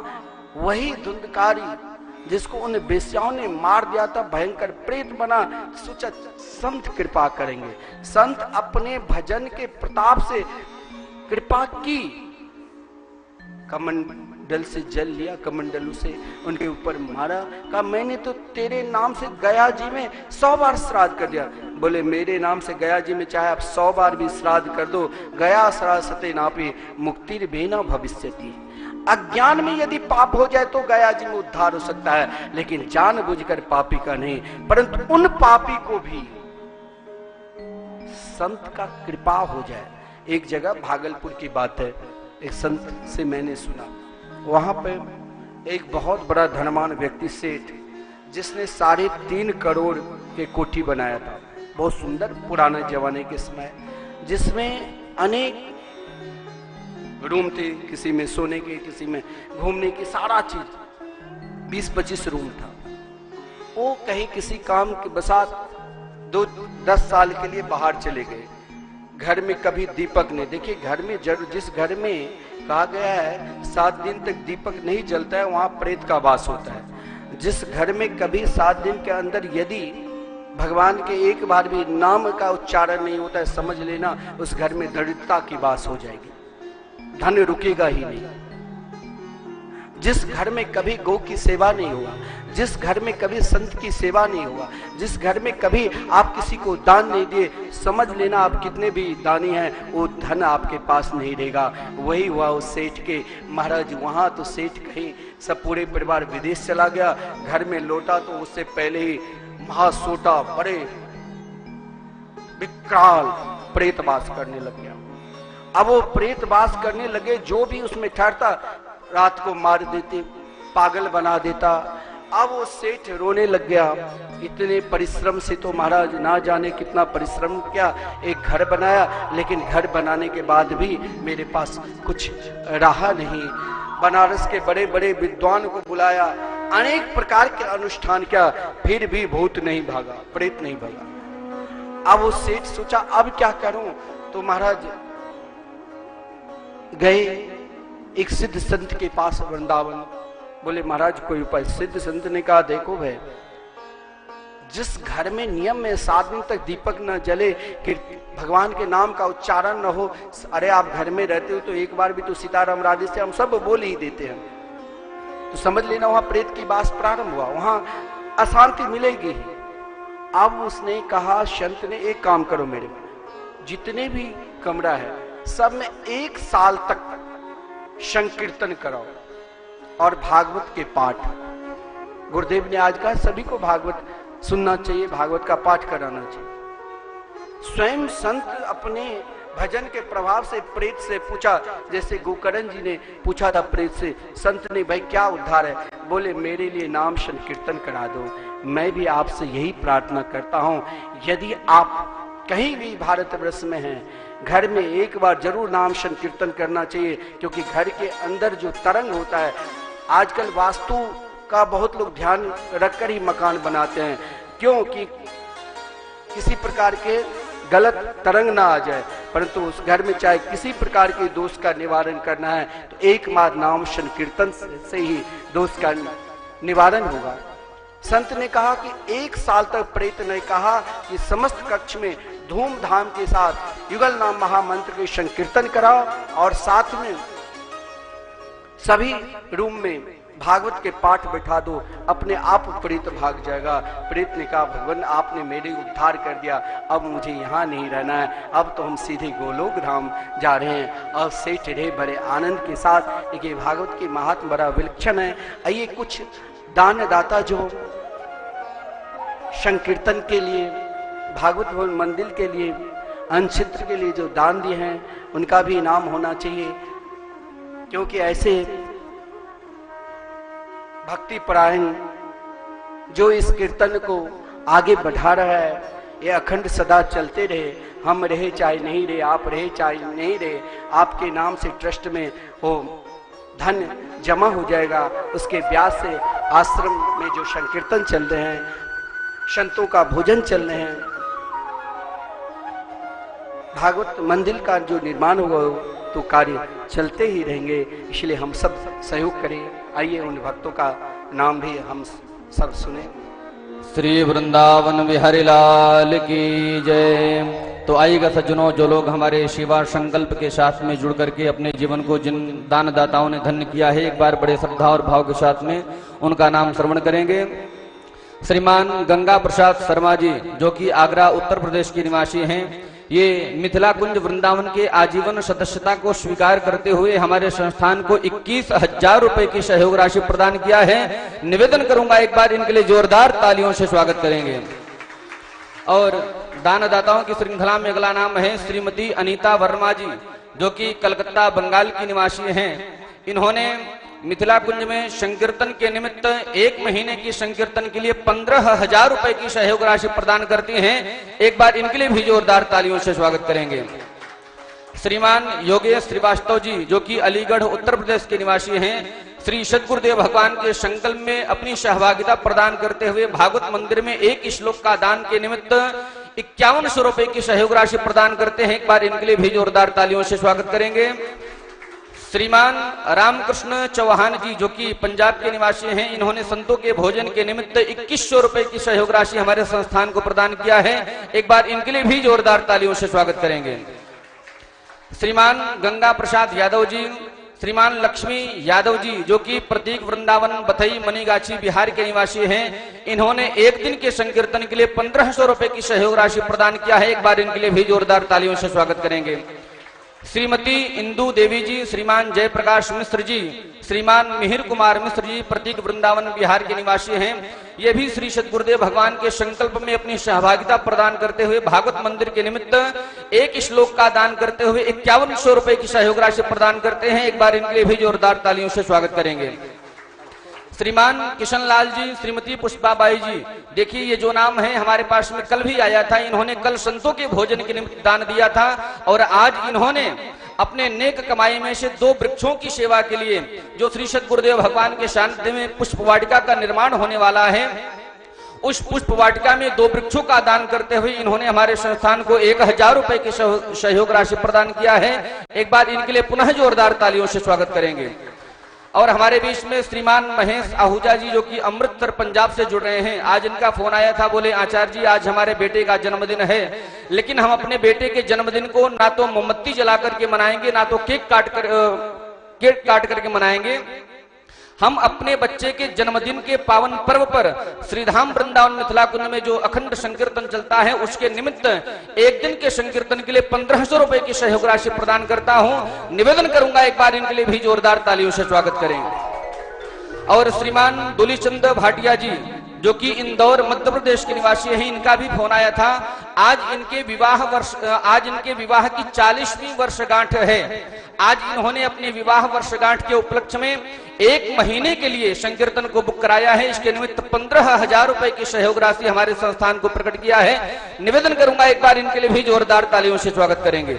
वही धुंधकारी जिसको उन बेस्याओं ने मार दिया था, भयंकर प्रेत बना, सोचा संत कृपा करेंगे। संत अपने भजन के प्रताप से कृपा की, कमंडल से जल लिया, कमंडलू से उनके ऊपर मारा, कहा मैंने तो तेरे नाम से गया जी में 100 बार श्राद्ध कर दिया। बोले मेरे नाम से गया जी में चाहे आप 100 बार भी श्राद्ध कर दो, गया श्राद्धते नापि मुक्तिर बेना भविष्यति। अज्ञान में यदि पाप हो जाए तो गया जी में उद्धार हो सकता है, लेकिन जानबूझकर पापी का नहीं। परंतु उन पापी को भी संत का कृपा हो जाए। एक जगह भागलपुर की बात है, एक संत से मैंने सुना, वहां पे एक बहुत बड़ा धनवान व्यक्ति सेठ जिसने 3.5 करोड़ के कोठी बनाया था, बहुत सुंदर पुराने जमाने के समय, जिसमें अनेक रूम थे, किसी में सोने के, किसी में घूमने की, सारा चीज 20-25 रूम था। वो कहीं किसी काम के बसात 2-10 साल के लिए बाहर चले गए। घर में कभी दीपक नहीं, देखिए घर में जिस घर में कहा गया है 7 दिन तक दीपक नहीं जलता है, वहां प्रेत का वास होता है। जिस घर में कभी 7 दिन के अंदर यदि भगवान के एक बार भी नाम का उच्चारण नहीं होता है, समझ लेना उस घर में दरिद्रता की वास हो जाएगी, धन रुकेगा ही नहीं। जिस घर में कभी गौ की सेवा नहीं हुआ, जिस घर में कभी संत की सेवा नहीं हुआ, जिस घर में कभी आप किसी को दान नहीं दिए, समझ लेना आप कितने भी दानी हैं, वो धन आपके पास नहीं रहेगा। वही हुआ उस सेठ के। महाराज वहां तो सेठ कहीं सब पूरे परिवार विदेश चला गया, घर में लौटा तो उससे पहले ही महासोटा बड़े विकराल प्रेतवास करने लग गया। अब वो प्रेतवास करने लगे, जो भी उसमें ठहरता रात को मार देते, पागल बना देता। अब वो सेठ रोने लग गया, इतने परिश्रम से तो महाराज ना जाने कितना परिश्रम किया, एक घर बनाया, लेकिन घर बनाने के बाद भी मेरे पास कुछ रहा नहीं। बनारस के बड़े बड़े विद्वान को बुलाया, अनेक प्रकार के अनुष्ठान किया, फिर भी भूत नहीं भागा, प्रेत नहीं भागा। अब वो सेठ सोचा अब क्या करूं, तो महाराज गए एक सिद्ध संत के पास वृंदावन। बोले महाराज कोई उपाय? सिद्ध संत ने कहा देखो भाई, जिस घर में नियम में 7 दिन तक दीपक न जले, कि भगवान के नाम का उच्चारण न हो, अरे आप घर में रहते हो तो एक बार भी तो सीताराम राधे से हम सब बोल ही देते हैं, तो समझ लेना वहां प्रेत की बात प्रारंभ हुआ, वहां अशांति मिलेगी ही। अब उसने कहा संत ने एक काम करो, मेरे जितने भी कमरा है सब में 1 साल तक संकीर्तन कराओ और भागवत के पाठ। गुरुदेव ने आज कहा सभी को भागवत सुनना चाहिए, भागवत का पाठ कराना चाहिए। स्वयं संत अपने भजन के प्रभाव से प्रेत से पूछा, जैसे गोकर्ण जी ने पूछा था प्रेत से, संत ने भाई क्या उद्धार है? बोले मेरे लिए नाम संकीर्तन करा दो। मैं भी आपसे यही प्रार्थना करता हूं, यदि आप कहीं भी भारतवर्ष में हैं, घर में एक बार जरूर नाम संकीर्तन करना चाहिए, क्योंकि घर के अंदर जो तरंग होता है, आजकल वास्तु का बहुत लोग ध्यान रखकर ही मकान बनाते हैं, क्योंकि किसी प्रकार के गलत तरंग ना आ जाए, परंतु उस घर में चाहे किसी प्रकार के दोष का निवारण करना है तो एकमात्र नाम संकीर्तन से ही दोष का निवारण होगा। संत ने कहा कि 1 साल तक प्रेत ने कहा कि समस्त कक्ष में धूमधाम के साथ युगल नाम महामंत्र के संकीर्तन कराओ और साथ में सभी रूम में भागवत के पाठ बैठा दो, अपने आप प्रेत भाग जाएगा। प्रेत ने कहा भगवान आपने मेरे उद्धार कर दिया, अब मुझे यहाँ नहीं रहना है, अब तो हम सीधे गोलोक धाम जा रहे हैं। और सेठ रहे बड़े आनंद के साथ। देखिए भागवत की महात्म बड़ा विलक्षण है। आइए कुछ दान दाता जो संकीर्तन के लिए, भागवत भवन मंदिर के लिए, अनक्षेत्र के लिए जो दान दिए हैं, उनका भी इनाम होना चाहिए, क्योंकि ऐसे भक्ति परायण जो इस कीर्तन को आगे बढ़ा रहा है, ये अखंड सदा चलते रहे। हम रहे चाहे नहीं रहे, आप रहे चाहे नहीं रहे, आपके नाम से ट्रस्ट में वो धन जमा हो जाएगा। उसके ब्याज से आश्रम में जो संकीर्तन चल रहे हैं, संतों का भोजन चल रहे हैं, भागवत मंदिर का जो निर्माण होगा तो कार्य चलते ही रहेंगे। इसलिए हम सब सहयोग करें। आइए उन भक्तों का नाम भी हम सब सुने। श्री वृंदावन बिहारी लाल की जय। तो आइएगा सज्जनों, जो लोग हमारे सेवा संकल्प के साथ में जुड़ करके अपने जीवन को जिन दानदाताओं ने धन्य किया है, एक बार बड़े श्रद्धा और भाव के साथ में उनका नाम श्रवण करेंगे। श्रीमान गंगा प्रसाद शर्मा जी, जो कि आगरा उत्तर प्रदेश के निवासी हैं, ये मिथिला कुंज वृंदावन के आजीवन सदस्यता को स्वीकार करते हुए हमारे संस्थान को 21,000 रुपए की सहयोग राशि प्रदान किया है। निवेदन करूंगा एक बार इनके लिए जोरदार तालियों से स्वागत करेंगे। और दानदाताओं की श्रृंखला में अगला नाम है श्रीमती अनीता वर्मा जी, जो कि कलकत्ता बंगाल की निवासी हैं। इन्होंने मिथिला कुंज में संकीर्तन के निमित्त 1 महीने की संकीर्तन के लिए 15,000 रुपए की सहयोग राशि प्रदान करती हैं। एक बार इनके लिए भी जोरदार तालियों से स्वागत करेंगे। श्रीमान योगेश श्रीवास्तव जी, जो कि अलीगढ़ उत्तर प्रदेश के निवासी हैं, श्री सद्गुरुदेव भगवान के संकल्प में अपनी सहभागिता प्रदान करते हुए भागवत मंदिर में 1 श्लोक का दान के निमित्त 5100 रुपए की सहयोग राशि प्रदान करते हैं। एक बार इनके लिए भी जोरदार तालियों से स्वागत करेंगे। श्रीमान रामकृष्ण चौहान जी, जो कि पंजाब के निवासी हैं, इन्होंने संतों के भोजन के निमित्त 2100 रुपए की सहयोग राशि हमारे संस्थान को प्रदान किया है। एक बार इनके लिए भी जोरदार तालियों से स्वागत करेंगे। श्रीमान गंगा प्रसाद यादव जी, श्रीमान लक्ष्मी यादव जी, जो कि प्रतीक वृंदावन बथई मनीगाछी बिहार के निवासी हैं, इन्होंने 1 दिन के संकीर्तन के लिए 1500 रुपए की सहयोग राशि प्रदान किया है। एक बार इनके लिए भी जोरदार तालियों से स्वागत करेंगे। श्रीमती इंदू देवी जी, श्रीमान जयप्रकाश मिश्र जी, श्रीमान मिहिर कुमार मिश्र जी, प्रतीक वृंदावन बिहार के निवासी हैं, ये भी श्री सद्गुरुदेव भगवान के संकल्प में अपनी सहभागिता प्रदान करते हुए भागवत मंदिर के निमित्त 1 श्लोक का दान करते हुए 5100 रुपए की सहयोग राशि प्रदान करते हैं। एक बार इनके लिए भी जोरदार तालियों से स्वागत करेंगे। श्रीमान किशन लाल जी, श्रीमती पुष्पाबाई जी, देखिए ये जो नाम है हमारे पास में कल भी आया था। इन्होंने कल संतों के भोजन के निमित्त दान दिया था और आज इन्होंने अपने नेक कमाई में से 2 वृक्षों की सेवा के लिए, जो श्री सद्गुरुदेव भगवान के सानिध्य में पुष्प वाटिका का निर्माण होने वाला है, उस पुष्प वाटिका में 2 वृक्षों का दान करते हुए इन्होंने हमारे संस्थान को 1000 रुपए की सहयोग राशि प्रदान किया है। एक बार इनके लिए पुनः जोरदार तालियों से स्वागत करेंगे। और हमारे बीच में श्रीमान महेश आहूजा जी, जो कि अमृतसर पंजाब से जुड़ रहे हैं, आज इनका फोन आया था, बोले आचार्य जी आज हमारे बेटे का जन्मदिन है, लेकिन हम अपने बेटे के जन्मदिन को ना तो मोमबत्ती जला करके मनाएंगे, ना तो केक काट करके मनाएंगे। हम अपने बच्चे के जन्मदिन के पावन पर्व पर श्रीधाम वृंदावन मिथिला कुंज में जो अखंड संकीर्तन चलता है, उसके निमित्त 1 दिन के संकीर्तन के लिए 1500 रुपए की सहयोग राशि प्रदान करता हूं। निवेदन करूंगा एक बार इनके लिए भी जोरदार तालियों से स्वागत करें। और श्रीमान दुलीचंद भाटिया जी, जो कि इंदौर मध्य प्रदेश के निवासी हैं, इनका भी फोन आया था। आज इनके विवाह की 40वीं वर्षगांठ है। आज इन्होंने अपनी विवाह वर्षगांठ के उपलक्ष्य में 1 महीने के लिए संकीर्तन को बुक कराया है। इसके निमित्त 15,000 रुपए की सहयोग राशि हमारे संस्थान को प्रकट किया है। निवेदन करूंगा एक बार इनके लिए भी जोरदार तालियों से स्वागत करेंगे।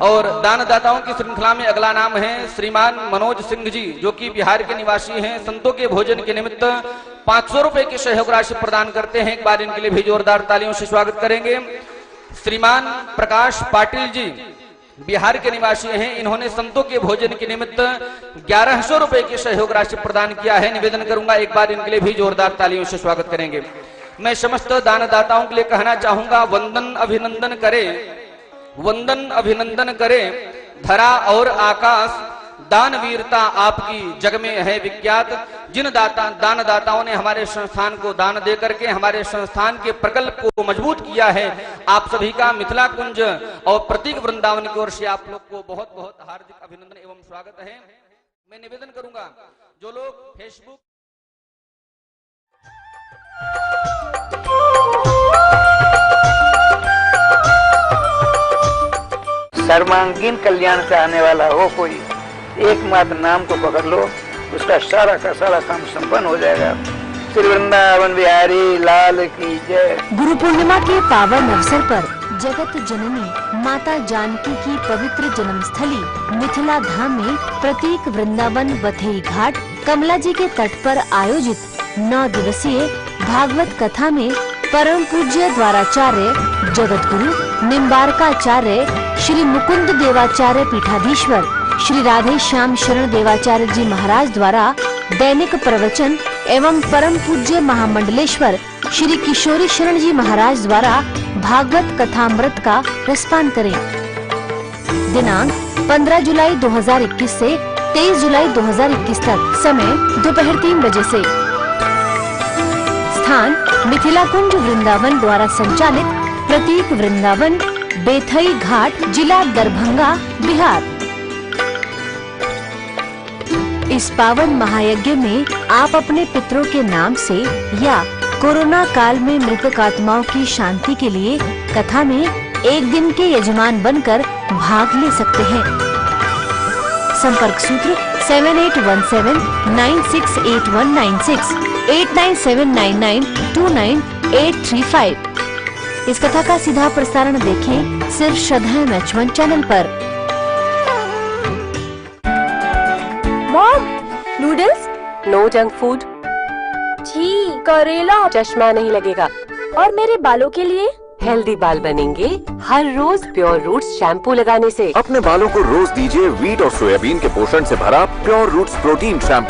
और दानदाताओं की श्रृंखला में अगला नाम है श्रीमान मनोज सिंह जी, जो कि बिहार के निवासी हैं, संतों के भोजन के निमित्त 500 रुपए की सहयोग राशि प्रदान करते हैं। एक बार इनके लिए भी जोरदार तालियों से स्वागत करेंगे। श्रीमान प्रकाश पाटिल जी, बिहार के निवासी हैं, इन्होंने संतों के भोजन के निमित्त 1100 रुपए की सहयोग राशि प्रदान किया है। निवेदन करूंगा एक बार इनके लिए भी जोरदार तालियों से स्वागत करेंगे। मैं समस्त दानदाताओं के लिए कहना चाहूंगा, वंदन अभिनंदन करें, वंदन अभिनंदन करें, धरा और आकाश, दान वीरता आपकी जग में है विख्यात। जिन दानदाताओं ने हमारे संस्थान को दान दे करके हमारे संस्थान के प्रकल्प को मजबूत किया है, आप सभी का मिथिला कुंज और प्रतीक वृंदावन की ओर से आप लोग को बहुत बहुत हार्दिक अभिनंदन एवं स्वागत है। मैं निवेदन करूंगा, जो लोग फेसबुक सर्वांगीण कल्याण से आने वाला हो, कोई एकमात्र नाम को पकड़ लो, उसका सारा का सारा काम संपन्न हो जाएगा। श्री वृंदावन बिहारी लाल की जय। गुरु पूर्णिमा के पावन अवसर पर जगत जननी माता जानकी की पवित्र जन्मस्थली मिथिला धाम में प्रतीक वृंदावन बथई घाट कमला जी के तट पर आयोजित 9 दिवसीय भागवत कथा में परम पूज्य द्वाराचार्य जगत गुरु निम्बारकाचार्य श्री मुकुंद देवाचार्य पीठाधीश्वर श्री राधे श्याम शरण देवाचार्य जी महाराज द्वारा दैनिक प्रवचन एवं परम पूज्य महामंडलेश्वर श्री किशोरी शरण जी महाराज द्वारा भागवत कथामृत का रसपान करें। दिनांक 15 जुलाई 2021 से 23 जुलाई 2021 तक। समय दोपहर 3 बजे से। स्थान मिथिला कुंज वृंदावन द्वारा संचालित प्रतीक वृंदावन, बेथई घाट, जिला दरभंगा, बिहार। इस पावन महायज्ञ में आप अपने पितरों के नाम से या कोरोना काल में मृतक आत्माओं की शांति के लिए कथा में 1 दिन के यजमान बनकर भाग ले सकते हैं। संपर्क सूत्र 7817968196, 8979929835। इस कथा का सीधा प्रसारण देखें सिर्फ श्रद्धा मैच1 चैनल पर। Mom, noodles? No junk food. छी, करेला। चश्मा नहीं लगेगा। और मेरे बालों के लिए? हेल्दी बाल बनेंगे हर रोज प्योर रूट्स शैम्पू लगाने से। अपने बालों को रोज दीजिए वीट और सोयाबीन के पोषण से भरा प्योर रूट्स प्रोटीन शैम्पू।